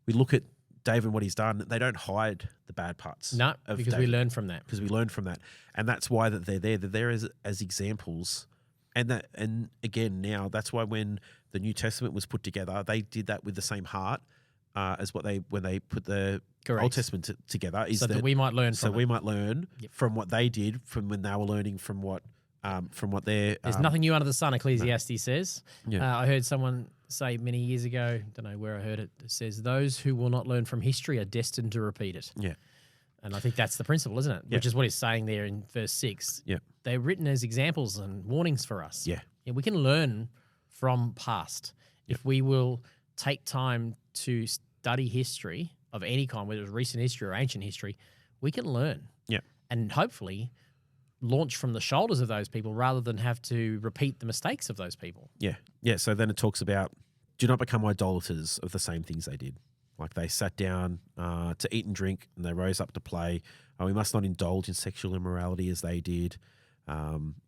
We look at David and what he's done. They don't hide the bad parts. No, because we learn from that. Because we learn from that, and that's why that they're there. They're there as examples, and again now that's why when the New Testament was put together, they did that with the same heart as when they put the Old Testament together. Is that we might learn. We might learn from what they did, from when they were learning from what they're. There's nothing new under the sun, Ecclesiastes says. Yeah. I heard someone say many years ago, don't know where I heard it, it says, those who will not learn from history are destined to repeat it. Yeah. And I think that's the principle, isn't it? Yeah. Which is what he's saying there in verse 6. Yeah. They're written as examples and warnings for us. Yeah. We can learn from past. If we will take time to study history of any kind, whether it's recent history or ancient history, we can learn. Yeah. And hopefully launch from the shoulders of those people rather than have to repeat the mistakes of those people. Yeah. Yeah. So then it talks about, do not become idolaters of the same things they did. Like they sat down to eat and drink, and they rose up to play. We must not indulge in sexual immorality as they did.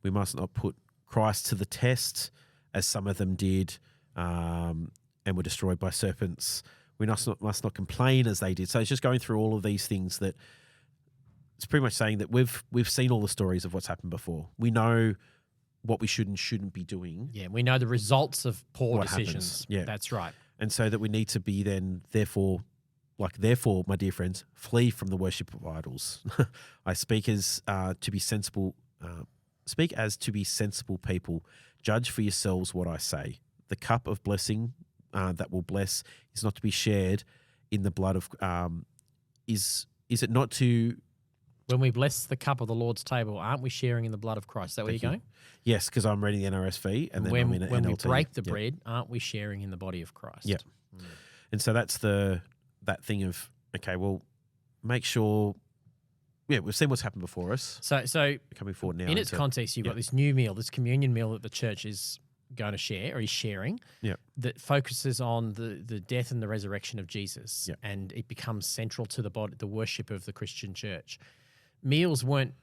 We must not put Christ to the test as some of them did, and were destroyed by serpents. We must not complain as they did. So it's just going through all of these things that it's pretty much saying that we've seen all the stories of what's happened before. We know what we should and shouldn't be doing. Yeah, we know the results of poor decisions. Happens. Yeah, that's right. And so that we need to be then, therefore, my dear friends, flee from the worship of idols. I speak as to be sensible. Speak as to be sensible people. Judge for yourselves what I say. The cup of blessing that will bless is not to be shared in the blood of. Is it not to? When we bless the cup of the Lord's table, aren't we sharing in the blood of Christ? Is that where you're going? Yes, because I'm reading the NRSV, and then when I'm in when NLT. we break the bread, aren't we sharing in the body of Christ? Yeah. And so that's that thing of, okay, well, make sure. Yeah, we've seen what's happened before us. So coming forward now. In its context, you've got this new meal, this communion meal that the church is going to share, or is sharing, that focuses on the death and the resurrection of Jesus, and it becomes central to the worship of the Christian church. Meals weren't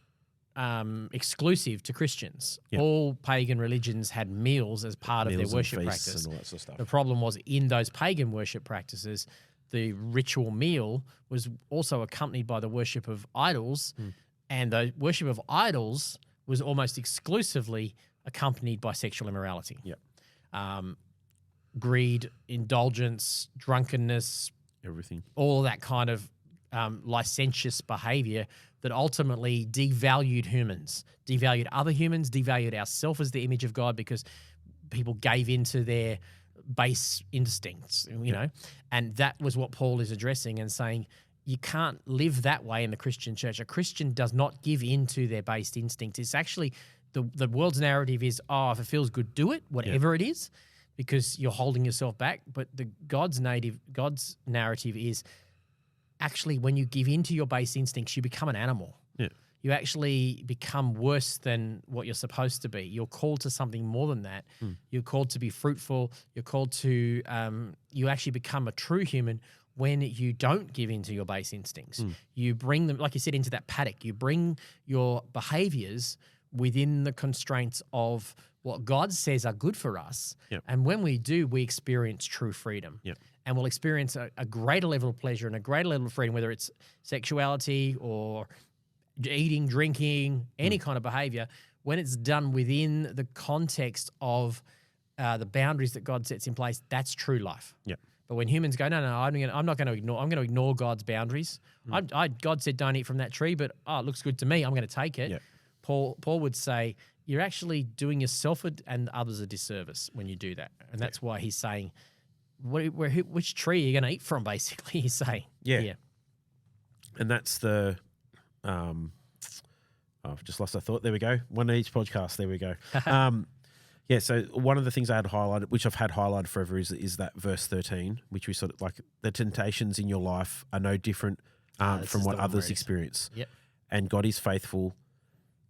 exclusive to Christians. All pagan religions had meals as part of their worship practice. And all that sort of stuff. The problem was in those pagan worship practices, the ritual meal was also accompanied by the worship of idols, and the worship of idols was almost exclusively accompanied by sexual immorality. Greed, indulgence, drunkenness, everything. All that kind of licentious behavior that ultimately devalued humans, devalued other humans, devalued ourselves as the image of God, because people gave into their base instincts, you know. And that was what Paul is addressing and saying, you can't live that way in the Christian church. A Christian does not give into their base instincts. It's actually, the world's narrative is, if it feels good, do it, whatever it is, because you're holding yourself back. But God's narrative is, actually, when you give into your base instincts, you become an animal. Yeah. You actually become worse than what you're supposed to be. You're called to something more than that. You're called to be fruitful. You're called to, you actually become a true human when you don't give into your base instincts. You bring them, like you said, into that paddock. You bring your behaviors within the constraints of what God says are good for us. And when we do, we experience true freedom. And we'll experience a greater level of pleasure and a greater level of freedom, whether it's sexuality or eating, drinking, any kind of behavior, when it's done within the context of the boundaries that God sets in place. That's true life. But when humans go, no, I'm not going to ignore. I'm going to ignore God's boundaries. God said don't eat from that tree, but it looks good to me. I'm going to take it. Paul would say you're actually doing yourself and others a disservice when you do that. And that's why he's saying, which tree are you going to eat from, basically, he's saying. Yeah. And that's the I've just lost a thought. There we go. One in each podcast. There we go. So one of the things I had highlighted, which I've had highlighted forever, is that verse 13, which we sort of like, the temptations in your life are no different from what others experience. Yep. And God is faithful.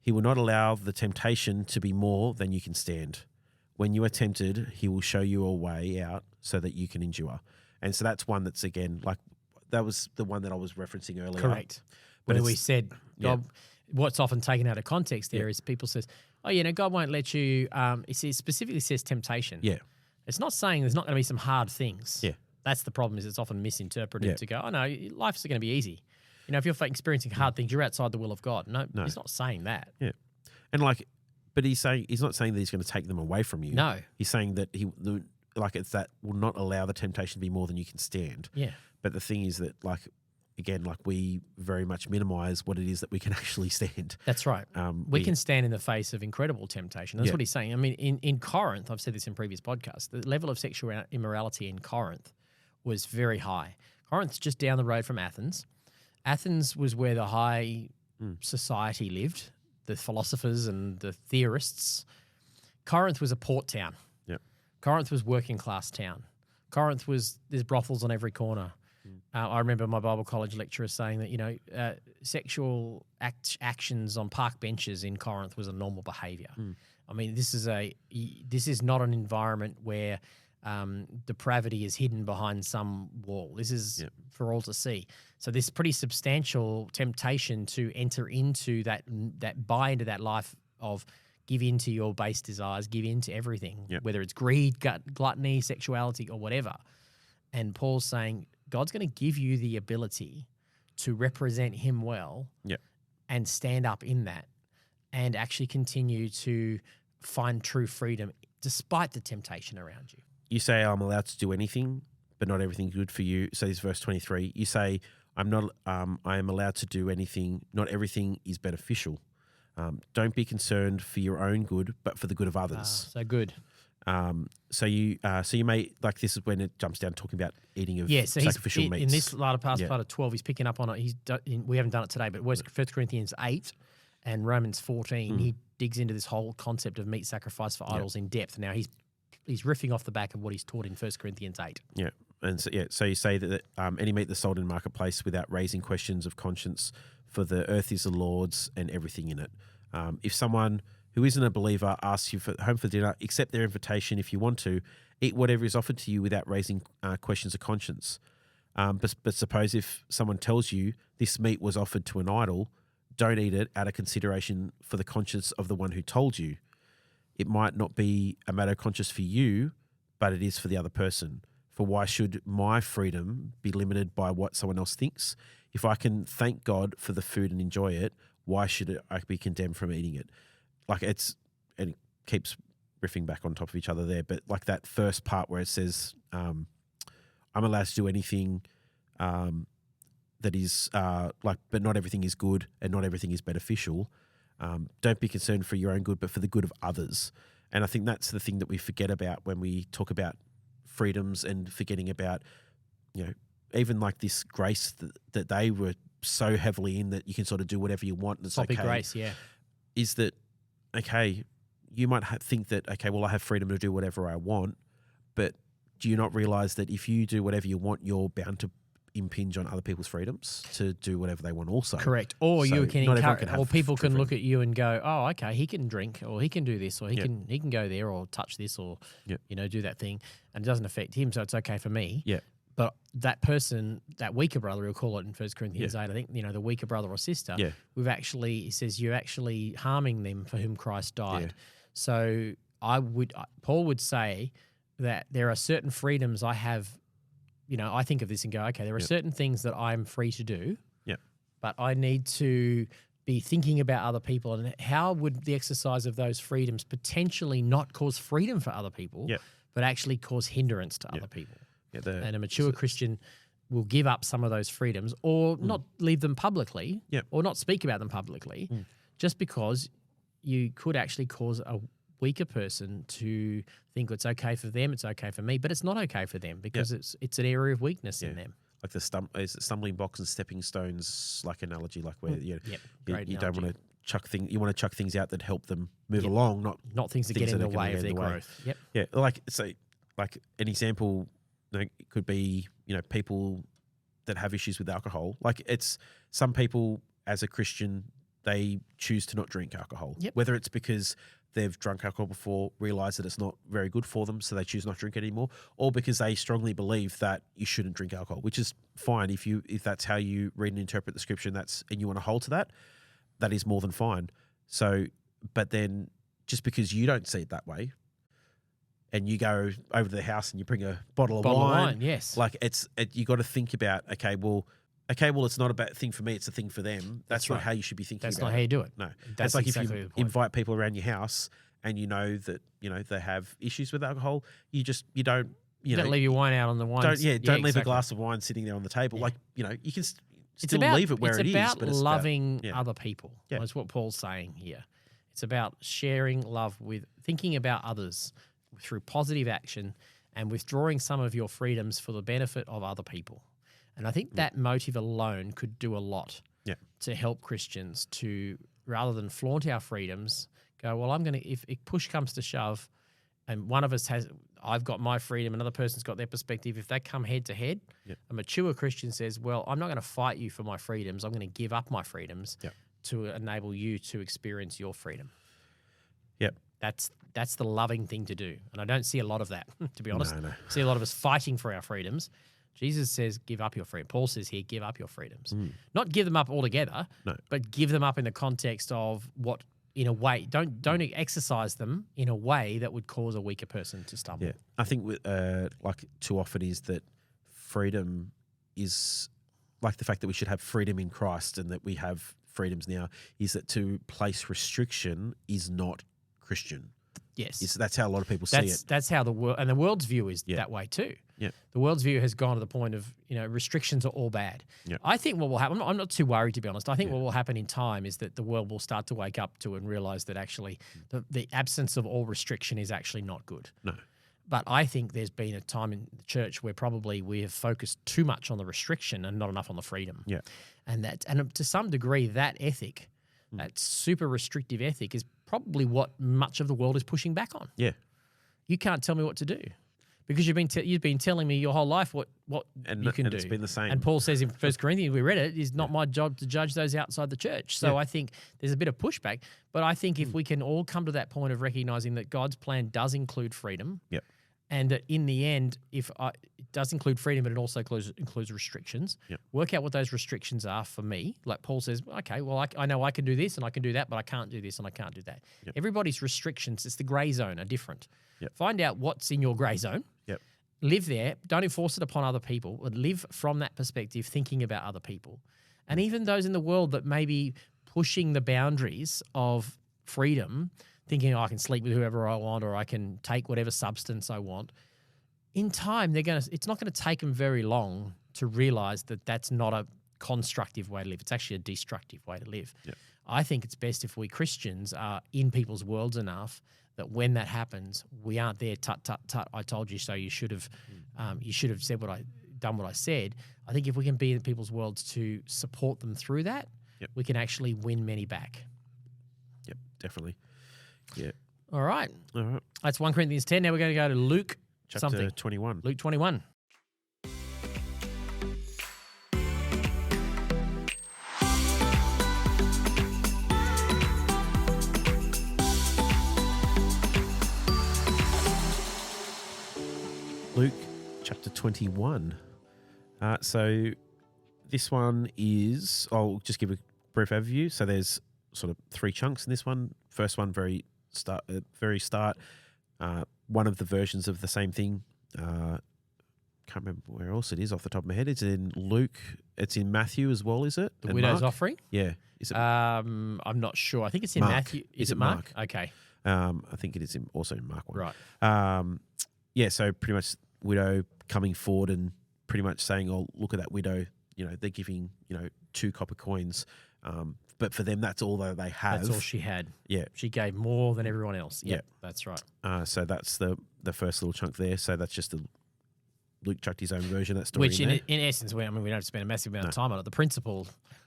He will not allow the temptation to be more than you can stand. When you are tempted, he will show you a way out so that you can endure. And so that's one that's, again, like, that was the one that I was referencing earlier. Correct. But Where we said, God, what's often taken out of context there Yeah. is people says, God won't let you, it specifically says temptation. Yeah. It's not saying there's not going to be some hard things. Yeah. That's the problem, is it's often misinterpreted Yeah. to go, life's going to be easy. If you're experiencing hard things, you're outside the will of God. No, No. he's not saying that. Yeah. And but he's not saying that he's going to take them away from you. No. He's saying that it's that will not allow the temptation to be more than you can stand. Yeah. But the thing is that, we very much minimize what it is that we can actually stand. That's right. We can stand in the face of incredible temptation. That's what he's saying. I mean, in Corinth, I've said this in previous podcasts, the level of sexual immorality in Corinth was very high. Corinth's just down the road from Athens. Athens was where the high society lived, the philosophers and the theorists. Corinth was a port town. Yep. Corinth was working class town. Corinth there's brothels on every corner. I remember my Bible college lecturer saying that, sexual actions on park benches in Corinth was a normal behaviour. I mean, this is not an environment where depravity is hidden behind some wall. This is for all to see. So this pretty substantial temptation to enter into that buy into that life of give in to your base desires, give in to everything, whether it's greed, gluttony, sexuality, or whatever. And Paul's saying, God's going to give you the ability to represent him well and stand up in that and actually continue to find true freedom despite the temptation around you. You say, I'm allowed to do anything, but not everything's good for you. So this is verse 23. You say, I am allowed to do anything. Not everything is beneficial. Don't be concerned for your own good, but for the good of others. So good. So you may, like, this is when it jumps down talking about eating of sacrificial meats. In this latter part of 12, he's picking up on it. We haven't done it today, but 1 Corinthians 8 and Romans 14, he digs into this whole concept of meat sacrifice for idols in depth. Now he's riffing off the back of what he's taught in 1 Corinthians 8. Yeah. And so you say that any meat that's sold in the marketplace without raising questions of conscience, for the earth is the Lord's and everything in it. If someone who isn't a believer asks you home for dinner, accept their invitation if you want to. Eat whatever is offered to you without raising questions of conscience. But suppose if someone tells you this meat was offered to an idol, don't eat it out of consideration for the conscience of the one who told you. It might not be a matter of conscience for you, but it is for the other person. For why should my freedom be limited by what someone else thinks? If I can thank God for the food and enjoy it, why should I be condemned from eating it? And it keeps riffing back on top of each other there, but like that first part where it says, I'm allowed to do anything that is but not everything is good and not everything is beneficial. Don't be concerned for your own good, but for the good of others. And I think that's the thing that we forget about when we talk about freedoms and forgetting about, even like this grace that they were so heavily in that you can sort of do whatever you want. And it's Sloppy okay. grace, yeah. Is that, okay, you might think that, okay, well, I have freedom to do whatever I want, but do you not realize that if you do whatever you want, you're bound to impinge on other people's freedoms to do whatever they want also? Correct. Or So you can not everyone encourage, can have or people can freedom. look at you and go, oh, okay, he can drink, or he can do this, or he can go there, or touch this, or do that thing, and it doesn't affect him, so it's okay for me. Yeah. But that person, that weaker brother, we'll call it in 1 Corinthians 8, I think, the weaker brother or sister, he says you're actually harming them for whom Christ died. Yeah. So Paul would say that there are certain freedoms I have, I think of this and go, okay, there are certain things that I'm free to do, but I need to be thinking about other people and how would the exercise of those freedoms potentially not cause freedom for other people, but actually cause hindrance to other people. And a mature Christian will give up some of those freedoms or not leave them publicly or not speak about them publicly just because you could actually cause a weaker person to think it's okay for them, it's okay for me, but it's not okay for them because it's an area of weakness in them. Like the stumbling blocks and stepping stones, like analogy, like where you don't want to chuck things. You want to chuck things out that help them move along, not things that get in the way of their growth. Yep. Yeah, like an example, it could be people that have issues with alcohol. Like it's some people as a Christian, they choose to not drink alcohol. Yep. Whether it's because they've drunk alcohol before, realize that it's not very good for them, so they choose not to drink it anymore, or because they strongly believe that you shouldn't drink alcohol, which is fine if that's how you read and interpret the scripture and you want to hold to that, that is more than fine. So, but then just because you don't see it that way, and you go over to the house and you bring a bottle of wine, yes, like you got to think about well, it's not a bad thing for me, it's a thing for them. That's not right. how you should be thinking That's about it. not how you do it. No. That's like exactly if the you point. invite people around your house and you know that, they have issues with alcohol, you don't leave your wine out on the wine. Don't leave exactly. a glass of wine sitting there on the table. Yeah. Like, you can still leave it where it is. But it's about loving yeah. other people. Yeah. That's what Paul's saying here. It's about sharing love with, thinking about others through positive action and withdrawing some of your freedoms for the benefit of other people. And I think that motive alone could do a lot to help Christians to, rather than flaunt our freedoms, go, well, if push comes to shove and one of us I've got my freedom, another person's got their perspective, if they come head to head, a mature Christian says, well, I'm not going to fight you for my freedoms. I'm going to give up my freedoms to enable you to experience your freedom. Yep. That's the loving thing to do. And I don't see a lot of that, to be honest. No. I see a lot of us fighting for our freedoms. Jesus says, give up your freedom. Paul says here, give up your freedoms. Not give them up altogether, but give them up in the context of what, in a way, don't exercise them in a way that would cause a weaker person to stumble. Yeah. I think like too often is that freedom is like the fact that we should have freedom in Christ and that we have freedoms now is that to place restriction is not Christian. Yes. That's how a lot of people see it. That's how the world, and the world's view is that way too. Yeah. The world's view has gone to the point of, restrictions are all bad. Yeah. I think what will happen, I'm not too worried, to be honest. I think what will happen in time is that the world will start to wake up to and realize that actually the absence of all restriction is actually not good. No. But I think there's been a time in the church where probably we have focused too much on the restriction and not enough on the freedom. Yeah. And to some degree, that ethic, that super restrictive ethic, is probably what much of the world is pushing back on. Yeah. You can't tell me what to do because you've been telling me your whole life what you can do. It's been the same. And Paul says in 1 Corinthians, we read it, it's not my job to judge those outside the church. So I think there's a bit of pushback. But I think if we can all come to that point of recognizing that God's plan does include freedom, and that in the end, it does include freedom, but it also includes restrictions. Yep. Work out what those restrictions are for me. Like Paul says, okay, well, I know I can do this and I can do that, but I can't do this and I can't do that. Yep. Everybody's restrictions, it's the grey zone, are different. Yep. Find out what's in your grey zone. Yep. Live there. Don't enforce it upon other people. But live from that perspective, thinking about other people. And even those in the world that may be pushing the boundaries of freedom, thinking, I can sleep with whoever I want or I can take whatever substance I want. In time, it's not going to take them very long to realize that that's not a constructive way to live. It's actually a destructive way to live. Yep. I think it's best if we Christians are in people's worlds enough that when that happens, we aren't there, tut, tut, tut, I told you so, you should have said done what I said. I think if we can be in people's worlds to support them through that, we can actually win many back. Yep, definitely. Yeah. All right. All right. That's 1 Corinthians 10. Now we're going to go to Luke Chapter 21. Luke 21. Luke chapter 21. So this one is, I'll just give a brief overview. So there's sort of 3 chunks in this one. First one, very start. One of the versions of the same thing. Can't remember where else it is off the top of my head. It's in Luke. It's in Matthew as well, is it? The and widow's Mark? offering? Yeah. Is it? I'm not sure. I think it's in Mark. Matthew. Is it Mark? Mark? Okay. I think it is also in Mark 1. Right. Yeah, so pretty much widow coming forward and pretty much saying, oh, look at that widow. They're giving, 2 copper coins but for them, that's all that they have. That's all she had. Yeah. She gave more than everyone else. Yeah. Yep, that's right. So that's the first little chunk there. So that's just Luke chucked his own version of that story. Which, in essence, we don't have to spend a massive amount of time on it. The principle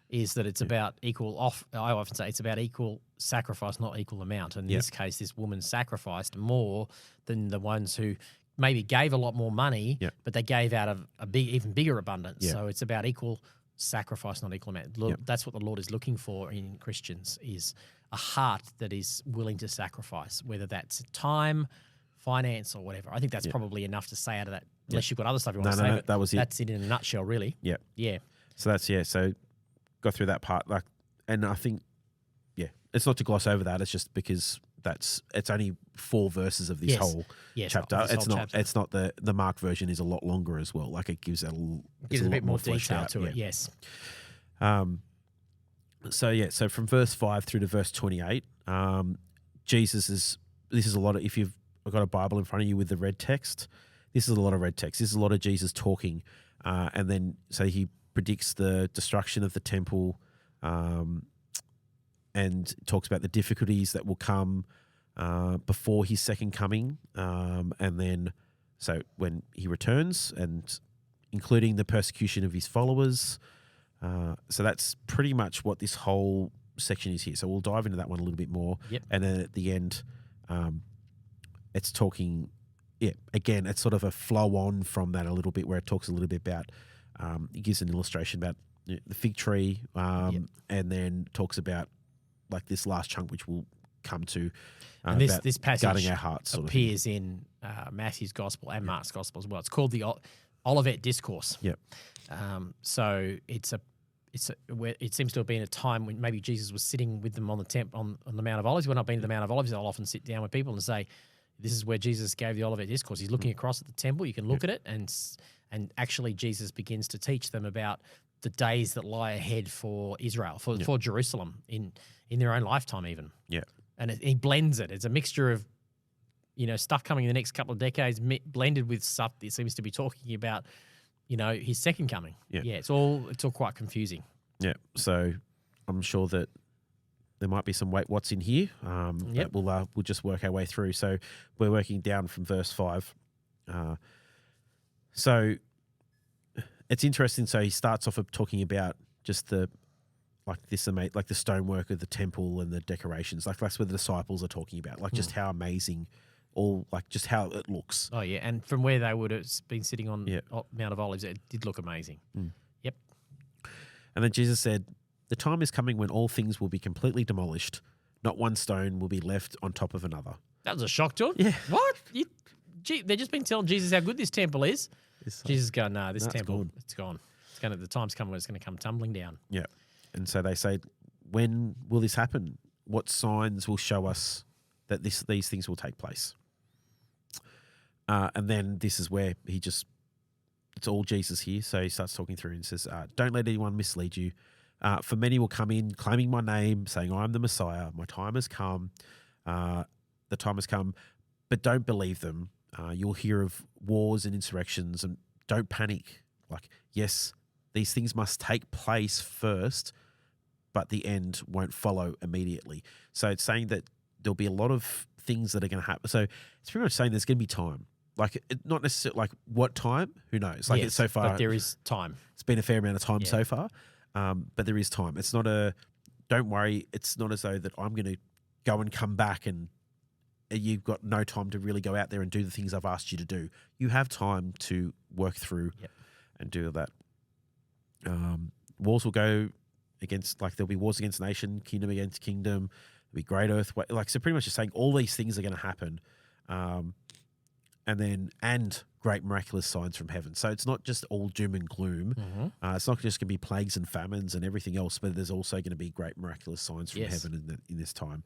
is that it's about equal I often say it's about equal sacrifice, not equal amount. And in this case, this woman sacrificed more than the ones who maybe gave a lot more money, but they gave out of a even bigger abundance. So it's about equal sacrifice, not equal amount. That's what the Lord is looking for in Christians, is a heart that is willing to sacrifice, whether that's time, finance, or whatever. I think that's probably enough to say out of that, unless you've got other stuff you want to say. No, but that was it. That's it in a nutshell, really. Yeah. Yeah. So so got through that part, and I think, it's not to gloss over that. It's just because it's only 4 verses of this whole chapter. It's not the Mark version is a lot longer as well. Like it gives a bit more fleshed detail out, to it. Yes. So from verse 5 through to verse 28, this is a lot of, if you've got a Bible in front of you with the red text, this is a lot of red text. This is a lot of Jesus talking, and then so he predicts the destruction of the temple, and talks about the difficulties that will come before his second coming, and then so when he returns, and including the persecution of his followers. So that's pretty much what this whole section is here. So we'll dive into that one a little bit more. Yep. And then at the end, it's talking, again, it's sort of a flow on from that a little bit, where it talks a little bit about, it gives an illustration about the fig tree, and then talks about like this last chunk, which we'll come to. And this passage guarding our hearts appears in Matthew's Gospel and Mark's Gospel as well. It's called the Olivet Discourse. Yep. So it seems to have been a time when maybe Jesus was sitting with them on the Mount of Olives. When I've been to the Mount of Olives, I'll often sit down with people and say, this is where Jesus gave the Olivet Discourse. He's looking across at the temple. You can look at it, and actually Jesus begins to teach them about the days that lie ahead for Israel, for Jerusalem in their own lifetime even. Yeah. And he blends it. It's a mixture of, stuff coming in the next couple of decades blended with stuff that seems to be talking about, his second coming. Yeah. It's all quite confusing. Yeah. So I'm sure that there might be some wait what's in here. But we'll just work our way through. So we're working down from verse 5. So it's interesting. So he starts off of talking about just the stonework of the temple and the decorations. Like that's what the disciples are talking about. Like just how amazing, just how it looks. Oh yeah, and from where they would have been sitting on Mount of Olives, it did look amazing. Yep. And then Jesus said, "The time is coming when all things will be completely demolished. Not one stone will be left on top of another." That was a shock to him. Yeah. What? They've just been telling Jesus how good this temple is. Jesus is going, this temple, it's gone. The time's coming when it's going to come tumbling down. Yeah. And so they say, when will this happen? What signs will show us that these things will take place? And then this is where it's all Jesus here. So he starts talking through and says, "Don't let anyone mislead you. For many will come in claiming my name, saying, I am the Messiah. My time has come. The time has come. But don't believe them. You'll hear of wars and insurrections, and don't panic. Yes, these things must take place first, but the end won't follow immediately." So it's saying that there'll be a lot of things that are going to happen. So it's pretty much saying there's going to be time. Not necessarily what time, who knows? It's so far. But there is time. It's been a fair amount of time so far, but there is time. It's not don't worry, it's not as though that I'm going to go and come back and you've got no time to really go out there and do the things I've asked you to do. You have time to work through and do that. Wars will go against, there'll be wars against nation, kingdom against kingdom, there'll be great earthquake. So pretty much just saying all these things are going to happen. And great miraculous signs from heaven. So it's not just all doom and gloom. Mm-hmm. It's not just going to be plagues and famines and everything else, but there's also going to be great miraculous signs from heaven in this time.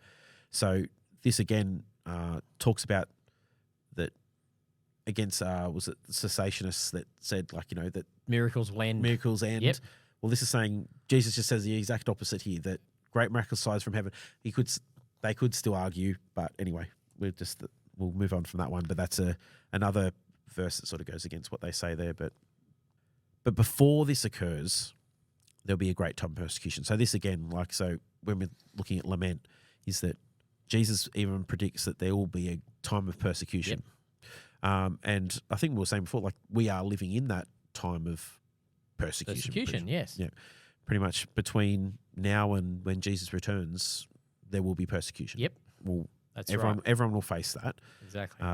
So this again talks about that against, was it cessationists that said that miracles will end. Miracles end. Yep. Well, this is saying Jesus just says the exact opposite here, that great miraculous signs from heaven. They could still argue, but anyway, we'll move on from that one. But that's another verse that sort of goes against what they say there. But before this occurs, there'll be a great time of persecution. So this again, so when we're looking at lament, is that Jesus even predicts that there will be a time of persecution. And I think we were saying before, we are living in that time of persecution. Yes. Yeah. Pretty much between now and when Jesus returns, there will be persecution. Yep. Everyone will face that. Exactly.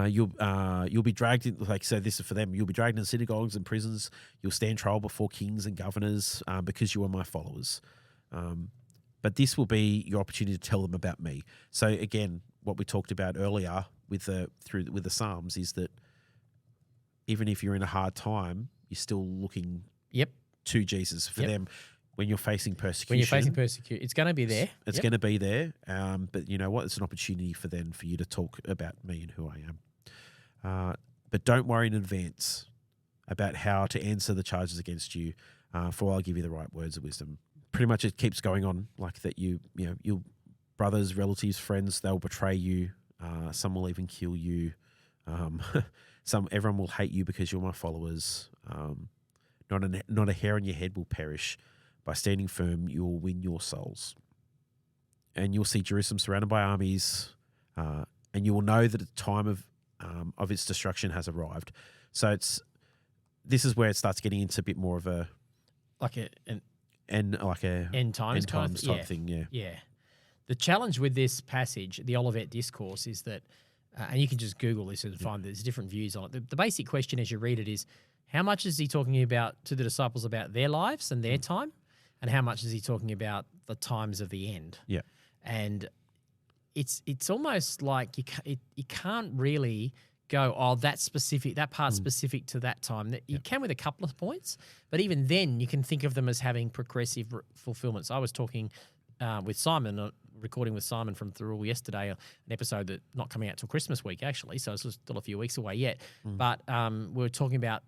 You'll be dragged in, so this is for them. You'll be dragged in synagogues and prisons. You'll stand trial before kings and governors because you are my followers. But this will be your opportunity to tell them about me. So again, what we talked about earlier with the Psalms is that even if you're in a hard time, you're still looking to Jesus for them. When you're facing persecution. When you're facing persecution, it's going to be there. It's going to be there. But you know what? It's an opportunity for you to talk about me and who I am. But don't worry in advance about how to answer the charges against you, for I'll give you the right words of wisdom. Pretty much it keeps going on like that. Your brothers, relatives, friends, they'll betray you. Some will even kill you. Everyone will hate you because you're my followers. Not a hair on your head will perish. By standing firm, you will win your souls. And you'll see Jerusalem surrounded by armies, and you will know that the time of its destruction has arrived. So this is where it starts getting into a bit more of a end times type thing. Yeah. Yeah. The challenge with this passage, the Olivet Discourse, is that, and you can just Google this and find there's different views on it. The basic question as you read it is, how much is he talking about to the disciples about their lives and their time? And how much is he talking about the times of the end? Yeah. And it's almost like you can't really go, that part's specific to that time. You can with a couple of points, but even then you can think of them as having progressive fulfillments. I was talking with Simon, recording with Simon from Thirroul yesterday, an episode that's not coming out till Christmas week actually, so it's still a few weeks away yet. But we were talking about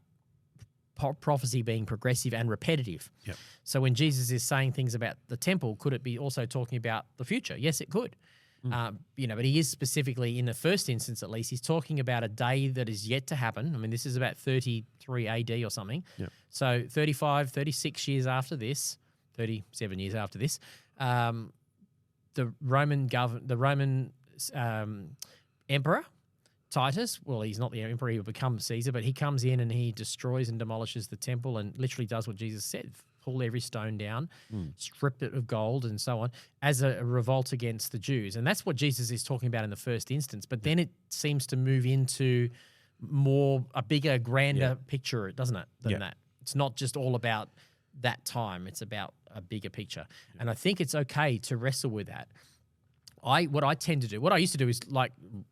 prophecy being progressive and repetitive. Yep. So when Jesus is saying things about the temple, could it be also talking about the future? Yes, it could. But he is specifically, in the first instance at least, he's talking about a day that is yet to happen. I mean, this is about 33 AD or something. Yep. So 35, 36 years after this, 37 years after this, the Roman emperor, Titus, well, he's not the emperor, he will become Caesar, but he comes in and he destroys and demolishes the temple and literally does what Jesus said, pull every stone down, strip it of gold and so on, as a revolt against the Jews. And that's what Jesus is talking about in the first instance. But then it seems to move into a bigger, grander picture, doesn't it, than that. It's not just all about that time. It's about a bigger picture. Yeah. And I think it's okay to wrestle with that. What I used to do is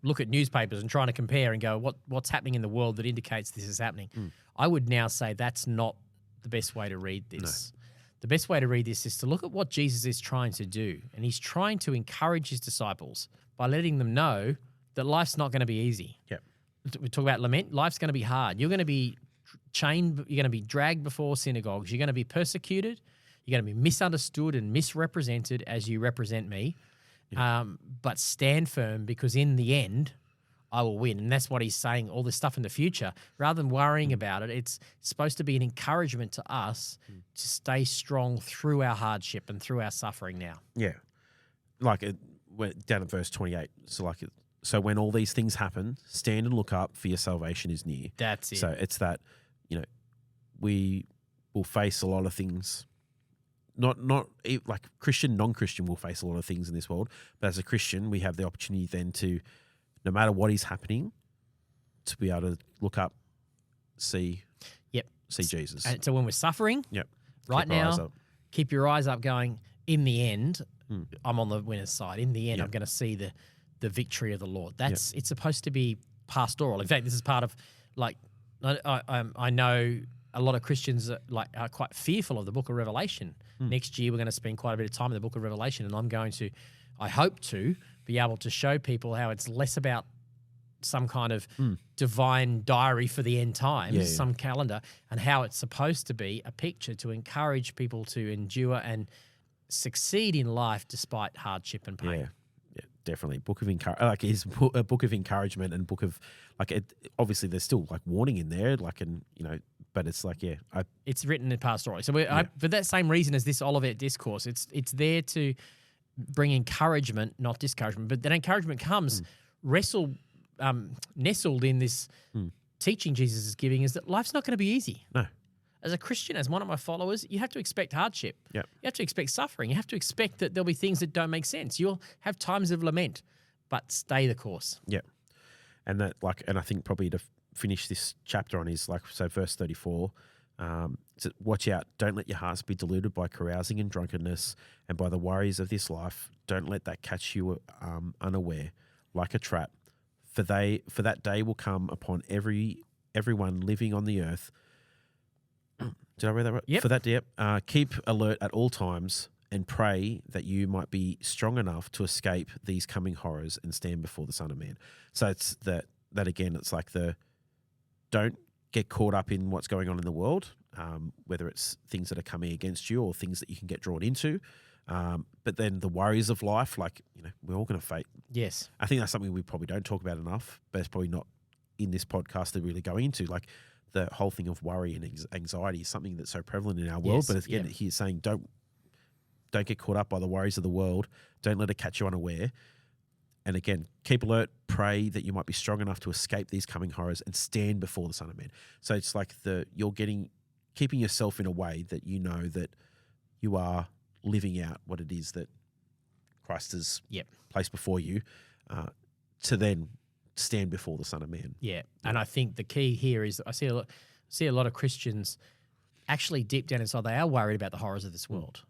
look at newspapers and trying to compare and go, what's happening in the world that indicates this is happening. I would now say that's not the best way to read this. No. The best way to read this is to look at what Jesus is trying to do. And he's trying to encourage his disciples by letting them know that life's not going to be easy. Yep. We talk about lament. Life's going to be hard. You're going to be chained. You're going to be dragged before synagogues. You're going to be persecuted. You're going to be misunderstood and misrepresented as you represent me. But stand firm, because in the end, I will win. And that's what he's saying, all this stuff in the future. Rather than worrying about it, it's supposed to be an encouragement to us to stay strong through our hardship and through our suffering now. Yeah. Down at verse 28. So when all these things happen, stand and look up, for your salvation is near. That's it. So it's that, we will face a lot of things. Not like Christian, non-Christian will face a lot of things in this world, but as a Christian, we have the opportunity then to, no matter what is happening, to be able to look up, see Jesus. And so when we're suffering, right now, keep your eyes up going, in the end, I'm on the winner's side. In the end, I'm going to see the victory of the Lord. It's supposed to be pastoral. In fact, this is part of, I know a lot of Christians are quite fearful of the book of Revelation. Next year, we're going to spend quite a bit of time in the book of Revelation, and I'm going to, I hope to, be able to show people how it's less about some kind of divine diary for the end times, some calendar, and how it's supposed to be a picture to encourage people to endure and succeed in life despite hardship and pain. Yeah, definitely. Book of a book of encouragement and book of obviously there's still warning in there, But it's like, it's written in pastorally. So for that same reason as this Olivet Discourse, it's there to bring encouragement, not discouragement. But that encouragement comes nestled in this teaching Jesus is giving is that life's not going to be easy. No. As a Christian, as one of my followers, you have to expect hardship. Yep. You have to expect suffering. You have to expect that there'll be things that don't make sense. You'll have times of lament, but stay the course. Yeah. And that, and I think probably to finish this chapter on is verse 34, so watch out, don't let your hearts be deluded by carousing and drunkenness and by the worries of this life. Don't let that catch you unaware like a trap. For that day will come upon everyone living on the earth. Did I read that right? Yep. For that day, keep alert at all times and pray that you might be strong enough to escape these coming horrors and stand before the Son of Man. So it's that again, it's like don't get caught up in what's going on in the world, whether it's things that are coming against you or things that you can get drawn into. But then the worries of life, we're all going to face. Yes. I think that's something we probably don't talk about enough, but it's probably not in this podcast to really go into. The whole thing of worry and anxiety is something that's so prevalent in our world. Yes, But again, he's saying don't get caught up by the worries of the world. Don't let it catch you unaware. And again, keep alert, pray that you might be strong enough to escape these coming horrors and stand before the Son of Man. So it's like you're keeping yourself in a way that you know that you are living out what it is that Christ has placed before you, to then stand before the Son of Man. Yeah, and I think the key here is I see a lot of Christians actually deep down inside, they are worried about the horrors of this world.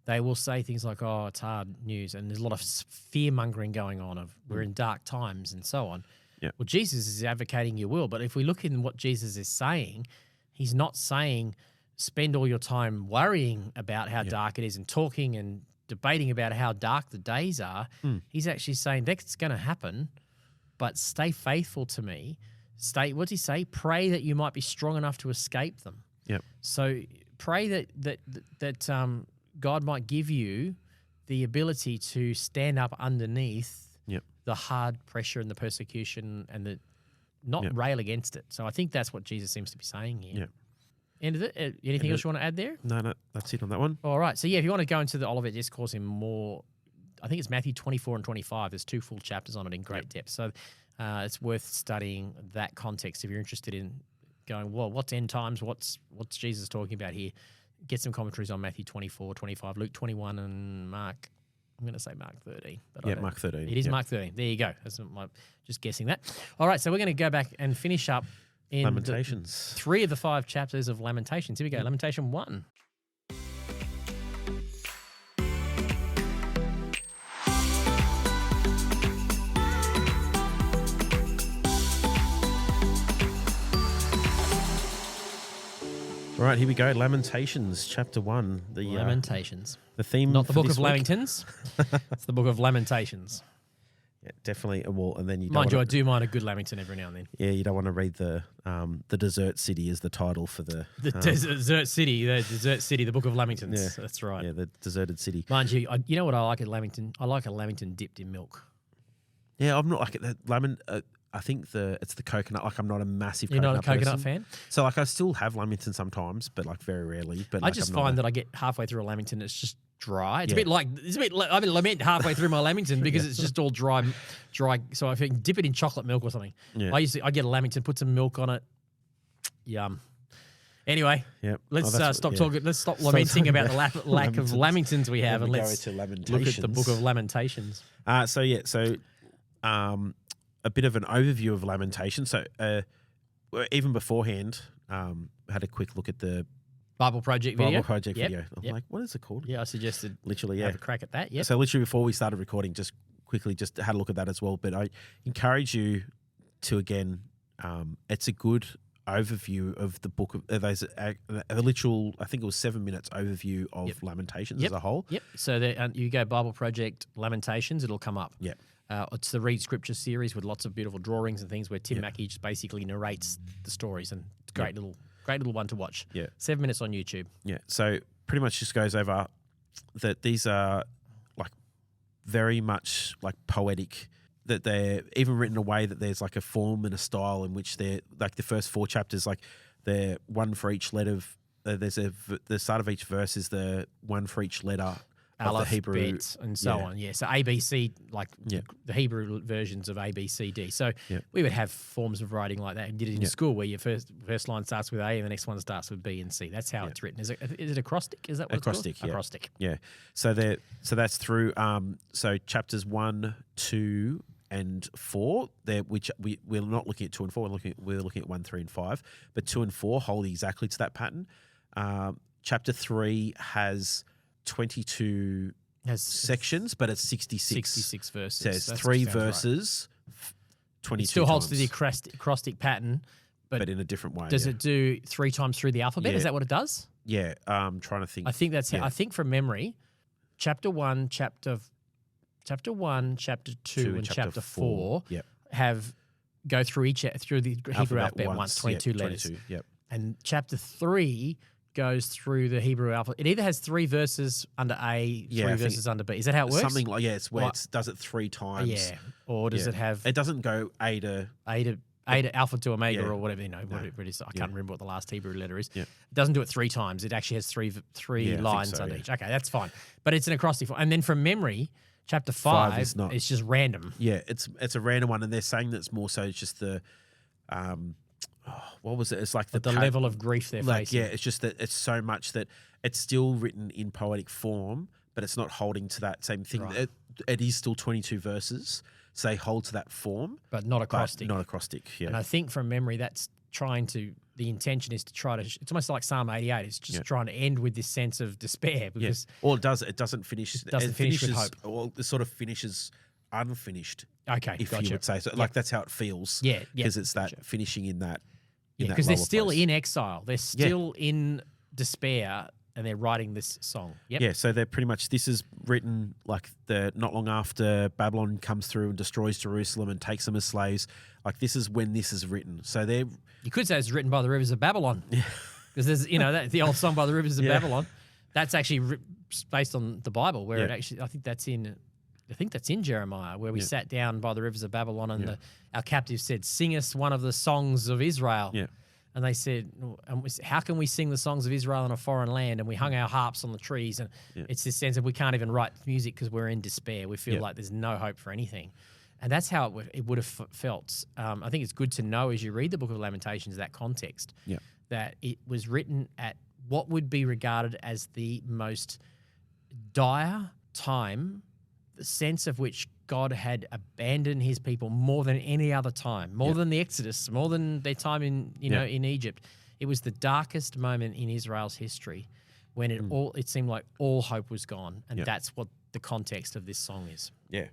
They will say things like, oh, it's hard news, and there's a lot of fear-mongering going on of we're in dark times and so on. Yeah. Well, Jesus is advocating your will, but if we look in what Jesus is saying, he's not saying spend all your time worrying about how dark it is and talking and debating about how dark the days are. He's actually saying that's going to happen, but stay faithful to me. What's he say? Pray that you might be strong enough to escape them. Yep. So pray that God might give you the ability to stand up underneath the hard pressure and the persecution and not rail against it. So I think that's what Jesus seems to be saying here. Yeah. End of it. Anything else you want to add there? No, that's it on that one. All right. So if you want to go into the Olivet Discourse in more, I think it's Matthew 24 and 25. There's 2 full chapters on it in great depth. So it's worth studying that context if you're interested in going, well, what's end times? What's Jesus talking about here? Get some commentaries on Matthew 24, 25, Luke 21, and Mark. I'm going to say Mark 13. But Mark 13. It is Mark 13. There you go. Just guessing that. All right. So we're going to go back and finish up in Lamentations. 3 of the 5 chapters of Lamentations. Here we go. Lamentation 1. All right, here we go. Lamentations, chapter 1. Lamentations. The theme, not the for book this of week. Lamentations. It's the book of Lamentations. Yeah, definitely. And then I do mind a good Lamington every now and then. Yeah, you don't want to read the Desert City as the title for the Desert City, the book of Lamingtons. Yeah. That's right. Yeah, the deserted city. Mind you, you know what I like at Lamington? I like a Lamington dipped in milk. Yeah, I'm not like the lemon. I think it's the coconut. Like I'm not a massive. You're not a coconut person. fan? So I still have Lamington sometimes, but very rarely. But I just find that I get halfway through a Lamington, it's just dry. It's a bit like Lament halfway through my Lamington because it's just all dry. So I think dip it in chocolate milk or something. Yeah. I get a Lamington, put some milk on it. Yum. Anyway, let's stop talking. Let's stop lamenting about the lack of Lamingtons we have, and let's look at the book of Lamentations. A bit of an overview of Lamentations. So even beforehand, had a quick look at the Bible Project video. video. I'm like, what is it called? Yeah, I suggested literally have a crack at that. Yeah. So literally before we started recording, just quickly had a look at that as well. But I encourage you to again, it's a good overview of the book. There's a literal, I think it was 7 minutes overview of Lamentations as a whole. Yep. So you go Bible Project Lamentations, it'll come up. Yeah. It's the Read Scripture series with lots of beautiful drawings and things where Tim Mackey just basically narrates the stories, and it's a great little one to watch. Yeah. 7 minutes on YouTube. Yeah. So pretty much just goes over that these are like very much like poetic, that they're even written in a way that there's like a form and a style in which they're like the first 4 chapters, like they're one for each letter of. The start of each verse is the one for each letter of Aleph, the Hebrew, Bet, and so on. Yeah, so ABC, like Yeah. the Hebrew versions of A, B, C, D. So Yeah. we would have forms of writing like that, and did it in Yeah. school where your first line starts with A and the next one starts with B and C. That's how it's written. Is it acrostic? Is that what Acrostic, it's called? yeah. Acrostic. Yeah. So that's through so chapters 1, 2, and 4, there which we're not looking at 2 and 4, we're looking at 1, 3, and 5. But 2 and 4 hold exactly to that pattern. Chapter 3 has 22 sections, but it's 66. 66 verses. So it's That 3 sounds right. verses, 22 It still holds times, to the acrostic pattern, but in a different way. does yeah. it do 3 times through the alphabet? Yeah. Is that what it does? Yeah, I'm trying to think. I think that's how, Yeah. I think from memory, chapter 1, chapter 1, chapter 2, and chapter 4 Yep. go through through the Hebrew alphabet once, yep, 22 letters. 22, yep. And chapter 3 goes through the Hebrew alphabet. It either has 3 verses under A, Yeah, 3 I think verses under B. Is that how it works? Something like, it's where Like- it does it 3 times. Yeah. Or does Yeah. it have It doesn't go A to A to alpha to omega Yeah. or whatever, whatever it is. I Yeah. can't remember what the last Hebrew letter is. Yeah. It doesn't do it 3 times. It actually has three Yeah, I think lines so, under yeah. each. Okay, that's fine. But it's an acrostic form. And then from memory, chapter 5 is not. it's just random. Yeah, it's a random one, and they're saying that's more so just the, what was it? It's like The level of grief they're facing. yeah, it's just that it's so much that it's still written in poetic form, but it's not holding to that same thing. Right. It is still 22 verses, so they hold to that form, But not but acrostic. not acrostic. Yeah, And I think from memory, that's the intention is to try to, it's almost like Psalm 88. It's just Yeah. trying to end with this sense of despair yeah. because Or it doesn't finish. It doesn't finish with finishes- hope. Well, it sort of finishes unfinished, okay, if gotcha. you would say so. Like that's how it feels. Yeah, yeah, because it's that gotcha. finishing in that. Yeah, that because they're lower still place. in exile. They're still in despair, and they're writing this song. Yep. Yeah, so they're pretty much, this is written like not long after Babylon comes through and destroys Jerusalem and takes them as slaves. Like this is when this is written. So they're You could say it's written by the rivers of Babylon. Because there's, the old song by the rivers of Yeah. Babylon. That's actually based on the Bible, where it Yeah. actually, I think that's in Jeremiah, where we Yeah. sat down by the rivers of Babylon, and Yeah. our captives said, "Sing us one of the songs of Israel." Yeah. And they said, "How can we sing the songs of Israel in a foreign land?" And we hung our harps on the trees, and Yeah. it's this sense of we can't even write music because we're in despair. We feel Yeah. like there's no hope for anything. And that's how it would have felt. I think it's good to know as you read the book of Lamentations, that context, Yeah. that it was written at what would be regarded as the most dire time, the sense of which God had abandoned his people more than any other time, more Yeah. than the Exodus, more than their time in in Egypt. It was the darkest moment in Israel's history when it seemed like all hope was gone. And Yeah. that's what the context of this song is. Yeah.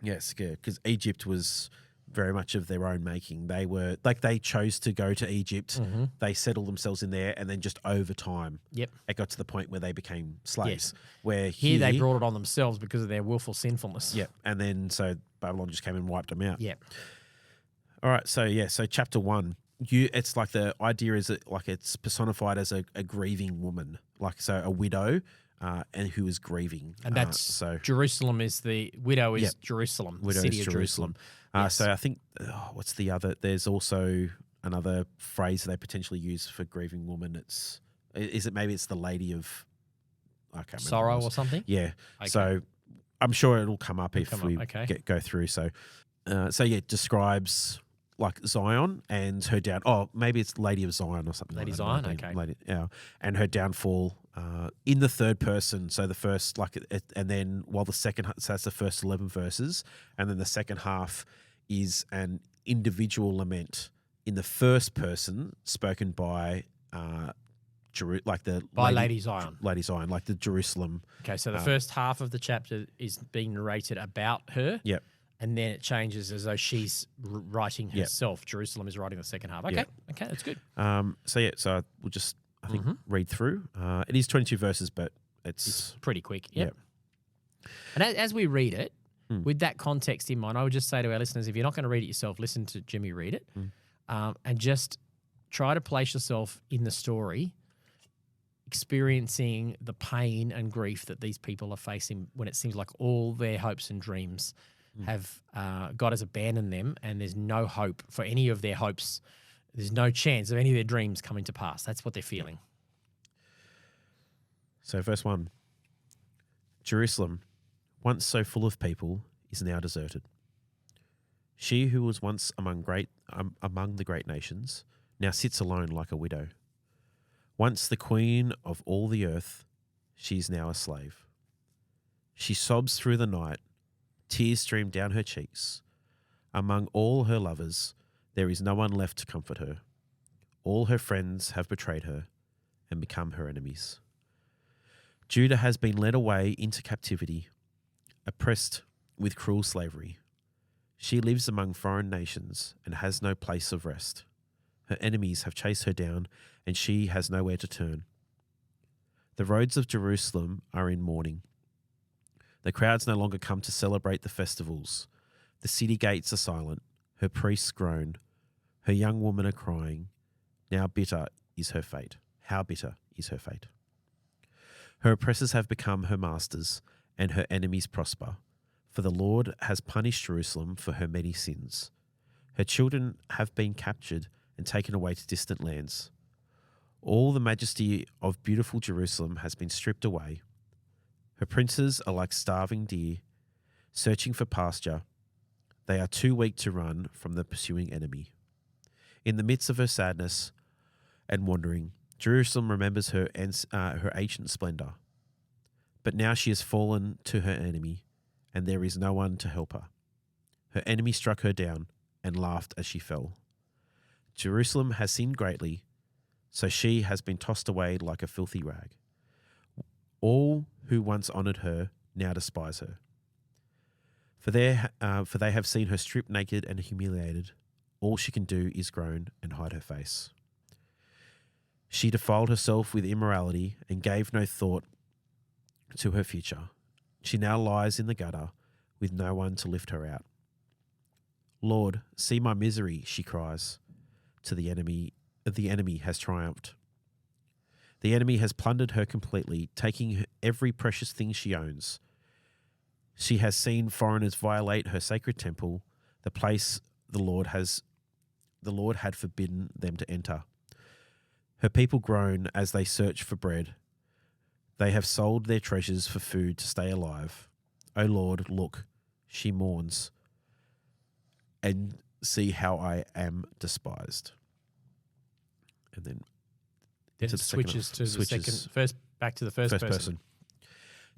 Yes, yeah, because Egypt was very much of their own making. They were they chose to go to Egypt. Mm-hmm. They settled themselves in there, and then just over time, Yep. it got to the point where they became slaves. Yes. Where Here they brought it on themselves because of their willful sinfulness. yeah, and then so Babylon just came and wiped them out. Yeah. All right, so chapter 1, it's like the idea is that like it's personified as a grieving woman, like so a widow, and who is grieving, And that's so Jerusalem is the widow is Yep. Jerusalem, the widow city is of Jerusalem. Yes. So I think what's the other? There's also another phrase they potentially use for grieving woman. Is it maybe it's the lady of I can't remember Sorrow what it or was. something. Yeah. Okay. So I'm sure it'll come up if come up, we okay. go through. So it describes like Zion and her down. Oh, maybe it's Lady of Zion or something. Lady like Zion, that. okay. Lady, yeah, and her downfall in the third person. So the first and then while the second, so that's the first 11 verses, and then the second half is an individual lament in the first person spoken by Lady Zion. Lady Zion, like the Jerusalem. Okay, so the first half of the chapter is being narrated about her. Yep. And then it changes as though she's writing Yep. herself. Jerusalem is writing the second half. Okay, Yep. okay, that's good. So we'll just I think Mm-hmm. read through. It is 22 verses, but It's it's pretty quick. Yep. And as we read it, with that context in mind, I would just say to our listeners, if you're not going to read it yourself, listen to Jimmy read it, and just try to place yourself in the story, experiencing the pain and grief that these people are facing when it seems like all their hopes and dreams have God has abandoned them, and there's no hope for any of their hopes There's no chance of any of their dreams coming to pass. That's what they're feeling. So verse 1, Jerusalem, once so full of people, is now deserted. She who was once among the great nations now sits alone like a widow. Once the queen of all the earth, she is now a slave. She sobs through the night, tears stream down her cheeks. Among all her lovers, there is no one left to comfort her. All her friends have betrayed her and become her enemies. Judah has been led away into captivity, oppressed with cruel slavery. She lives among foreign nations and has no place of rest. Her enemies have chased her down, and she has nowhere to turn. The roads of Jerusalem are in mourning. The crowds no longer come to celebrate the festivals. The city gates are silent. Her priests groan. Her young women are crying. Now bitter is her fate. How bitter is her fate. Her oppressors have become her masters, and her enemies prosper. For the Lord has punished Jerusalem for her many sins. Her children have been captured and taken away to distant lands. All the majesty of beautiful Jerusalem has been stripped away. Her princes are like starving deer, searching for pasture. They are too weak to run from the pursuing enemy. In the midst of her sadness and wandering, Jerusalem remembers her ancient splendor. But now she has fallen to her enemy, and there is no one to help her. Her enemy struck her down and laughed as she fell. Jerusalem has sinned greatly, so she has been tossed away like a filthy rag. All who once honoured her now despise her. For they have seen her stripped naked and humiliated. All she can do is groan and hide her face. She defiled herself with immorality and gave no thought to her future. She now lies in the gutter with no one to lift her out. Lord, see my misery, she cries. To the enemy has triumphed. The enemy has plundered her completely, taking every precious thing she owns. She has seen foreigners violate her sacred temple, the place the Lord had forbidden them to enter. Her people groan as they search for bread. They have sold their treasures for food to stay alive. O Lord, look, she mourns, and see how I am despised. And then switches to the second, first back to the first person.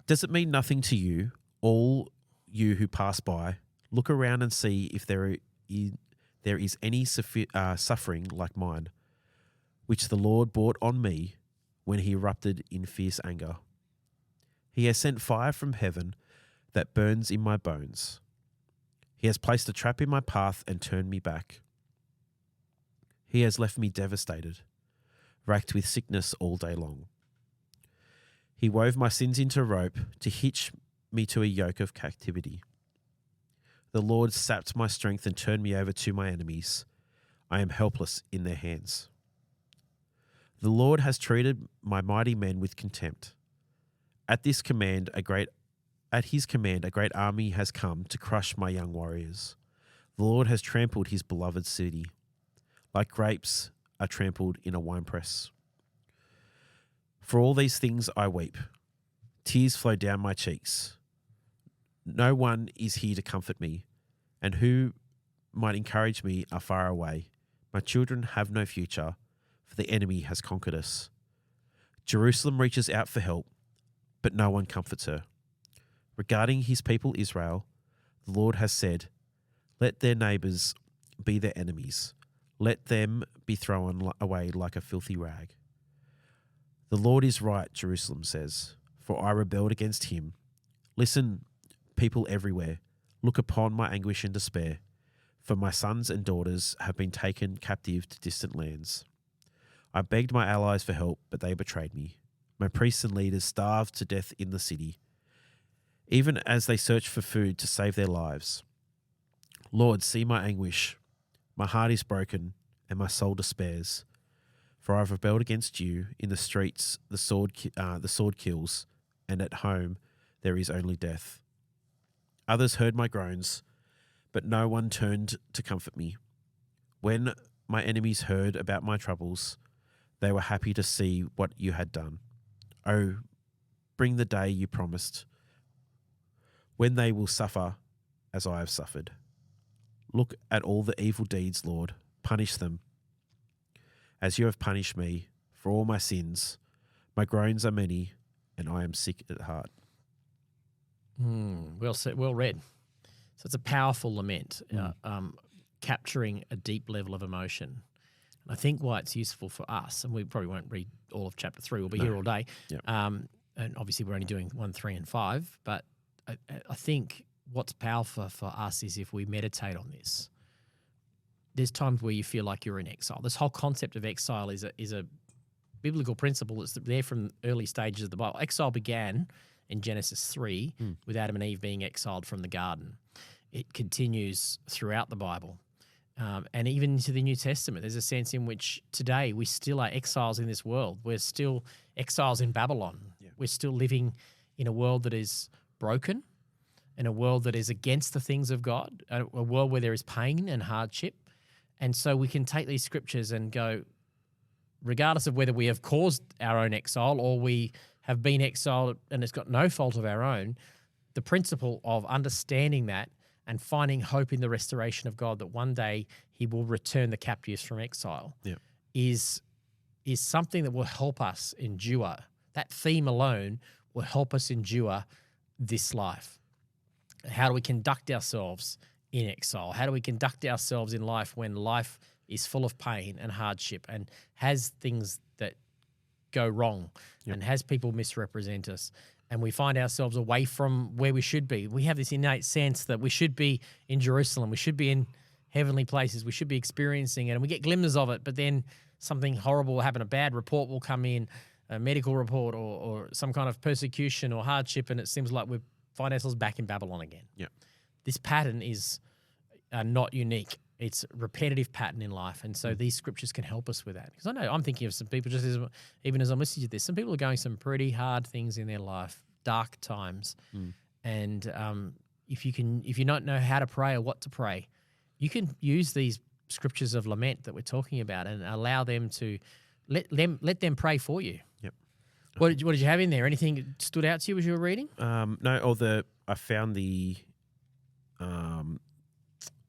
Does it mean nothing to you, all you who pass by? Look around and see if there is any suffering like mine, which the Lord brought on me when he erupted in fierce anger. He has sent fire from heaven that burns in my bones. He has placed a trap in my path and turned me back. He has left me devastated, racked with sickness all day long. He wove my sins into a rope to hitch me to a yoke of captivity. The Lord sapped my strength and turned me over to my enemies. I am helpless in their hands. The Lord has treated my mighty men with contempt. At his command, a great army has come to crush my young warriors. The Lord has trampled his beloved city, like grapes are trampled in a winepress. For all these things I weep. Tears flow down my cheeks. No one is here to comfort me, and who might encourage me are far away. My children have no future, for the enemy has conquered us. Jerusalem reaches out for help, but no one comforts her. Regarding his people Israel, the Lord has said, let their neighbours be their enemies. Let them be thrown away like a filthy rag. The Lord is right, Jerusalem says, for I rebelled against him. Listen, people everywhere, look upon my anguish and despair, for my sons and daughters have been taken captive to distant lands. I begged my allies for help, but they betrayed me. My priests and leaders starved to death in the city, even as they searched for food to save their lives. Lord, see my anguish. My heart is broken, and my soul despairs. For I have rebelled against you. In the streets the sword kills, and at home there is only death. Others heard my groans, but no one turned to comfort me. When my enemies heard about my troubles, they were happy to see what you had done. Oh, bring the day you promised, when they will suffer as I have suffered. Look at all the evil deeds, Lord. Punish them, as you have punished me for all my sins. My groans are many, and I am sick at heart. Well said, well read. So it's a powerful lament, capturing a deep level of emotion. And I think why it's useful for us, and we probably won't read all of chapter 3, we'll be here all day. Yep. And obviously we're only doing 1, 3, and 5, but I think what's powerful for us is if we meditate on this. There's times where you feel like you're in exile. This whole concept of exile is a biblical principle that's there from early stages of the Bible. Exile began in Genesis 3 with Adam and Eve being exiled from the garden. It continues throughout the Bible. And even into the New Testament, there's a sense in which today we still are exiles in this world. We're still exiles in Babylon. Yeah. We're still living in a world that is broken, in a world that is against the things of God, a world where there is pain and hardship. And so we can take these scriptures and go, regardless of whether we have caused our own exile or we have been exiled and it's got no fault of our own, the principle of understanding that and finding hope in the restoration of God, that one day he will return the captives from exile, is something that will help us endure. That theme alone will help us endure this life. How do we conduct ourselves in exile? How do we conduct ourselves in life when life is full of pain and hardship and has things that go wrong and has people misrepresent us? And we find ourselves away from where we should be. We have this innate sense that we should be in Jerusalem. We should be in heavenly places. We should be experiencing it. And we get glimmers of it, but then something horrible will happen. A bad report will come in, a medical report or some kind of persecution or hardship, and it seems like we find ourselves back in Babylon again. Yeah. This pattern is not unique. It's a repetitive pattern in life. And so these scriptures can help us with that. Because I know I'm thinking of some people, even as I'm listening to this, some people are going some pretty hard things in their life, dark times. And if you don't know how to pray or what to pray, you can use these scriptures of lament that we're talking about and allow them to let them pray for you. Yep. What did you have in there? Anything that stood out to you as you were reading? No, I found the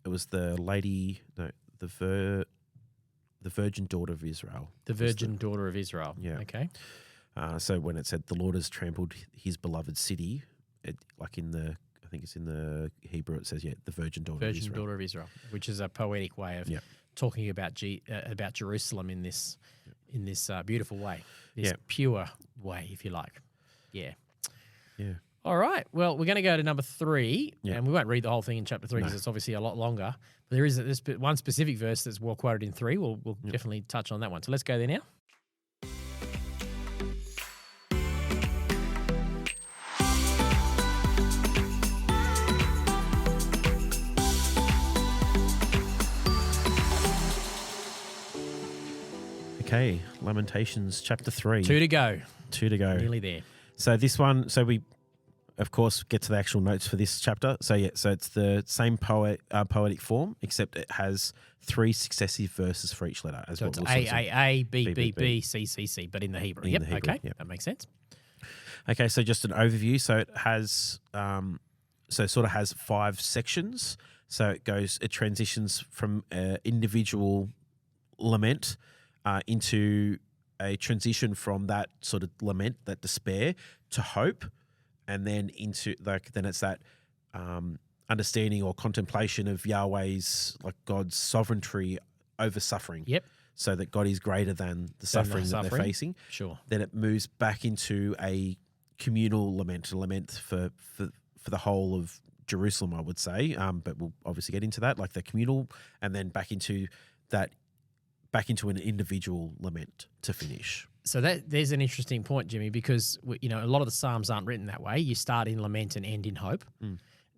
it was the virgin daughter of Israel. The virgin daughter of Israel. Yeah. Okay. So when it said the Lord has trampled his beloved city, I think it's in the Hebrew, it says, the virgin daughter of Israel. Virgin daughter of Israel, which is a poetic way of talking about Jerusalem in this beautiful way, this pure way, if you like. Yeah. Yeah. All right. Well, we're going to go to number 3, and we won't read the whole thing in chapter 3 because it's obviously a lot longer. But there is this one specific verse that's well quoted in 3. We'll definitely touch on that one. So let's go there now. Okay, Lamentations chapter 3. 2 to go. Nearly there. So this one, we, of course, get to the actual notes for this chapter. So it's the same poetic form, except it has 3 successive verses for each letter. So it's A, B, B, B, C, C, C, but in the Hebrew. Okay, that makes sense. Okay, so just an overview. So it has, it sort of has 5 sections. So it transitions from individual lament into a transition from that sort of lament, that despair, to hope, and then into then it's that understanding or contemplation of Yahweh's, God's sovereignty over suffering. Yep. So that God is greater than the suffering that they're facing. Sure. Then it moves back into a communal lament, for the whole of Jerusalem, I would say. But we'll obviously get into that, the communal, and then back into an individual lament to finish. So there's an interesting point, Jimmy, because a lot of the Psalms aren't written that way. You start in lament and end in hope.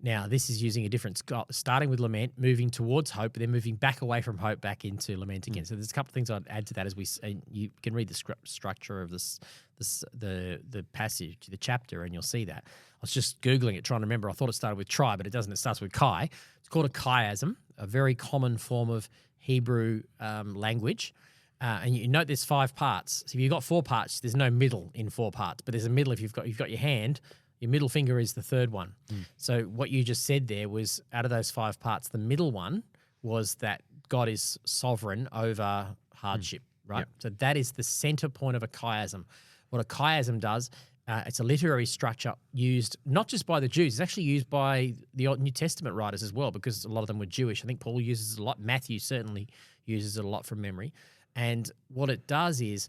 Now, this is using a different starting with lament, moving towards hope, but then moving back away from hope back into lament again. So there's a couple of things I'd add to that you can read the structure of the passage, the chapter, and you'll see that. I was just Googling it, trying to remember. I thought it started with tri, but it doesn't. It starts with chi. It's called a chiasm, a very common form of Hebrew language. And you note there's 5 parts. So if you've got 4 parts, there's no middle in 4 parts, but there's a middle if you've got your hand. Your middle finger is the third one. So what you just said there was, out of those 5 parts, the middle one was that God is sovereign over hardship, right? Yep. So that is the center point of a chiasm. What a chiasm does, it's a literary structure used not just by the Jews, it's actually used by the New Testament writers as well, because a lot of them were Jewish. I think Paul uses it a lot. Matthew certainly uses it a lot from memory. And what it does is,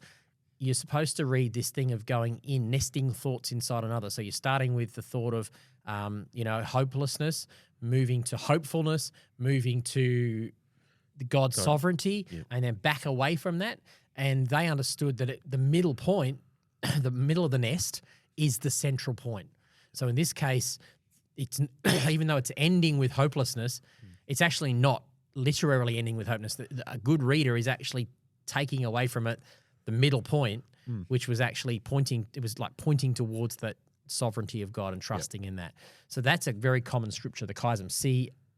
you're supposed to read this thing of going in, nesting thoughts inside another. So you're starting with the thought of, hopelessness, moving to hopefulness, moving to God's sovereignty, and then back away from that. And they understood that the middle point, the middle of the nest, is the central point. So in this case, it's even though it's ending with hopelessness, it's actually not literally ending with hopelessness. A good reader is actually taking away from it the middle point, which was actually pointing towards that sovereignty of God and trusting in that. So that's a very common scripture, the chiasm,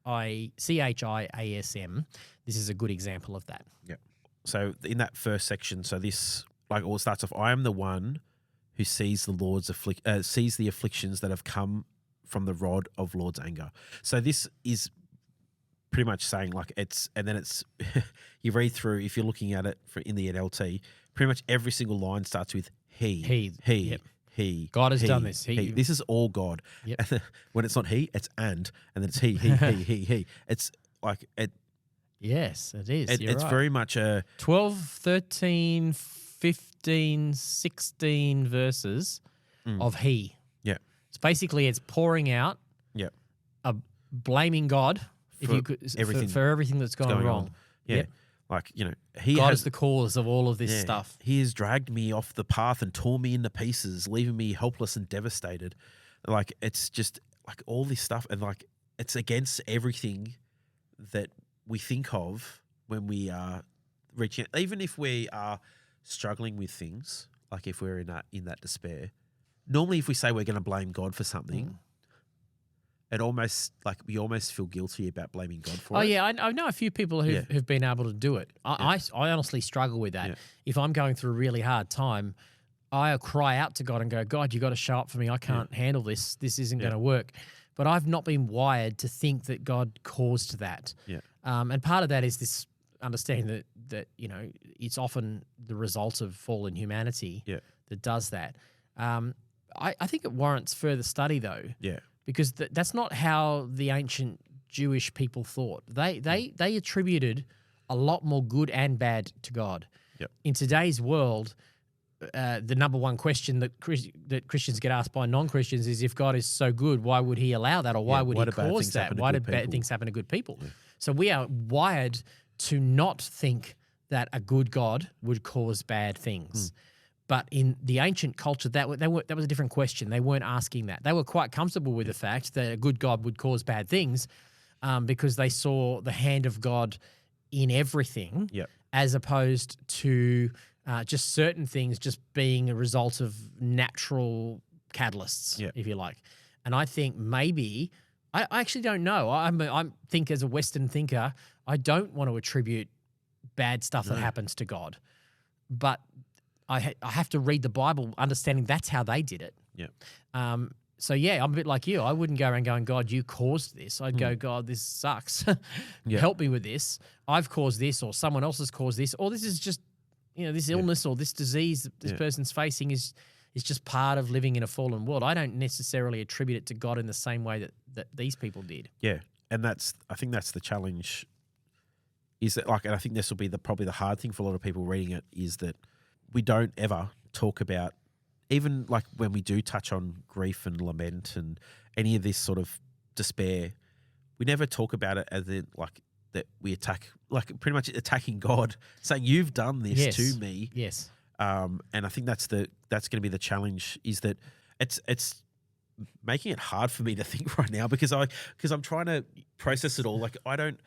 chiasm. This is a good example of that. Yeah. So in that first section, so this all starts off, I am the one who sees sees the afflictions that have come from the rod of Lord's anger. So this is pretty much saying you read through, if you're looking at it in the NLT, pretty much every single line starts with he. Yep. He. God has he, done this. He. This is all God. Yep. And then when it's not he, it's and then it's he. It's like it. Yes, it is. It's right. very much a 12, 13, 15, 16 verses of he. Yeah. It's basically, it's pouring out, blaming God for everything that's gone wrong. On. Yeah. Yep. God is the cause of all of this stuff. He has dragged me off the path and torn me into pieces, leaving me helpless and devastated. It's just all this stuff, and it's against everything that we think of when we are reaching out. Even if we are struggling with things, if we're in that despair, normally if we say we're going to blame God for something, it almost we almost feel guilty about blaming God for it. Oh yeah, I know a few people who've been able to do it. I honestly struggle with that. Yeah. If I'm going through a really hard time, I cry out to God and go, God, you got to show up for me. I can't handle this. This isn't going to work. But I've not been wired to think that God caused that. Yeah. And part of that is this understanding that it's often the result of fallen humanity that does that. I think it warrants further study though. Yeah. Because that's not how the ancient Jewish people thought. They attributed a lot more good and bad to God. Yep. In today's world, the number one question that Christians get asked by non-Christians is, if God is so good, why would he allow that, or why would he cause that? Why did bad things happen to good people? Yeah. So we are wired to not think that a good God would cause bad things. But in the ancient culture, that was a different question. They weren't asking that. They were quite comfortable with the fact that a good God would cause bad things, because they saw the hand of God in everything, as opposed to just certain things just being a result of natural catalysts, if you like. And I think maybe, I actually don't know. I think as a Western thinker, I don't want to attribute bad stuff that happens to God. But I have to read the Bible understanding that's how they did it. Yeah. So, I'm a bit like you. I wouldn't go around going, God, you caused this. I'd go, God, this sucks. Help me with this. I've caused this, or someone else has caused this, or this is just, this illness or this disease that this person's facing is just part of living in a fallen world. I don't necessarily attribute it to God in the same way that these people did. Yeah. And I think that's the challenge, is that and I think this will be probably the hard thing for a lot of people reading it, is that we don't ever talk about, even when we do touch on grief and lament and any of this sort of despair, we never talk about it as in that we attack, pretty much attacking God, saying you've done this to me. Yes. And I think that's going to be the challenge, is that it's making it hard for me to think right now, because I'm trying to process it all. I don't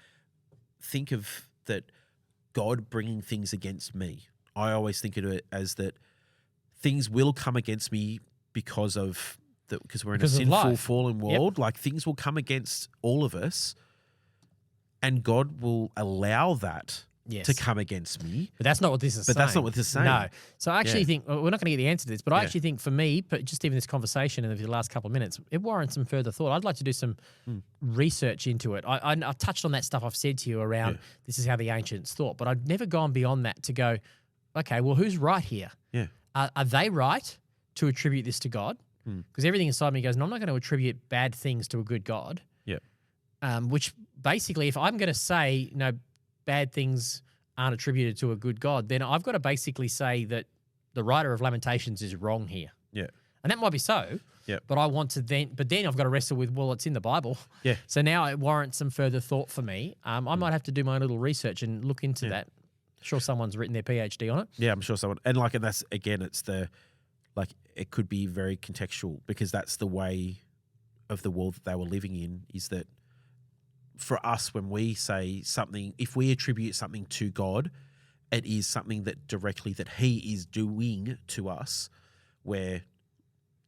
think of that God bringing things against me. I always think of it as that things will come against me because we're in a sinful, fallen world. Things will come against all of us, and God will allow that Yes. to come against me. But that's not what this is saying. But that's not what this is saying. No. So I actually Yeah. think, we're not going to get the answer to this, but I Yeah. actually think for me, but just even this conversation in the last couple of minutes, it warrants some further thought. I'd like to do some research into it. I've touched on that stuff I've said to you around this is how the ancients thought, but I've never gone beyond that to go, okay, well, who's right here? Yeah. Are they right to attribute this to God? Because everything inside me goes, no, I'm not going to attribute bad things to a good God. Yeah. Which basically, if I'm going to say, no, bad things aren't attributed to a good God, then I've got to basically say that the writer of Lamentations is wrong here. Yeah. And that might be so. Yeah. But I want to then I've got to wrestle with, well, it's in the Bible. Yeah. So now it warrants some further thought for me. I might have to do my little research and look into that. Sure, someone's written their PhD on it. Yeah, I'm sure someone. And that's, again, it's it could be very contextual because that's the way of the world that they were living in, is that for us, when we say something, if we attribute something to God, it is something that directly that He is doing to us. Where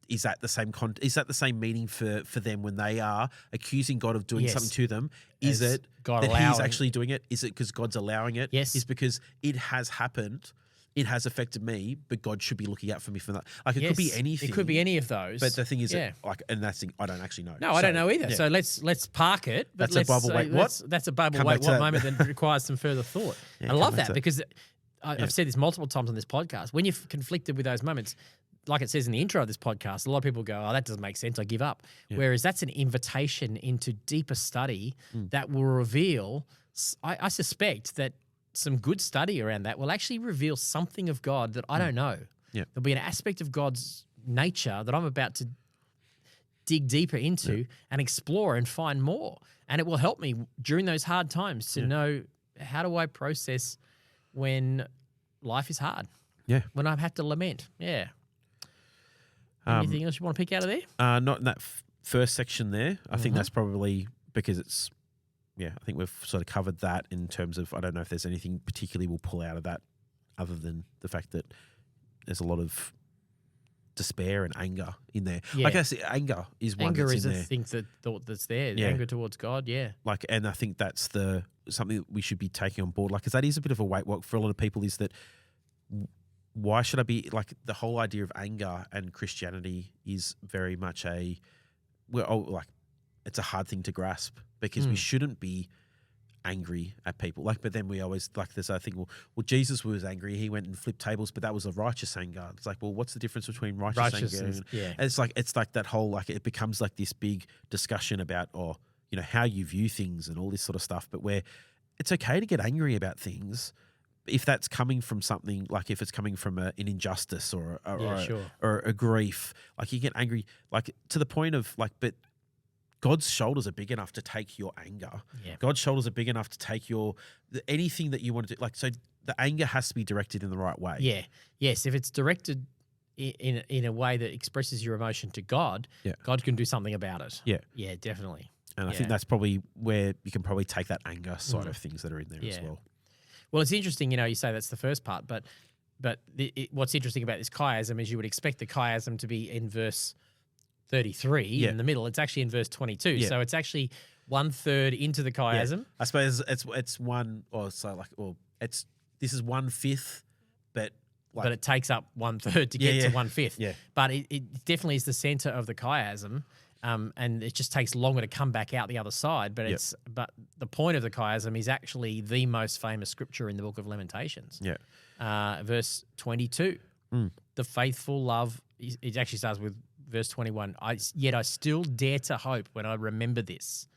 is that the same is that the same meaning for them when they are accusing God of doing Yes. something to them? Is As it God that He's allowing- actually doing it? Is it because God's allowing it? Yes. Is because it has happened. It has affected me, but God should be looking out for me for that. Like, it could be Yes, anything. It could be any of those. But the thing is, yeah. and that's the thing, I don't actually know. No, I don't know either. yeah. So let's park it. But That's a Bible wait what? That's a Bible Come wait back to what that. moment that requires some further thought. Yeah, I come love back that to because I've said this multiple times on this podcast. When you're conflicted with those moments, like it says in the intro of this podcast, a lot of people go, oh, that doesn't make sense, I give up. Yeah. Whereas that's an invitation into deeper study that will reveal, I suspect that some good study around that will actually reveal something of God that I don't know. Yeah. There'll be an aspect of God's nature that I'm about to dig deeper into and explore and find more. And it will help me during those hard times to know, how do I process when life is hard? Yeah. When I have to lament. Yeah. Anything else you want to pick out of there? Not in that first section there. I think that's probably because it's, I think we've sort of covered that in terms of, I don't know if there's anything particularly we'll pull out of that other than the fact that there's a lot of despair and anger in there. Yeah. I guess anger is one Anger that's is in a there. thing that's there. Yeah. Anger towards God, yeah. And I think that's something that we should be taking on board. Because that is a bit of a weight walk for a lot of people, is that why should I be, the whole idea of anger and Christianity is very much it's a hard thing to grasp because we shouldn't be angry at people. But then we always, this, I think, well, Jesus was angry. He went and flipped tables, but that was a righteous anger. It's well, what's the difference between righteous anger? And it's like that whole, it becomes this big discussion about, how you view things and all this sort of stuff. But where it's okay to get angry about things if that's coming from something, if it's coming from an injustice or a grief, you get angry, to the point of but God's shoulders are big enough to take your anger. Yeah. God's shoulders are big enough to take anything that you want to do. So the anger has to be directed in the right way. Yeah. Yes. If it's directed in a way that expresses your emotion to God, God can do something about it. Yeah. Yeah, definitely. And I think that's probably where you can probably take that anger side of things that are in there as well. Well, it's interesting, you say that's the first part, but what's interesting about this chiasm is you would expect the chiasm to be in verse 33 in the middle. It's actually in verse 22. Yeah. So it's actually 1/3 into the chiasm. Yeah. I suppose it's one, this is 1/5, but it takes up 1/3 to get to 1/5. Yeah. But it definitely is the center of the chiasm. And it just takes longer to come back out the other side. But but the point of the chiasm is actually the most famous scripture in the book of Lamentations. Yeah. Verse 22. The faithful love, it actually starts with verse 21. Yet I still dare to hope when I remember this.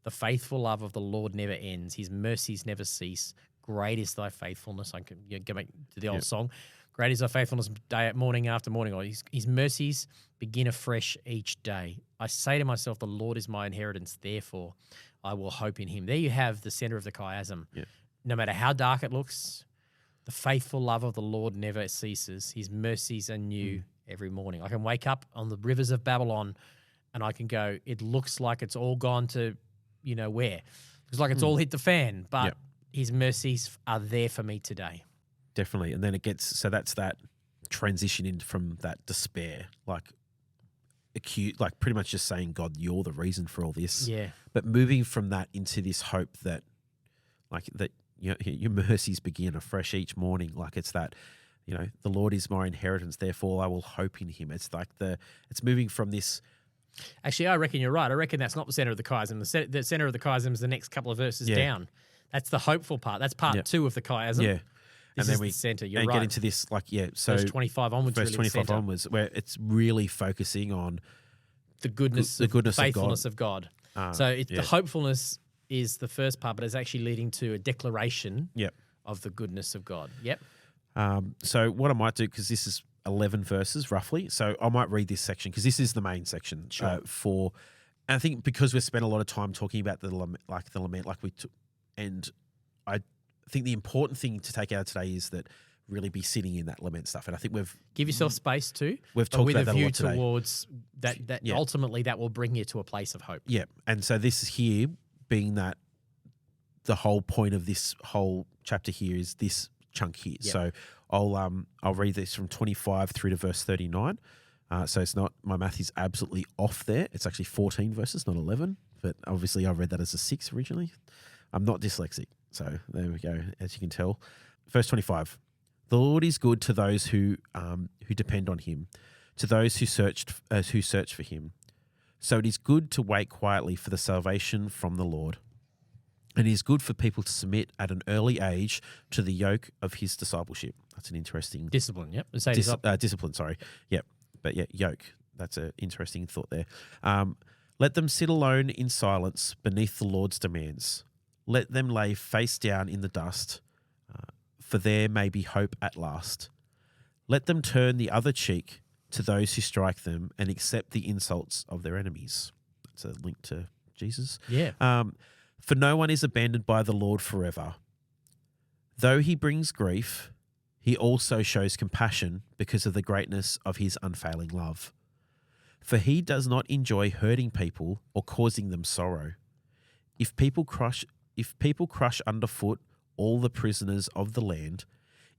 The faithful love of the Lord never ends. His mercies never cease. Great is thy faithfulness. I can go back to the old song. Great is thy faithfulness morning after morning. Or his mercies begin afresh each day. I say to myself, the Lord is my inheritance. Therefore, I will hope in him. There you have the center of the chiasm. Yeah. No matter how dark it looks, the faithful love of the Lord never ceases. His mercies are new every morning. I can wake up on the rivers of Babylon and I can go, it looks like it's all gone to, where? It's like it's all hit the fan, but his mercies are there for me today. Definitely. And then that's that transition in from that despair, acute, pretty much just saying, God, you're the reason for all this. Yeah. But moving from that into this hope that like that. Your mercies begin afresh each morning. Like it's that, the Lord is my inheritance, therefore I will hope in him. It's like it's moving from this. Actually, I reckon you're right. I reckon that's not the center of the chiasm. The center of the chiasm is the next couple of verses down. That's the hopeful part. That's part 2 of the chiasm. Yeah. This is the center. You're right. Get into this, so verse 25 onwards. Verse really 25 onwards, where it's really focusing on the goodness faithfulness of God. So the hopefulness is the first part, but it's actually leading to a declaration of the goodness of God. Yep. So what I might do, because this is 11 verses roughly, so I might read this section because this is the main section and I think because we've spent a lot of time talking about the lament, and I think the important thing to take out of today is that really be sitting in that lament stuff, and I think we've give yourself space too. We've talked about that a lot today. With a view towards that ultimately that will bring you to a place of hope. Yeah, and so this is here being that the whole point of this whole chapter here is this chunk here. Yep. So I'll read this from 25 through to verse 39. So it's not, my math is absolutely off there. It's actually 14 verses, not 11. But obviously I read that as a 6 originally. I'm not dyslexic. So there we go, as you can tell. Verse 25. The Lord is good to those who depend on him, to those who search for him. So it is good to wait quietly for the salvation from the Lord. And it is good for people to submit at an early age to the yoke of his discipleship. That's an interesting... Discipline, yep. Discipline, sorry. Yep. But yoke. That's an interesting thought there. Let them sit alone in silence beneath the Lord's demands. Let them lay face down in the dust, for there may be hope at last. Let them turn the other cheek to those who strike them and accept the insults of their enemies. That's a link to Jesus. Yeah. For no one is abandoned by the Lord forever. Though he brings grief, he also shows compassion because of the greatness of his unfailing love. For he does not enjoy hurting people or causing them sorrow. If people crush underfoot all the prisoners of the land,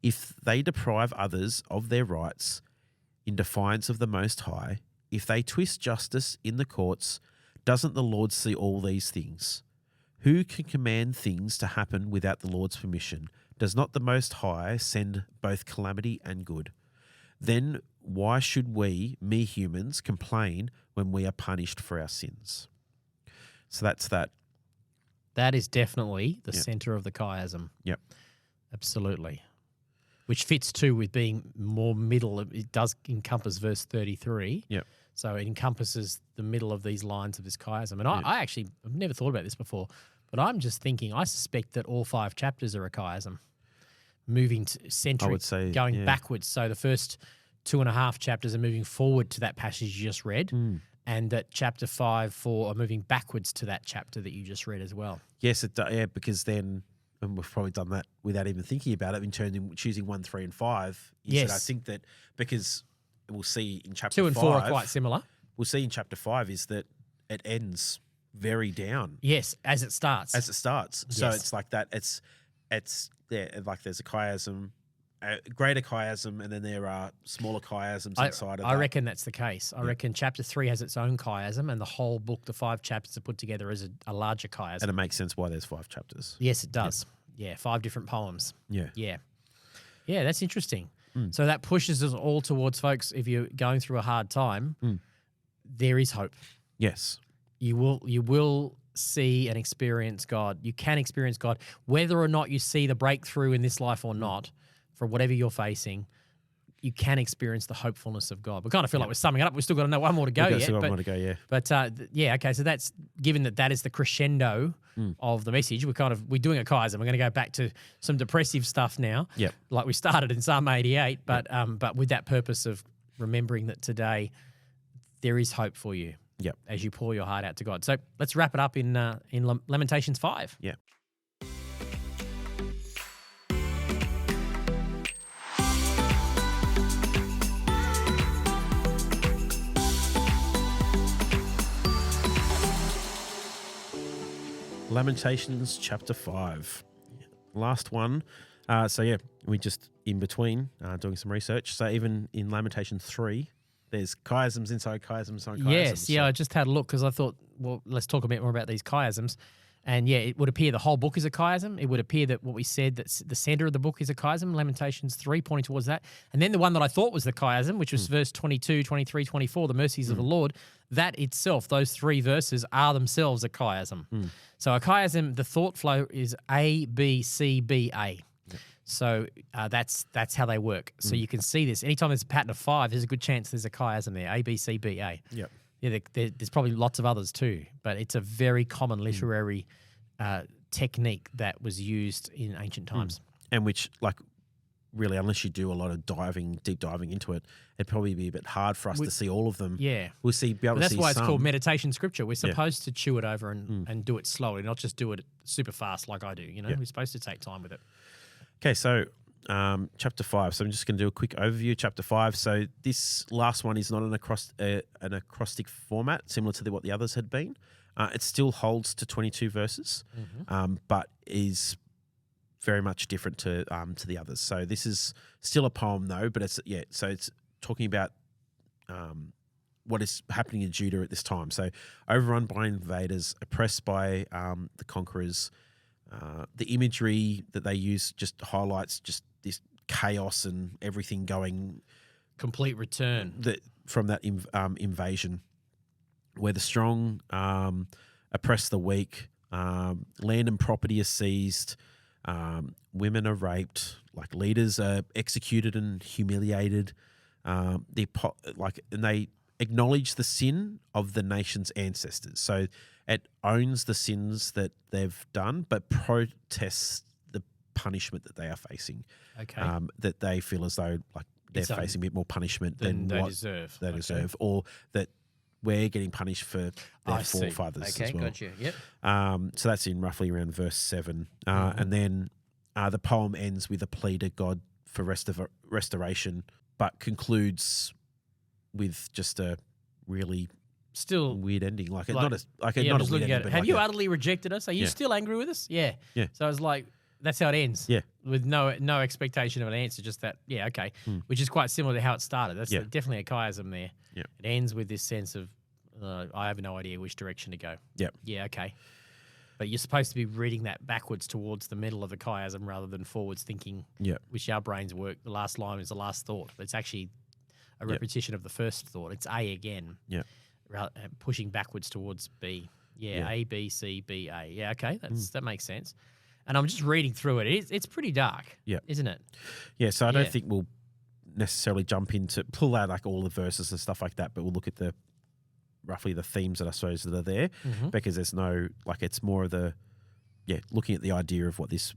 if they deprive others of their rights in defiance of the Most High, if they twist justice in the courts, doesn't the Lord see all these things? Who can command things to happen without the Lord's permission? Does not the Most High send both calamity and good? Then why should we, mere humans, complain when we are punished for our sins? So that's that. That is definitely the center of the chiasm. Yep. Absolutely. Which fits too with being more middle. It does encompass verse 33. Yep. So it encompasses the middle of these lines of this chiasm. And I've never thought about this before, but I'm just thinking, I suspect that all 5 chapters are a chiasm, moving to centric, I would say, going backwards. So the first 2.5 chapters are moving forward to that passage you just read, and that chapter 5, 4 are moving backwards to that chapter that you just read as well. Yes, because then, and we've probably done that without even thinking about it, choosing 1, 3, and 5. Yes. I think that because we'll see in chapter 2 and 5, 4 are quite similar. We'll see in chapter 5 is that it ends very down. Yes, as it starts. So it's like that. It's like there's a chiasm, a greater chiasm, and then there are smaller chiasms inside of that. I reckon that's the case. I reckon chapter 3 has its own chiasm, and the whole book, the 5 chapters, are put together as a larger chiasm. And it makes sense why there's 5 chapters. Yes, it does. Yeah, 5 different poems. Yeah. Yeah, that's interesting. So that pushes us all towards, folks, if you're going through a hard time, there is hope. Yes. You will see and experience God. You can experience God. Whether or not you see the breakthrough in this life or not, for whatever you're facing, you can experience the hopefulness of God. We kind of feel like we're summing it up. We've still got one more to go yet. One more to go, yeah. But okay. So that's given that is the crescendo of the message. We're doing a chiasm. We're going to go back to some depressive stuff now. Yep. Like we started in Psalm 88, but with that purpose of remembering that today there is hope for you. Yep. As you pour your heart out to God. So let's wrap it up in Lamentations 5. Yeah. Lamentations chapter 5. Last one. We just in between doing some research. So even in Lamentations 3, there's chiasms inside chiasms inside chiasms. Yes, I just had a look because I thought, well, let's talk a bit more about these chiasms. And yeah, it would appear the whole book is a chiasm. It would appear that what we said, that the center of the book is a chiasm, Lamentations 3 pointing towards that. And then the one that I thought was the chiasm, which was verse 22, 23, 24, the mercies of the Lord, that itself, those 3 verses are themselves a chiasm. So a chiasm, the thought flow is A, B, C, B, A. So that's how they work. So you can see this. Anytime there's a pattern of 5, there's a good chance there's a chiasm there, A, B, C, B, A. Yep. Yeah, there's probably lots of others too, but it's a very common literary technique that was used in ancient times. And which, like, really, unless you do a lot of deep diving into it, it'd probably be a bit hard for us to see all of them. Yeah. We'll be able to That's see why it's some. called meditation scripture. We're supposed to chew it over and do it slowly, not just do it super fast like I do. You know, we're supposed to take time with it. Okay, so chapter 5. So I'm just going to do a quick overview of chapter 5. So this last one is not an acrostic format, similar to what the others had been. It still holds to 22 verses, but is very much different to the others. So this is still a poem, though, but so it's talking about what is happening in Judah at this time. So overrun by invaders, oppressed by the conquerors. The imagery that they use just highlights just this chaos and everything going. Complete return. From that invasion, where the strong oppress the weak, land and property is seized, women are raped, like leaders are executed and humiliated. And they acknowledge the sin of the nation's ancestors. So it owns the sins that they've done, but protests the punishment that they are facing. Okay. That they feel as though like they're facing a bit more punishment than they what deserve. they deserve, or that we're getting punished for their forefathers as well. Gotcha. Yep. So that's in roughly around verse 7. And then the poem ends with a plea to God for restoration, but concludes with just a really still weird ending. Like not a I'm weird just looking ending, at it. but Have like you utterly rejected us? Are you still angry with us? Yeah. Yeah. So it's like that's how it ends. Yeah. With no expectation of an answer, just that. Yeah. Okay. Which is quite similar to how it started. That's definitely a chiasm there. Yeah. It ends with this sense of I have no idea which direction to go. Yeah. Yeah. Okay. But you're supposed to be reading that backwards towards the middle of the chiasm rather than forwards thinking. Yeah. Which our brains work. The last line is the last thought, but it's actually a repetition of the first thought. It's A again. Yeah. Pushing backwards towards B. Yeah, A, B, C, B, A. Yeah, okay, that makes sense. And I'm just reading through it. It's pretty dark, isn't it? Yeah, so I don't think we'll necessarily pull out like all the verses and stuff like that, but we'll look at roughly the themes that I suppose that are there, because there's no, like, it's more of looking at the idea of what this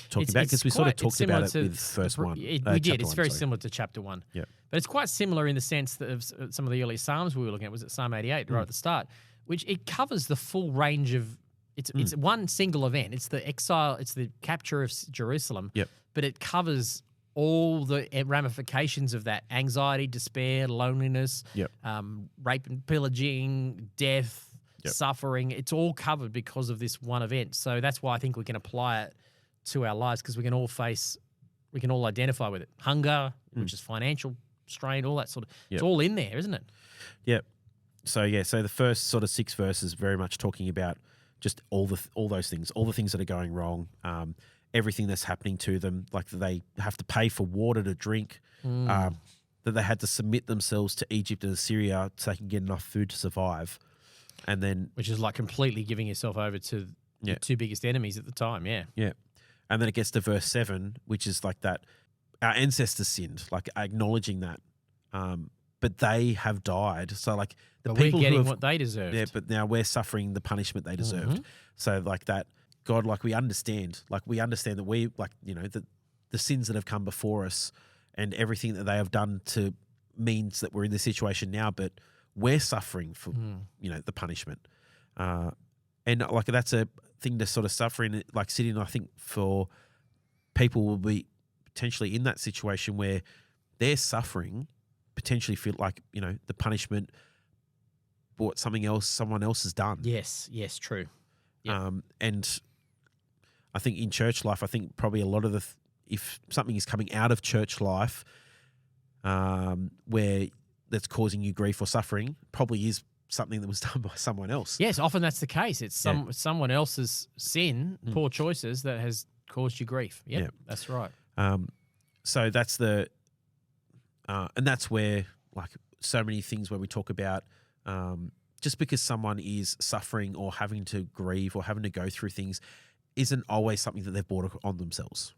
talking about, because we sort of talked about it with verse 1. We did. It's very similar to chapter 1. Yeah. But it's quite similar in the sense that of some of the early Psalms we were looking at. Was it Psalm 88 right at the start? Which it covers the full range of. It's one single event. It's the exile. It's the capture of Jerusalem. Yep. But it covers all the ramifications of that: anxiety, despair, loneliness, rape and pillaging, death, suffering. It's all covered because of this one event. So that's why I think we can apply it to our lives, because we can all identify with it. Hunger, which is financial strain, all that sort of. It's all in there, isn't it? Yeah. So the first sort of 6 verses very much talking about just all those things, all the things that are going wrong, everything that's happening to them, like that they have to pay for water to drink, that they had to submit themselves to Egypt and Assyria so they can get enough food to survive, and then which is like completely giving yourself over to the 2 biggest enemies at the time. Yeah. Yeah. And then it gets to verse 7, which is like that our ancestors sinned, like acknowledging that. But they have died. So like but people we're getting what they deserved. Yeah, but now we're suffering the punishment they deserved. So like that, God, like we understand that we, like, you know, the sins that have come before us and everything that they have done to means that we're in this situation now, but we're suffering for, you know, the punishment. And like that's a thing to sort of suffer in, like sitting, I think, for people will be potentially in that situation where they're suffering, potentially feel like, you know, the punishment for what someone else has done. Yes, true. Yep. And I think in church life, I think probably a lot of if something is coming out of church life where that's causing you grief or suffering, probably is something that was done by someone else. Yes, often that's the case. It's someone else's sin, poor choices that has caused you grief. Yep, that's right. So that's the, and that's where like so many things where we talk about, just because someone is suffering or having to grieve or having to go through things isn't always something that they've brought on themselves.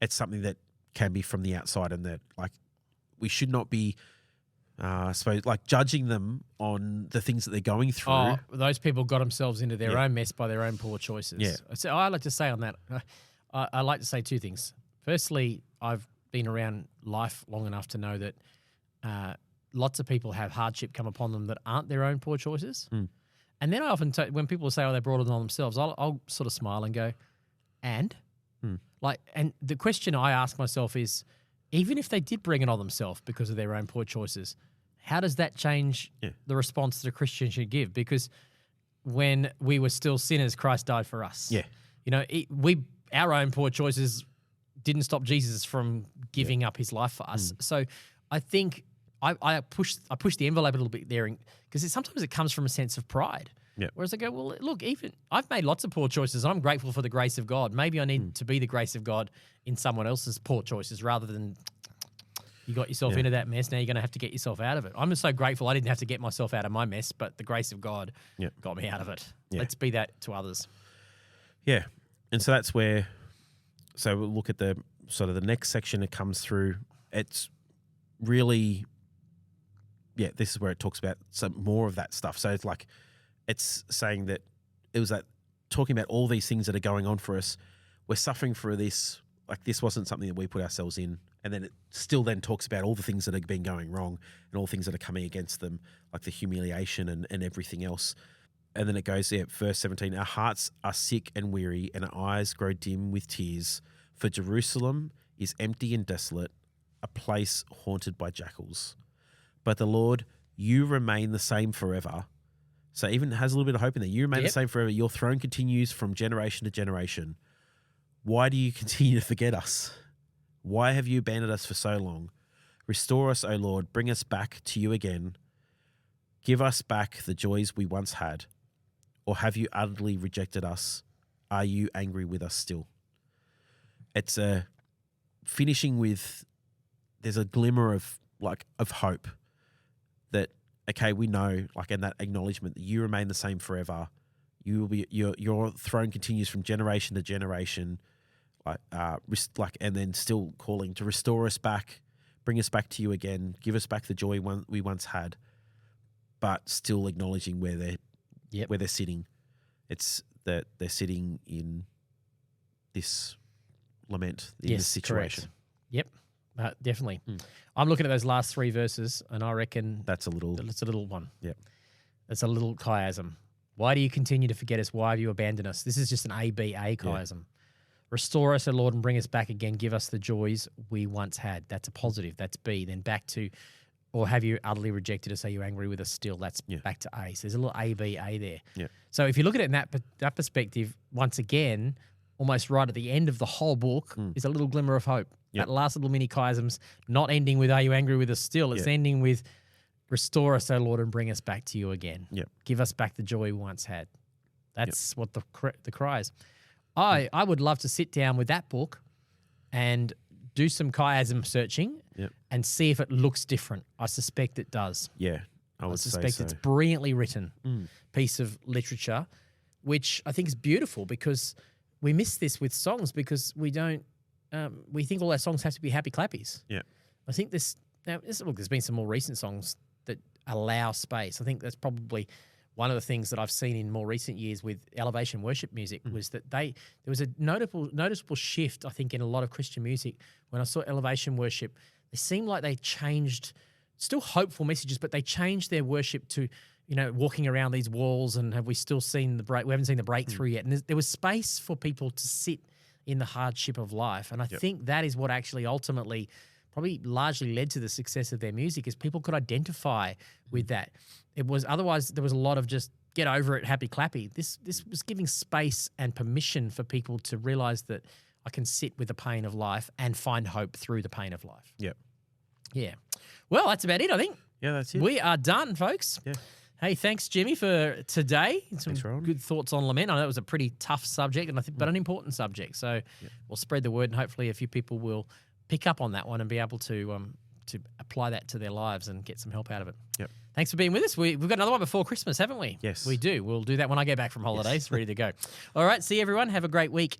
It's something that can be from the outside, and that like we should not be, I suppose, like judging them on the things that they're going through. Oh, those people got themselves into their own mess by their own poor choices. Yeah. So I like to say on that, I like to say two things. Firstly, I've been around life long enough to know that lots of people have hardship come upon them that aren't their own poor choices. And then I often, when people say, oh, they brought it on themselves, I'll sort of smile and go, and? Like, and the question I ask myself is, even if they did bring it on themselves because of their own poor choices, how does that change the response that a Christian should give? Because when we were still sinners, Christ died for us. Yeah. You know, our own poor choices didn't stop Jesus from giving up his life for us. So I think I push the envelope a little bit there, because sometimes it comes from a sense of pride. Yeah. Whereas I go, well, look, even I've made lots of poor choices. I'm grateful for the grace of God. Maybe I need to be the grace of God in someone else's poor choices, rather than you got yourself into that mess. Now you're going to have to get yourself out of it. I'm just so grateful I didn't have to get myself out of my mess, but the grace of God got me out of it. Yeah. Let's be that to others. Yeah. And so that's where, so we'll look at the sort of the next section that comes through. It's really, this is where it talks about some more of that stuff. So it's like, it's saying that it was that talking about all these things that are going on for us. We're suffering for this. Like, this wasn't something that we put ourselves in. And then it still then talks about all the things that have been going wrong and all the things that are coming against them, like the humiliation and everything else. And then it goes, verse 17, our hearts are sick and weary, and our eyes grow dim with tears. For Jerusalem is empty and desolate, a place haunted by jackals. But the Lord, you remain the same forever. So even has a little bit of hope in there. You remain the same forever. Your throne continues from generation to generation. Why do you continue to forget us? Why have you abandoned us for so long? Restore us, O Lord. Bring us back to you again. Give us back the joys we once had. Or have you utterly rejected us? Are you angry with us still? It's finishing with, there's a glimmer of hope that, okay, we know, like, in that acknowledgement that you remain the same forever. You will be, your throne continues from generation to generation, and then still calling to restore us back, bring us back to you again, give us back the joy we once had, but still acknowledging where they're sitting. It's that they're sitting in this lament, in this situation. Correct. Yep. Definitely. I'm looking at those last three verses, and I reckon it's a little one. Yep. It's a little chiasm. Why do you continue to forget us? Why have you abandoned us? This is just an ABA chiasm. Yeah. Restore us, O Lord, and bring us back again. Give us the joys we once had. That's a positive. That's B. Then back to, or have you utterly rejected us? Are you angry with us still? That's back to A. So there's a little ABA there. Yeah. So if you look at it in that perspective, once again, almost right at the end of the whole book is a little glimmer of hope. Yep. That last little mini chiasm's not ending with, are you angry with us still? It's ending with, restore us, O Lord, and bring us back to you again. Yep. Give us back the joy we once had. That's what the cry is. I would love to sit down with that book and do some chiasm searching and see if it looks different. I suspect it does. Yeah, I suspect it's brilliantly written piece of literature, which I think is beautiful, because we miss this with songs because we don't. We think all our songs have to be happy clappies. Yeah, I think there's been some more recent songs that allow space. I think that's probably one of the things that I've seen in more recent years with elevation worship music was that there was a noticeable shift, I think, in a lot of Christian music. When I saw elevation worship, they seemed like they changed, still hopeful messages, but they changed their worship to, walking around these walls, and have we still seen we haven't seen the breakthrough yet. And there was space for people to sit in the hardship of life. And I think that is what actually ultimately probably largely led to the success of their music, is people could identify with that. It was, otherwise there was a lot of just get over it, happy clappy. This was giving space and permission for people to realize that I can sit with the pain of life and find hope through the pain of life. Yep. Yeah. Well, that's about it, I think. Yeah, that's it. We are done, folks. Yeah. Hey, thanks, Jimmy, for today. Some Thanks, Rohan. good thoughts on lament. I know it was a pretty tough subject, and but an important subject. So we'll spread the word, and hopefully a few people will pick up on that one and be able to apply that to their lives and get some help out of it. Yep. Thanks for being with us. We've got another one before Christmas, haven't we? Yes. We do. We'll do that when I get back from holidays, ready to go. All right, see you, everyone. Have a great week.